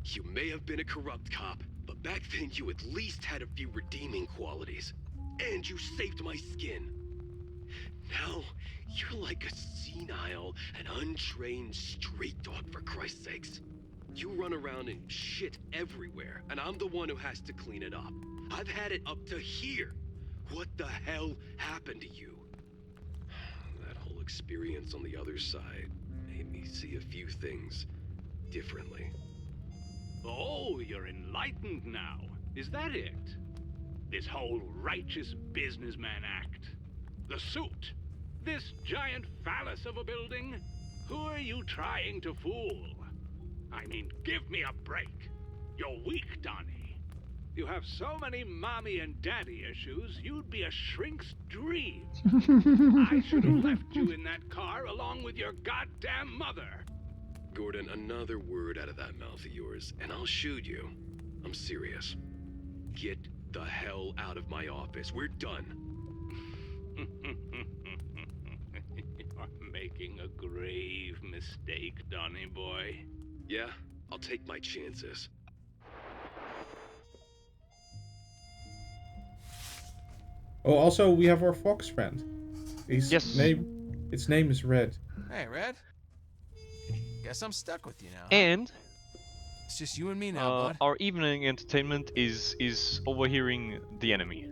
You may have been a corrupt cop, but back then you at least had a few redeeming qualities. And you saved my skin. Now, you're like a senile and untrained street dog, for Christ's sakes. You run around and shit everywhere, and I'm the one who has to clean it up. I've had it up to here. What the hell happened to you? That whole experience on the other side made me see a few things differently. Oh, you're enlightened now. Is that it? This whole righteous businessman act. The suit. This giant phallus of a building. Who are you trying to fool? I mean, give me a break. You're weak, Donnie. You have so many mommy and daddy issues, you'd be a shrink's dream. I should have left you in that car along with your goddamn mother. Gordon, another word out of that mouth of yours, and I'll shoot you. I'm serious. Get the hell out of my office. We're done. You're making a grave mistake, Donnie boy. Yeah, I'll take my chances. Oh, also we have our fox friend. His Yes. its name is Red. Hey, Red. Guess I'm stuck with you now. And It's just you and me now, bud. our evening entertainment is overhearing the enemy.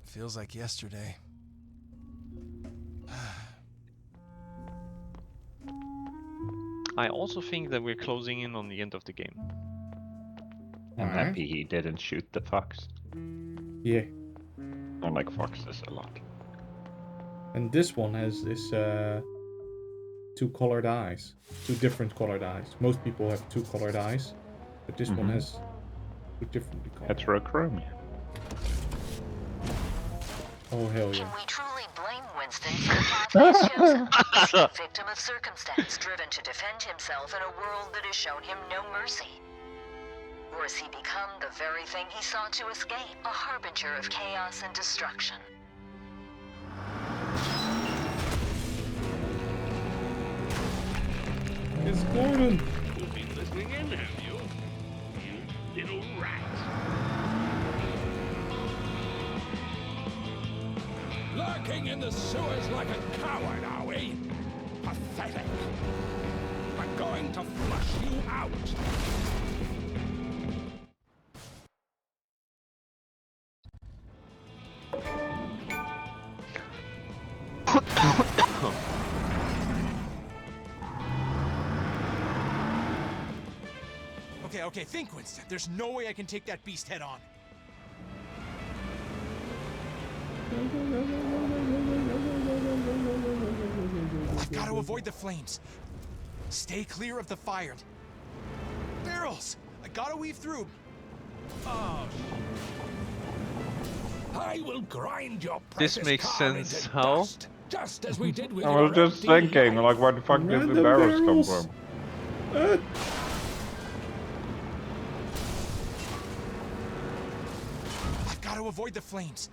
Feels like yesterday. I also think that we're closing in on the end of the game. I'm Alright. happy he didn't shoot the fox. Yeah. I like foxes a lot. And this one has this 2 colored eyes. 2 different colored eyes. Most people have 2 colored eyes, but this one Mhm. has 2 differently colored. Heterochromia. Oh hell yeah. Can we truly blame Winston for the path he has chosen? Is he a victim of circumstance, driven to defend himself in a world that has shown him no mercy? Or has he become the very thing he sought to escape, a harbinger of chaos and destruction? It's Gordon! You've been listening in, have you? You little rat. Sulking in the sewers like a coward, are we? Pathetic. We're going to flush you out. Okay, think, Winston. There's no way I can take that beast head on. I've got to avoid the flames. Stay clear of the fire. Barrels! I gotta weave through. Oh, I will grind your This precious makes car sense. into How? dust, just as we did with I your was just empty thinking, life. like, where the fuck did the Random barrels come barrels. from? I've got to avoid the flames.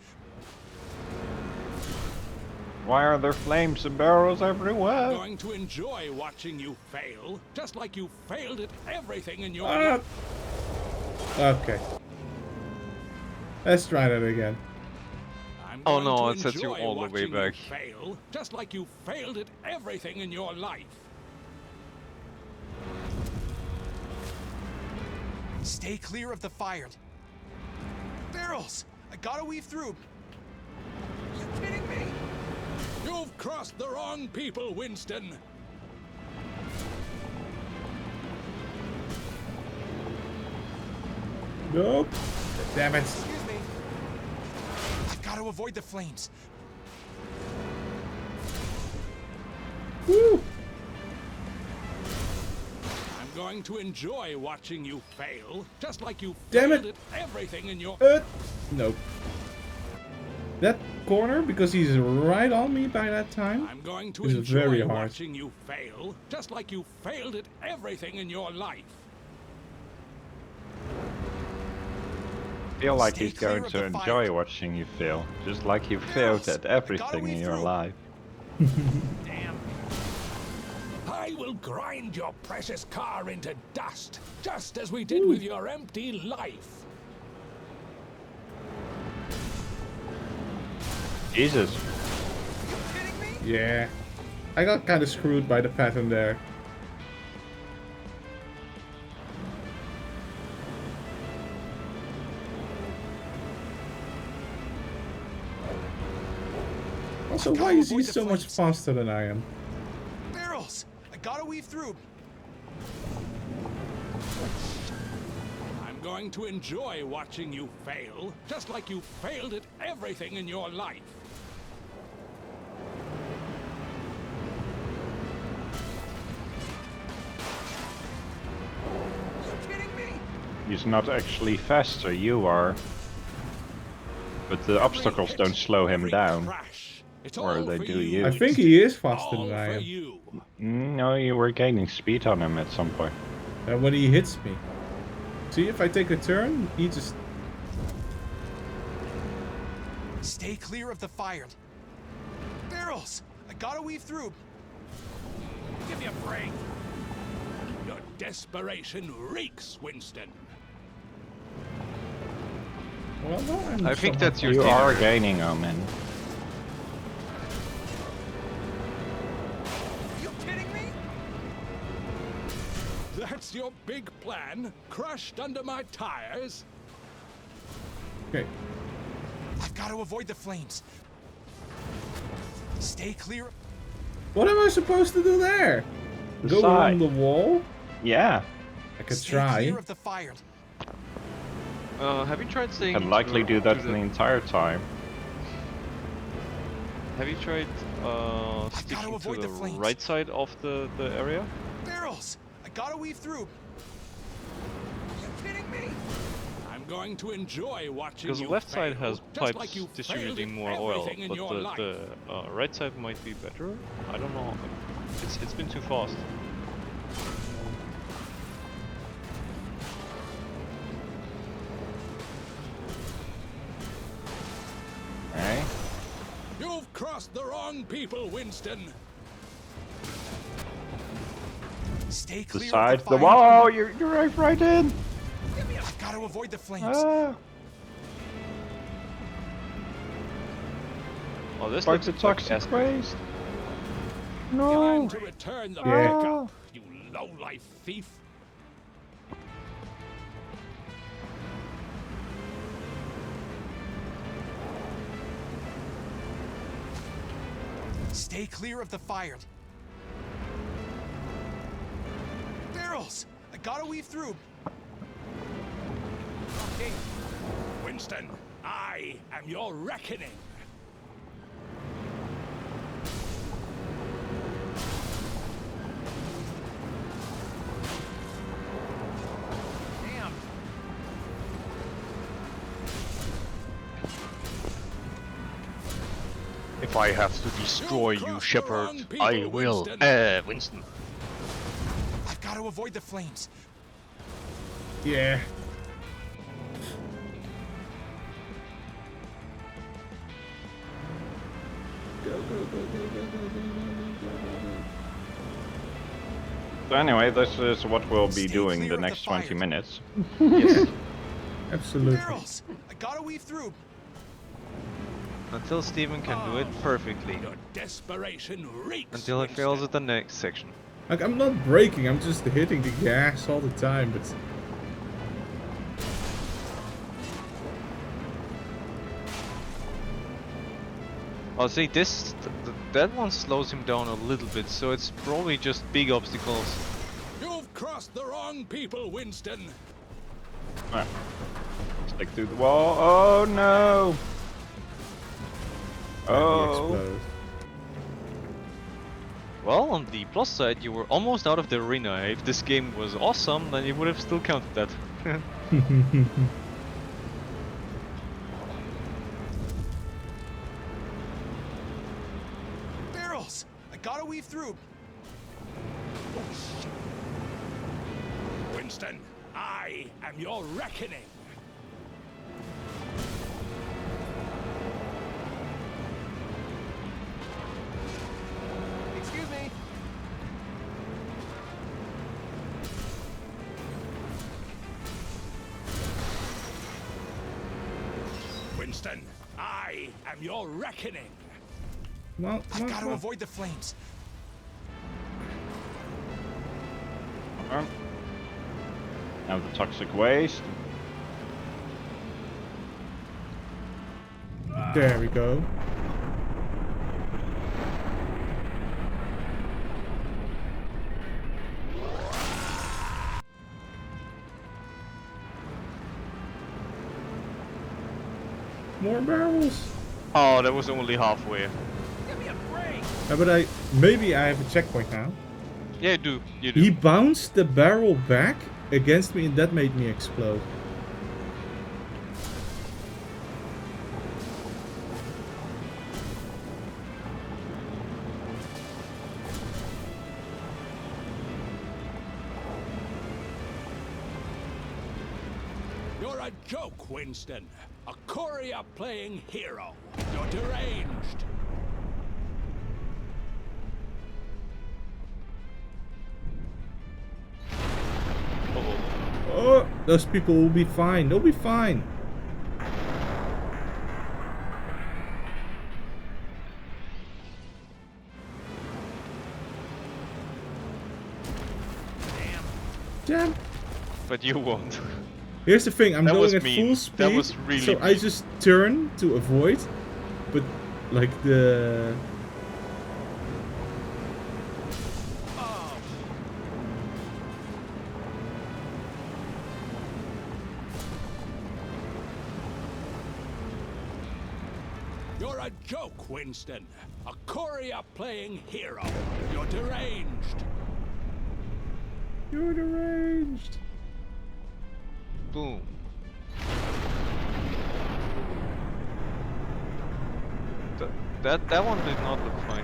Why are there flames and barrels everywhere? I'm going to enjoy watching you fail, just like you failed at everything in your Ah. life. Okay. Let's try that again. I'm Oh going no, to it sets you enjoy all the way watching back. You fail, just like you failed at everything in your life. Stay clear of the fire. Barrels! I gotta weave through. You kidding me? You've crossed the wrong people, Winston. Nope. Damn it. Excuse me. I've got to avoid the flames. Woo. I'm going to enjoy watching you fail, just like you Damn failed it. at everything in your... Nope. That corner, because he's right on me by that time, I'm going to is enjoy very hard. watching you fail, just like you failed at everything in your life. I feel like Stay he's clear going of to the enjoy fire. watching you fail, just like you failed at everything in your life. Damn. I will grind your precious car into dust, just as we did with your empty life. Jesus. Yeah. I got kind of screwed by the pattern there. Also, why is he so much faster than I am? Barrels! I gotta weave through. I'm going to enjoy watching you fail, just like you failed at everything in your life. He's not actually faster, you are. But the obstacles don't slow him down. Or they do you. I think he is faster than I am. No, you were gaining speed on him at some point. And when he hits me. See, if I take a turn, he just... Stay clear of the fire. Barrels! I gotta weave through. Give me a break. Your desperation reeks, Winston. Well, no, I'm I think somewhat that's your You thing. are gaining on him. You kidding me? That's your big plan? Crushed under my tires? Okay. I've got to avoid the flames. Stay clear. What am I supposed to do there? The Go side. around the wall? Yeah. I could Stay try. clear of the fire. Have you tried staying? I'd likely to- do that to the entire time. Have you tried sticking to avoid the the flames. right side of the area? Barrels! I gotta weave through. You kidding me? I'm going to enjoy watching Because the you left side fail, has just pipes like you failed distributing at more oil, everything in but your life. the right side might be better. I don't know. It's been too fast. Right? You've crossed the wrong people, Winston. Stay The clear side, of the the fire. wall, you're right in. I've got to avoid the flames. Ah. Oh, Oh, this Spark looks the like toxic acid. waste. Time to return the Yeah. backup, you low-life thief. Stay clear of the fire. Barrels! I gotta weave through. Okay. Winston, I am your reckoning. Damn. If I have to destroy you, Shepard, I will. Winston. I've got to avoid the flames. Yeah. So anyway, this is what we'll be doing the next 20 minutes. Yes. Absolutely. Barrels! I gotta weave through. Until Steven can do it perfectly. Your desperation reeks. Until he fails at the next section. Like, I'm not braking, I'm just hitting the gas all the time, but... I'll say this, that one slows him down a little bit, so it's probably just big obstacles. You've crossed the wrong people, Winston. Alright. Stick through the wall. Oh no! Oh. Well, on the plus side, you were almost out of the arena. If this game was awesome, then you would have still counted that. Barrels! I gotta weave through. Oh, shit. Winston, I am your reckoning. Excuse me. Winston, I am your reckoning. Well, I've got to avoid the flames. Now the toxic waste. There we go. More barrels. Oh, that was only halfway. Give me a break. But maybe I have a checkpoint now. Yeah, you do. You do. He bounced the barrel back against me and that made me explode. You're a joke, Winston. A Korea playing hero. You're deranged. Oh, those people will be fine. They'll be fine. Damn. But you won't. Here's the thing, I'm That going was at mean. full speed, That was really so I just turn to avoid, but like the... You're a joke, Winston. A Korea playing hero. You're deranged. You're deranged. Boom. That one did not look fine.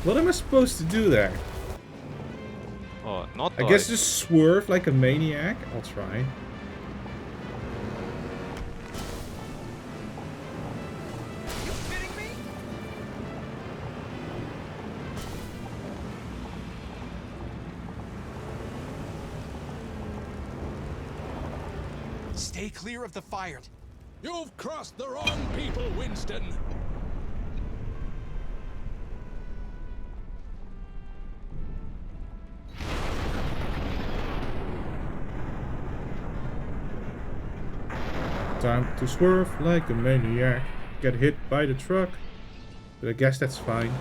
What am I supposed to do there? Oh, not I guess just swerve like a maniac. I'll try. Stay clear of the fire. You've crossed the wrong people, Winston. Time to swerve like a maniac. Get hit by the truck. But I guess that's fine.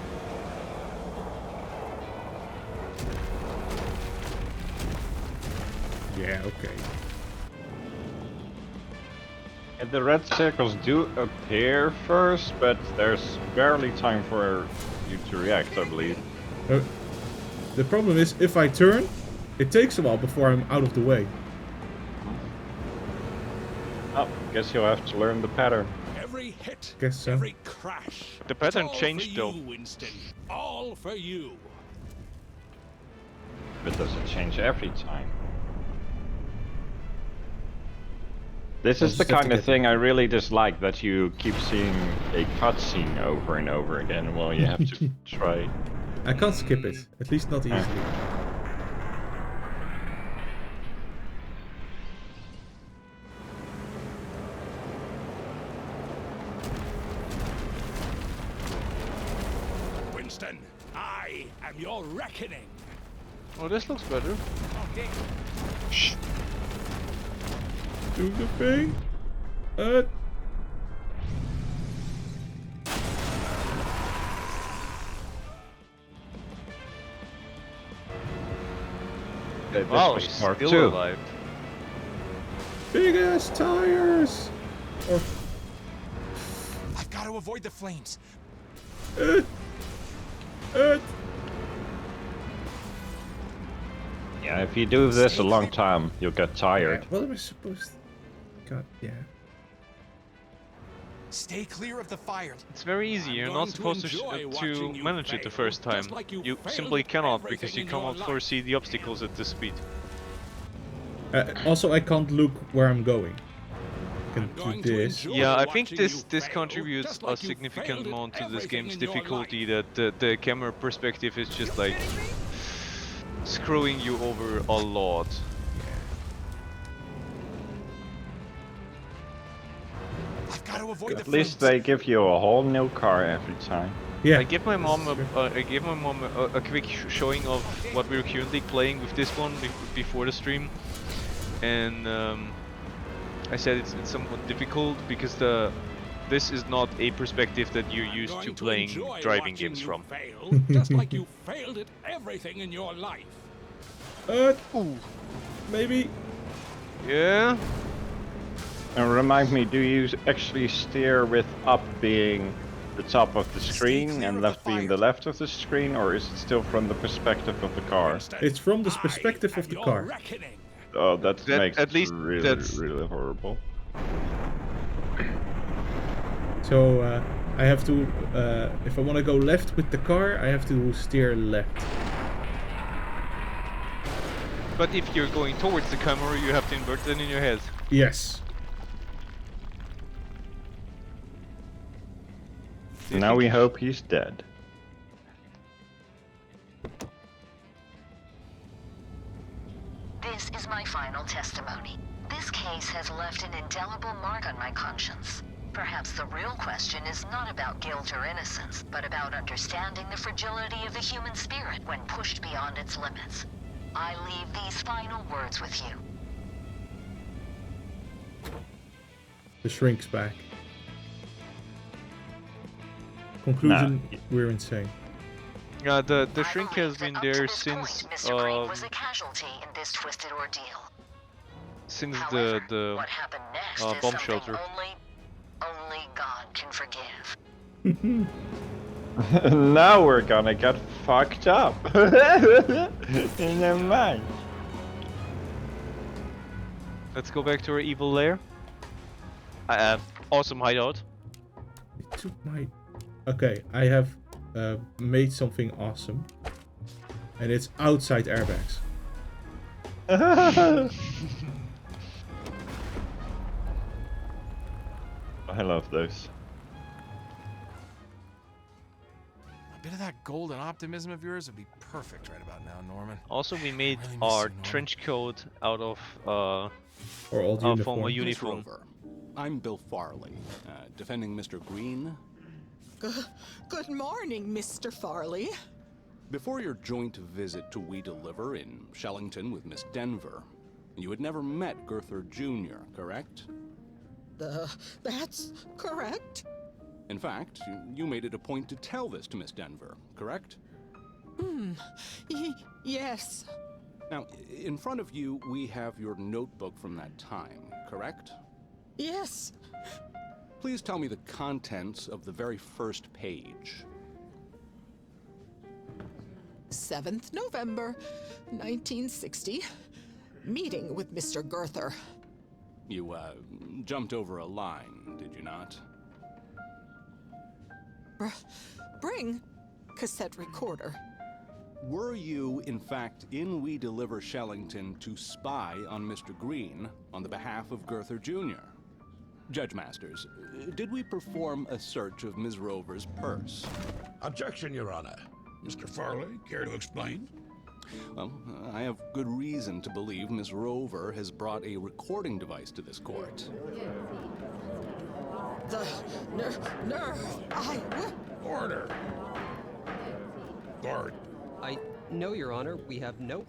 Yeah, okay. And the red circles do appear first, but there's barely time for you to react, I believe. The problem is, if I turn, it takes a while before I'm out of the way. Oh, guess you'll have to learn the pattern. Every hit, Guess so. every crash. The pattern It's all changed, for though. you, Winston. All for you. But does it change every time? This is the kind of thing I really dislike, that you keep seeing a cutscene over and over again while you have to try. I can't skip it, at least not easily. Winston, I am your reckoning. Oh, this looks better. Okay. Shh. Do the thing. Wow, he's part still 2. alive. Big ass tires. Or I've got to avoid the flames. Yeah, if you do this a long time, you'll get tired. What am I supposed to... God, yeah. Stay clear of the fire. It's very easy. You're not supposed to manage it the first time. You simply cannot, because you cannot foresee the obstacles at this speed. Also, I can't look where I'm going. I can do this. Yeah, I think this contributes a significant amount to this game's difficulty, that the camera perspective is just like screwing you over a lot. At least they give you a whole new car every time. Yeah. I gave my mom a quick showing of what we're currently playing with this one before the stream, and I said it's somewhat difficult because this is not a perspective that you're used to playing driving games from. Just like you failed at everything in your life. Maybe. Yeah. And remind me, do you actually steer with up being the top of the screen and left being the left of the screen, or is it still from the perspective of the car? It's from the perspective of the car. Oh, that makes at least it really, that's... really horrible. So I have to, if I want to go left with the car, I have to steer left. But if you're going towards the camera, you have to invert it in your head. Yes. Now we hope he's dead. This is my final testimony. This case has left an indelible mark on my conscience. Perhaps the real question is not about guilt or innocence, but about understanding the fragility of the human spirit when pushed beyond its limits. I leave these final words with you. The shrink's back. Conclusion, we're insane. Yeah, the shrink has been there since Mr. Crane was a casualty in this twisted ordeal. Since However, the what happened next is bomb something shelter. only God can forgive. Now we're gonna get fucked up. Never mind. Let's go back to our evil lair. Awesome hideout. It took my... Okay, I have made something awesome. And it's outside airbags. I love those. bit of that golden optimism of yours would be perfect right about now, Norman. Also, we made really miss our you, Norman. trench coat out of Or old our uniform. former Miss uniform. Rover, I'm Bill Farley, defending Mr. Green. Good morning, Mr. Farley. Before your joint visit to We Deliver in Shellington with Miss Denver, you had never met Girther Jr., correct? That's correct. In fact, you made it a point to tell this to Miss Denver, correct? Yes. Now, in front of you, we have your notebook from that time, correct? Yes. Please tell me the contents of the very first page. 7th November, 1960. Meeting with Mr. Girther. You, jumped over a line, did you not? Bring cassette recorder. Were you, in fact, in We Deliver Shellington to spy on Mr. Green on the behalf of Girther Jr.? Judge Masters, did we perform a search of Ms. Rover's purse? Objection, Your Honor. Mr. Farley, care to explain? Well, I have good reason to believe Ms. Rover has brought a recording device to this court. The nerve! Order! Guard. No, Your Honor, we have no...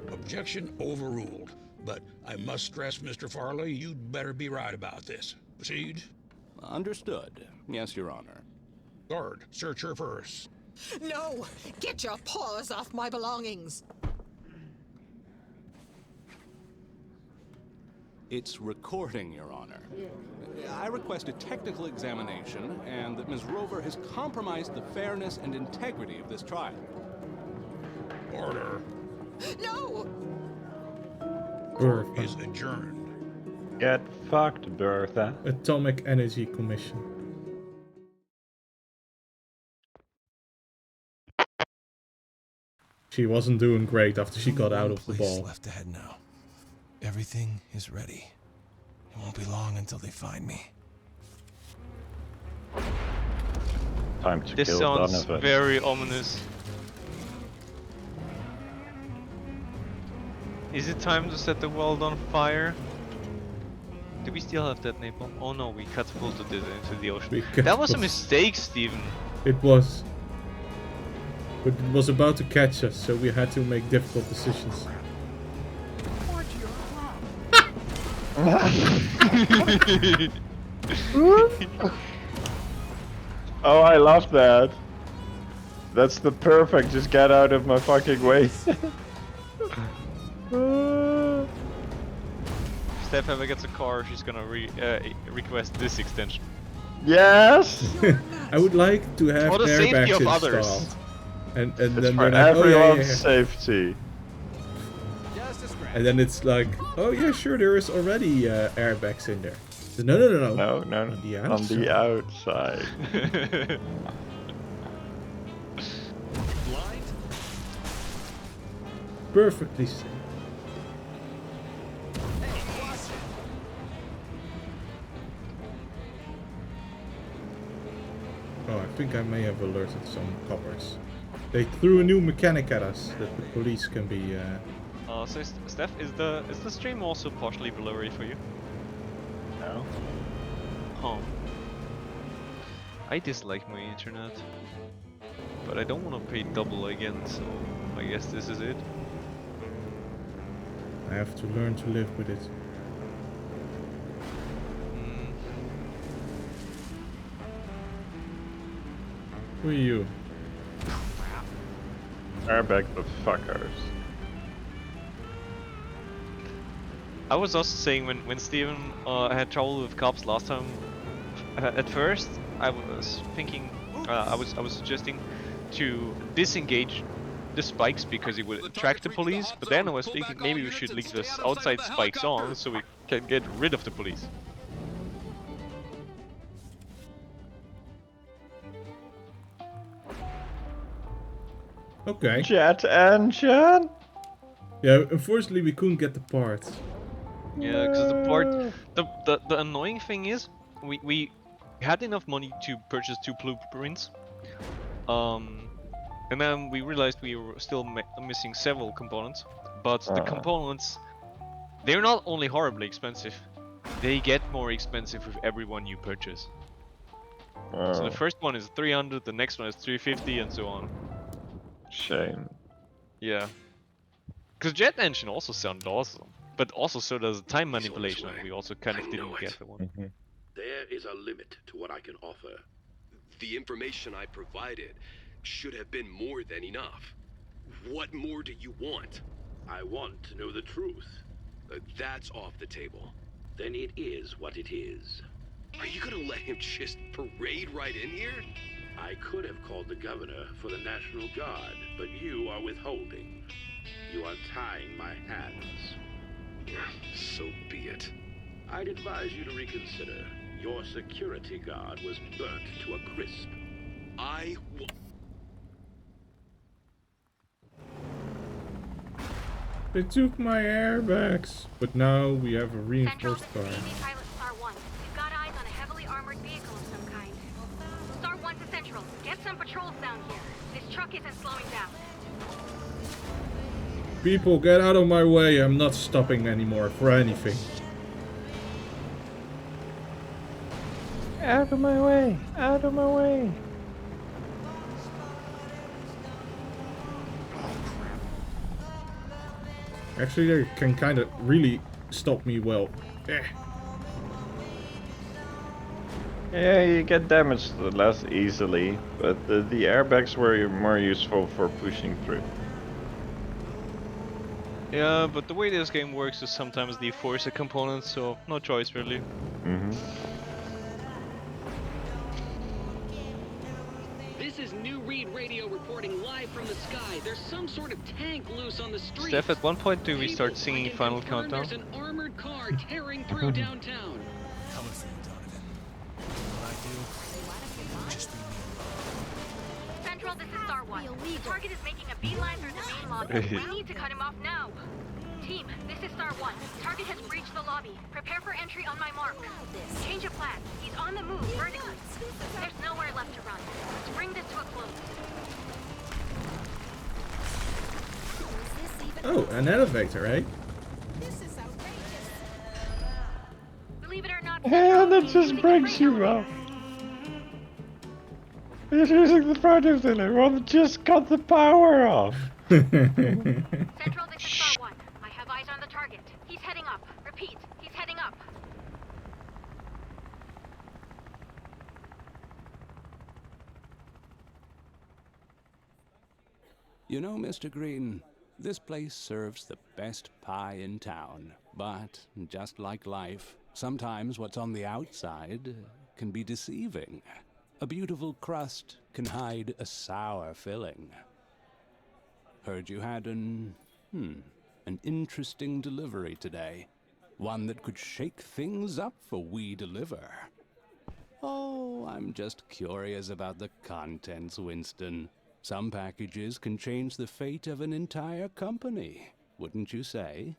Objection overruled. But I must stress, Mr. Farley, you'd better be right about this. Proceed. Understood. Yes, Your Honor. Guard, search her purse. No! Get your paws off my belongings! It's recording, Your Honor. I request a technical examination and that Ms. Rover has compromised the fairness and integrity of this trial. Order. No! Bertha. Is adjourned. Get fucked, Bertha. Atomic Energy Commission. She wasn't doing great after she got out of the ball. Left ahead now. Everything is ready. It won't be long until they find me. Time to This kill sounds Donovan. very ominous. Is it time to set the world on fire? Do we still have that napalm? Oh no, we catapulted it into the ocean. That was a mistake, Steven. It was. But it was about to catch us, so we had to make difficult decisions. Oh, I love that. That's the perfect, just get out of my fucking way. If Steph ever gets a car, she's gonna request this extension. Yes! I would like to have For the safety airbags of others. installed. And It's then for they're like, oh, everyone's yeah. safety. And then it's like, oh yeah, sure, there is already airbags in there. So, no. No, On the on the outside. Perfectly safe. Oh, I think I may have alerted some coppers. They threw a new mechanic at us that the police can be. So Steph, is the stream also partially blurry for you? No. Oh. I dislike my internet, but I don't want to pay double again, so I guess this is it. I have to learn to live with it. Who are you? Airbag the fuckers. I was also saying when Steven had trouble with cops last time. At first, I was thinking, I was suggesting to disengage the spikes because it would attract the police. But then I was thinking maybe we should leave the outside spikes on so we can get rid of the police. Okay. Jet engine. Yeah, unfortunately we couldn't get the parts. Yeah, because the part, the annoying thing is, we had enough money to purchase 2 blueprints, And then we realized we were still missing several components, but the components, they're not only horribly expensive, they get more expensive with every one you purchase. So the first one is 300, the next one is 350, and so on. Shame. Yeah. Because Jet Engine also sounded awesome, but also so does time manipulation, and we also kind of didn't get the one. There is a limit to what I can offer. The information I provided should have been more than enough. What more do you want? I want to know the truth. That's off the table. Then it is what it is. Are you gonna let him just parade right in here? I could have called the governor for the National Guard, but you are withholding. You are tying my hands. So be it. I'd advise you to reconsider. Your security guard was burnt to a crisp. They took my airbags, but now we have a reinforced car. Pilot Star 1. We've got eyes on a heavily armored vehicle of some kind. Star 1 to Central. Get some patrols down here. This truck isn't slowing down. People, get out of my way. I'm not stopping anymore for anything. Out of my way! Out of my way! Actually, they can kind of really stop me well. Yeah, you get damaged less easily, but the airbags were more useful for pushing through. Yeah, but the way this game works is sometimes they force a component, so no choice really. This is New Read Radio reporting live from the sky. There's some sort of tank loose on the street. Steph, at one point do we start singing Final Countdown? There's an armored car tearing through downtown. Coming for you, Donovan. What I do, just be me. Central, this is Star 1. The target is making a beeline through the main lobby. We need to cut him off now. Team, this is Star 1. Target has breached the lobby. Prepare for entry on my mark. Change of plan. He's on the move, vertically. There's nowhere left to run. Let's bring this to a close. Oh, an elevator, eh? Believe it or not, Yeah, that just breaks you up. You're using the project and everyone just cut the power off. Central, this is Star 1. I have eyes on the target. He's heading up. Repeat, he's heading up. You know, Mr. Green, this place serves the best pie in town. But, just like life, sometimes what's on the outside can be deceiving. A beautiful crust can hide a sour filling. Heard you had an interesting delivery today. One that could shake things up for We Deliver. Oh, I'm just curious about the contents, Winston. Some packages can change the fate of an entire company, wouldn't you say?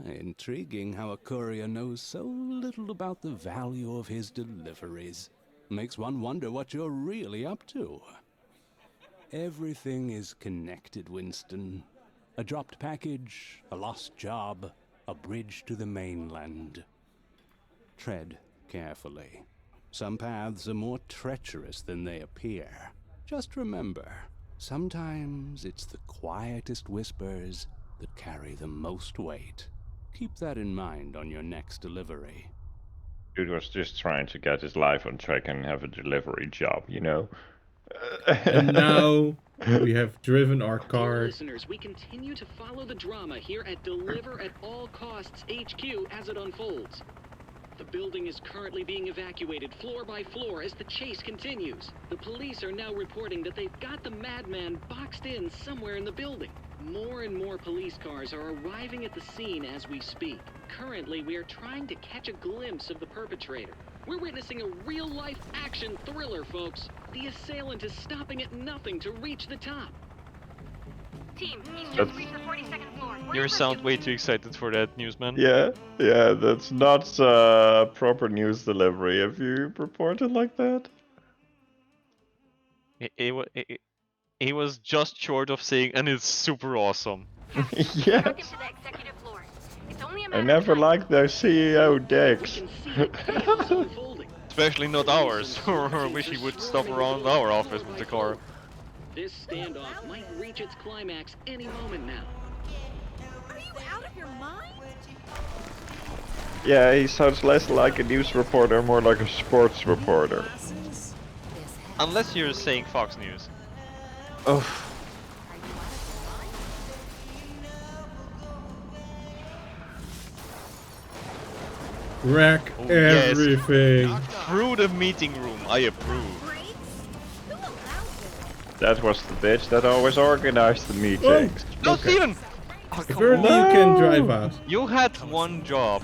Intriguing how a courier knows so little about the value of his deliveries. Makes one wonder what you're really up to. Everything is connected, Winston. A dropped package, a lost job, a bridge to the mainland. Tread carefully. Some paths are more treacherous than they appear. Just remember, sometimes it's the quietest whispers that carry the most weight. Keep that in mind on your next delivery. Dude was just trying to get his life on track and have a delivery job, you know? And now we have driven our car. Dear listeners, we continue to follow the drama here at Deliver at All Costs HQ as it unfolds. The building is currently being evacuated floor by floor as the chase continues. The police are now reporting that they've got the madman boxed in somewhere in the building. More and more police cars are arriving at the scene as we speak. Currently, we are trying to catch a glimpse of the perpetrator. We're witnessing a real-life action thriller, folks. The assailant is stopping at nothing to reach the top. Team, he's just reached the 42nd floor. You sound way too excited for that, newsman. Yeah, that's not proper news delivery if you report it like that. He was just short of saying, and it's super awesome. Yeah. I never liked those CEO decks. Especially not ours. I wish he would stop around our office with the car. This standoff might reach its climax any moment now. Are you out of your mind? Yeah, he sounds less like a news reporter, more like a sports reporter. Unless you're saying Fox News. Oh. Wreck everything. Yes. Through the meeting room, I approve. That was the bitch that always organized the meetings. No, Okay. Steven! If early you can drive out. You had one job.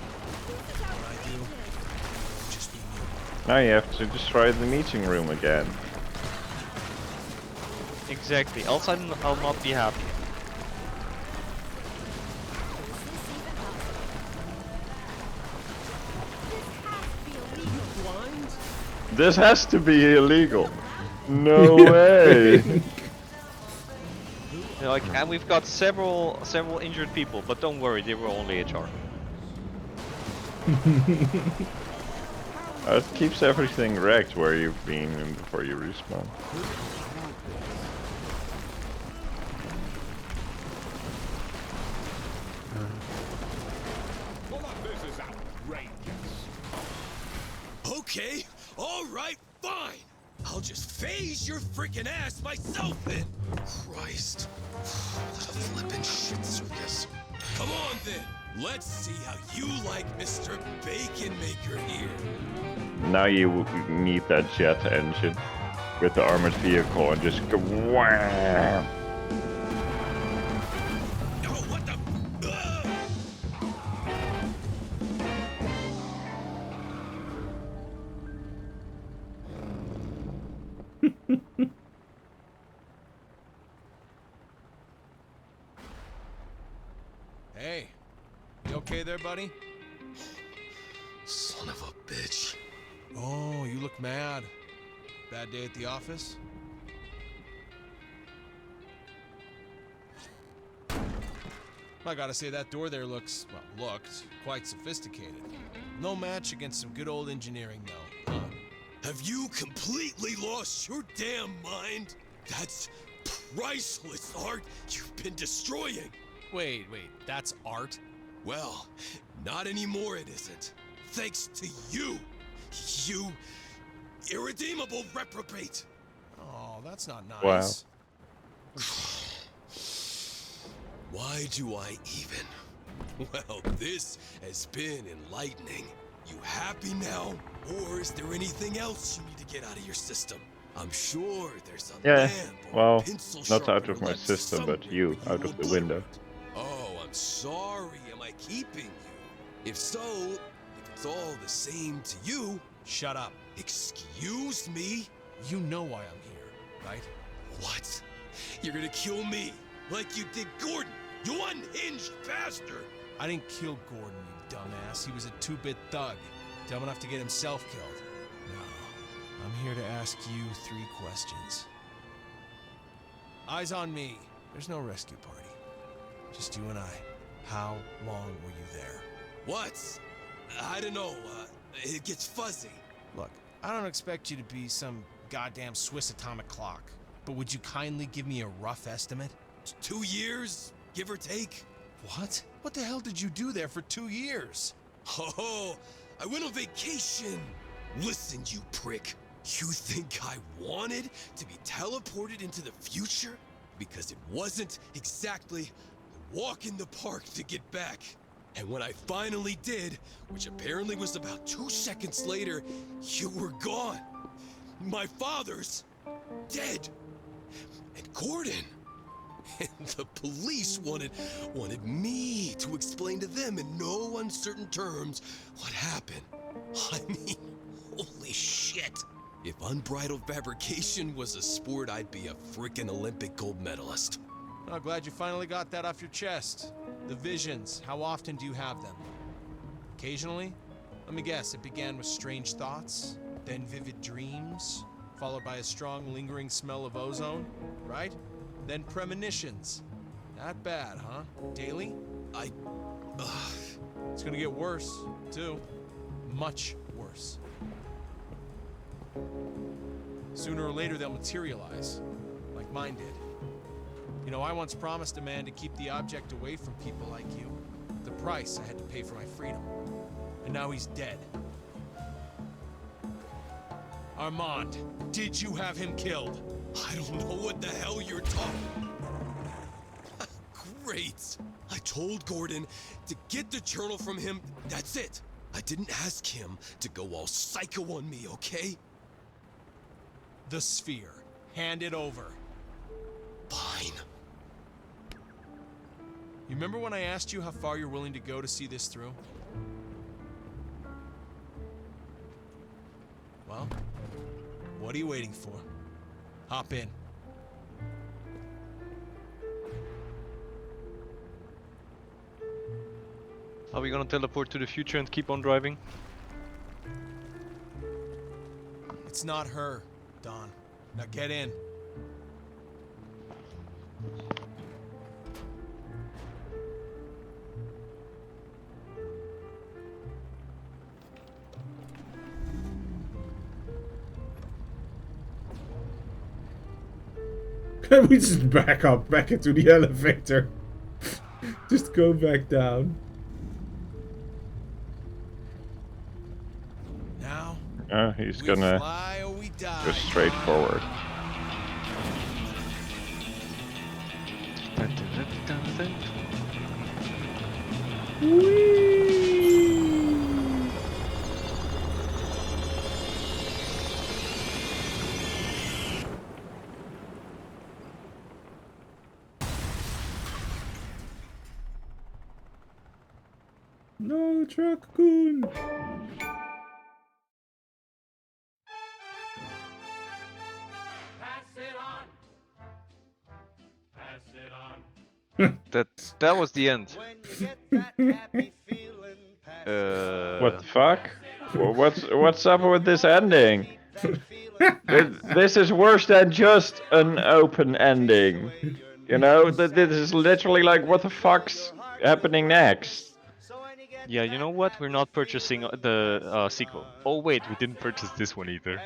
Now you have to destroy the meeting room again. Exactly, else I'll not be happy. This has to be illegal. No way. Like, and we've got several injured people, but don't worry, they were only HR. It keeps everything wrecked where you've been and before you respawn. This is outrageous. Okay, alright, fine. I'll just phase your freaking ass myself then. Christ. What a flippin' shit circus. Come on then. Let's see how you like Mr. Bacon Maker here. Now you need that jet engine with the armored vehicle and just go wham. Hey, you okay there, buddy? Son of a bitch. Oh, you look mad. Bad day at the office? I gotta say that door there looks, well, looked quite sophisticated. No match against some good old engineering though, huh? Have you completely lost your damn mind? That's priceless art you've been destroying. Wait, that's art? Well, not anymore it isn't. Thanks to you. You irredeemable reprobate. Oh, that's not nice. Wow. Why do I even? Well, this has been enlightening. You happy now? Or is there anything else you need to get out of your system? I'm sure there's a Yeah, lamp or well, a pencil not out sharpener of my left system, but you out of the window. Oh, I'm sorry. Am I keeping you? If so, if it's all the same to you... Shut up. Excuse me? You know why I'm here, right? What? You're gonna kill me, like you did Gordon, you unhinged bastard! I didn't kill Gordon, you dumbass. He was a two-bit thug, dumb enough to get himself killed. No, I'm here to ask you 3 questions. Eyes on me. There's no rescue party. Just you and I. How long were you there? What? I don't know, it gets fuzzy. Look, I don't expect you to be some goddamn Swiss atomic clock, but would you kindly give me a rough estimate? 2 years, give or take. What? What the hell did you do there for 2 years? Oh, I went on vacation. Listen, you prick. You think I wanted to be teleported into the future? Because it wasn't exactly a walk in the park to get back. And when I finally did, which apparently was about 2 seconds later, you were gone. My father's dead. And Gordon. And the police wanted me to explain to them in no uncertain terms what happened. I mean, holy shit. If unbridled fabrication was a sport, I'd be a frickin' Olympic gold medalist. I'm glad you finally got that off your chest. The visions, how often do you have them? Occasionally? Let me guess, it began with strange thoughts, then vivid dreams, followed by a strong, lingering smell of ozone, right? Then premonitions. Not bad, huh? Daily? It's gonna get worse, too. Much worse. Sooner or later, they'll materialize, like mine did. You know, I once promised a man to keep the object away from people like you. The price I had to pay for my freedom. And now he's dead. Armand, did you have him killed? I don't know what the hell you're talking. Great. I told Gordon to get the journal from him. That's it. I didn't ask him to go all psycho on me, okay? The sphere. Hand it over. Fine. You remember when I asked you how far you're willing to go to see this through? Well, what are you waiting for? Hop in. Are we gonna teleport to the future and keep on driving? It's not her, Don. Now get in. Can we just back up, back into the elevator? Just go back down. Now, he's gonna go straight forward. No, Truck-kun! That was the end. What the fuck? What's up with this ending? This is worse than just an open ending. You know, this is literally like, what the fuck's happening next? Yeah, you know what? We're not purchasing the sequel. Oh wait, we didn't purchase this one either.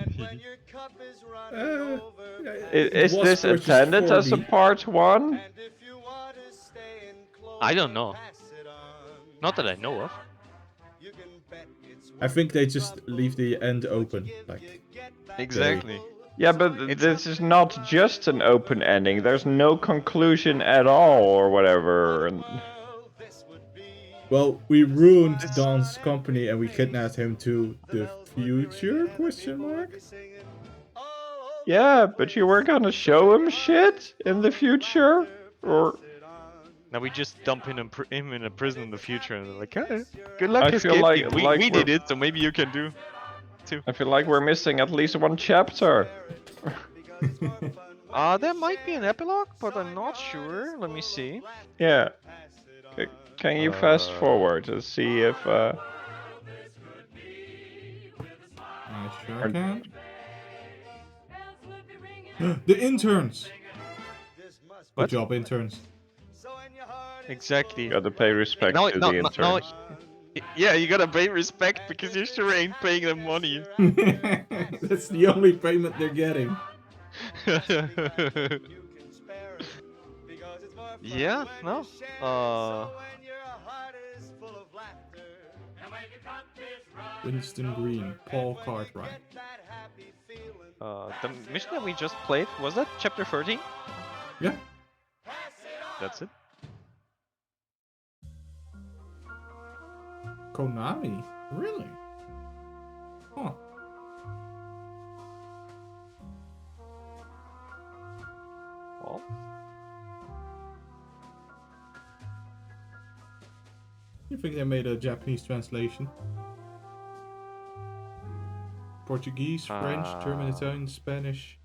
Is this intended as a part 1? I don't know. Not that I know of. I think they just leave the end open, like. Exactly. Yeah, but this is not just an open ending. There's no conclusion at all, or whatever. Well, we ruined Don's company and we kidnapped him to the future? Question mark? Yeah, but you were gonna show him shit in the future, or? Now we just dump him in a prison in the future, and they're like, hey, good luck. I feel like we did it, so maybe you can do too. I feel like we're missing at least one chapter. There might be an epilogue, but I'm not sure. Let me see. Yeah. Can you fast forward to see if I sure can. The interns! Good job, interns. Exactly. You gotta pay respect to the interns. Yeah, you gotta pay respect because you sure ain't paying them money. That's the only payment they're getting. Yeah, no. Winston Green, Paul Cartwright. The mission that we just played, was that chapter 13? Yeah. That's it. Konami? Really? Huh. Well. You think they made a Japanese translation? Portuguese, French, German, Italian, Spanish.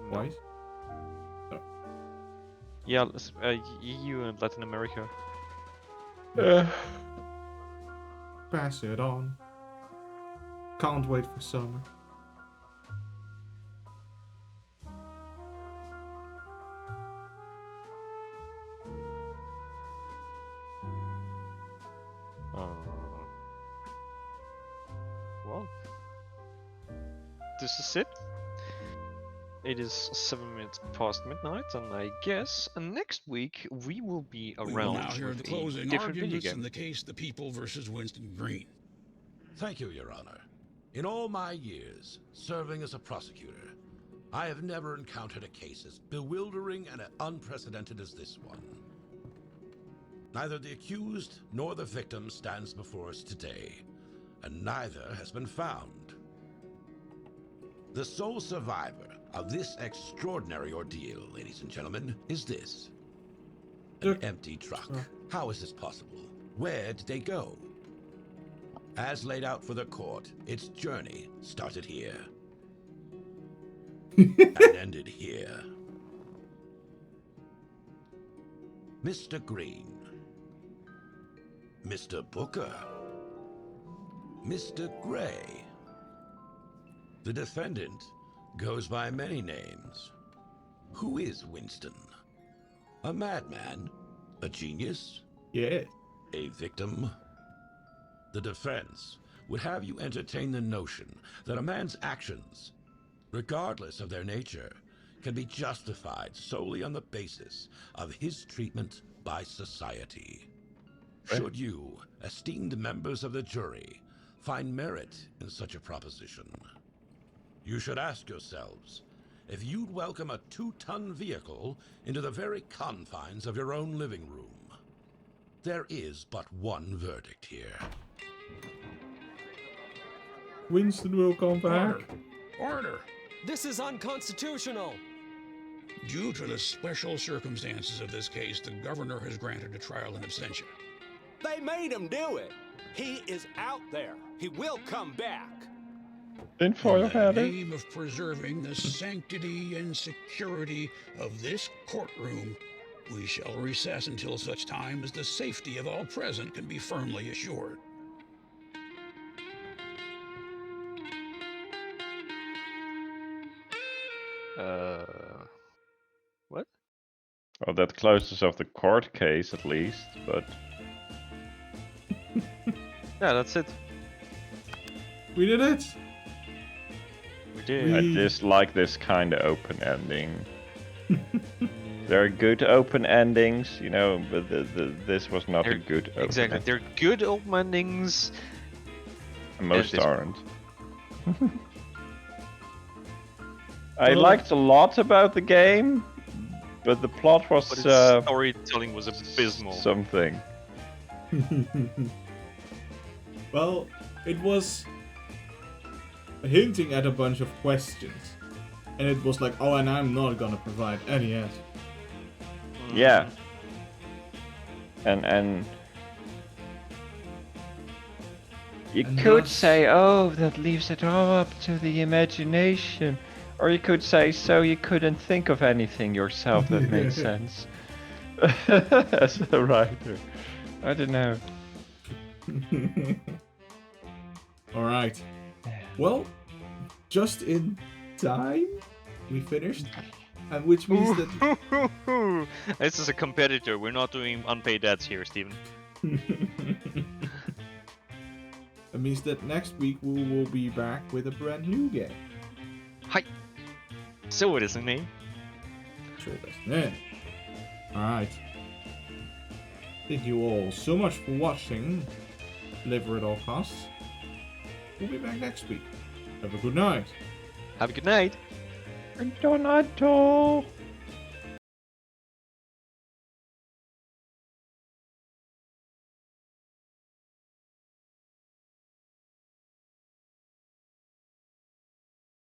Twice? No. Yeah, EU and Latin America. Pass it on. Can't wait for summer. this is it. It is 7 minutes past midnight, and I guess next week we will be We will around now hear with the a closing different video arguments game. in the case The People versus Winston Green. Thank you, Your Honor. In all my years serving as a prosecutor, I have never encountered a case as bewildering and unprecedented as this one. Neither the accused nor the victim stands before us today, and neither has been found. The sole survivor of this extraordinary ordeal, ladies and gentlemen, is this. An empty truck. How is this possible? Where did they go? As laid out for the court, its journey started here. And ended here. Mr. Green. Mr. Booker. Mr. Gray. The defendant goes by many names. Who is Winston? A madman? A genius? Yeah. A victim? The defense would have you entertain the notion that a man's actions, regardless of their nature, can be justified solely on the basis of his treatment by society. Should you, esteemed members of the jury, find merit in such a proposition, you should ask yourselves if you'd welcome a 2-ton vehicle into the very confines of your own living room. There is but one verdict here. Winston will come back. Order! This is unconstitutional! Due to the special circumstances of this case, the governor has granted a trial in absentia. They made him do it! He is out there! He will come back! In the name of preserving the sanctity and security of this courtroom, we shall recess until such time as the safety of all present can be firmly assured. What? Well, that closes off the court case at least, but... Yeah, that's it. We did it! We did. I dislike this kind of open ending. There are good open endings, you know, but this was not a good open Exactly, ending. they're good open endings. Most this- aren't. I liked a lot about the game, but the plot was But its storytelling was abysmal. something. Well, it was hinting at a bunch of questions. And it was like, oh, and I'm not gonna provide any answer. Yeah. And you And could thus- say, oh, that leaves it all up to the imagination. Or you could say, so you couldn't think of anything yourself that made sense. As a writer. I don't know. Alright. Well, just in time, we finished. And which means that... This is a competitor, we're not doing unpaid ads here, Steven. It means that next week we will be back with a brand new game. Hi. So it isn't me. Sure doesn't. Alright. Thank you all so much for watching Deliver at All Costs. We'll be back next week. Have a good night. Have a good night. Donato.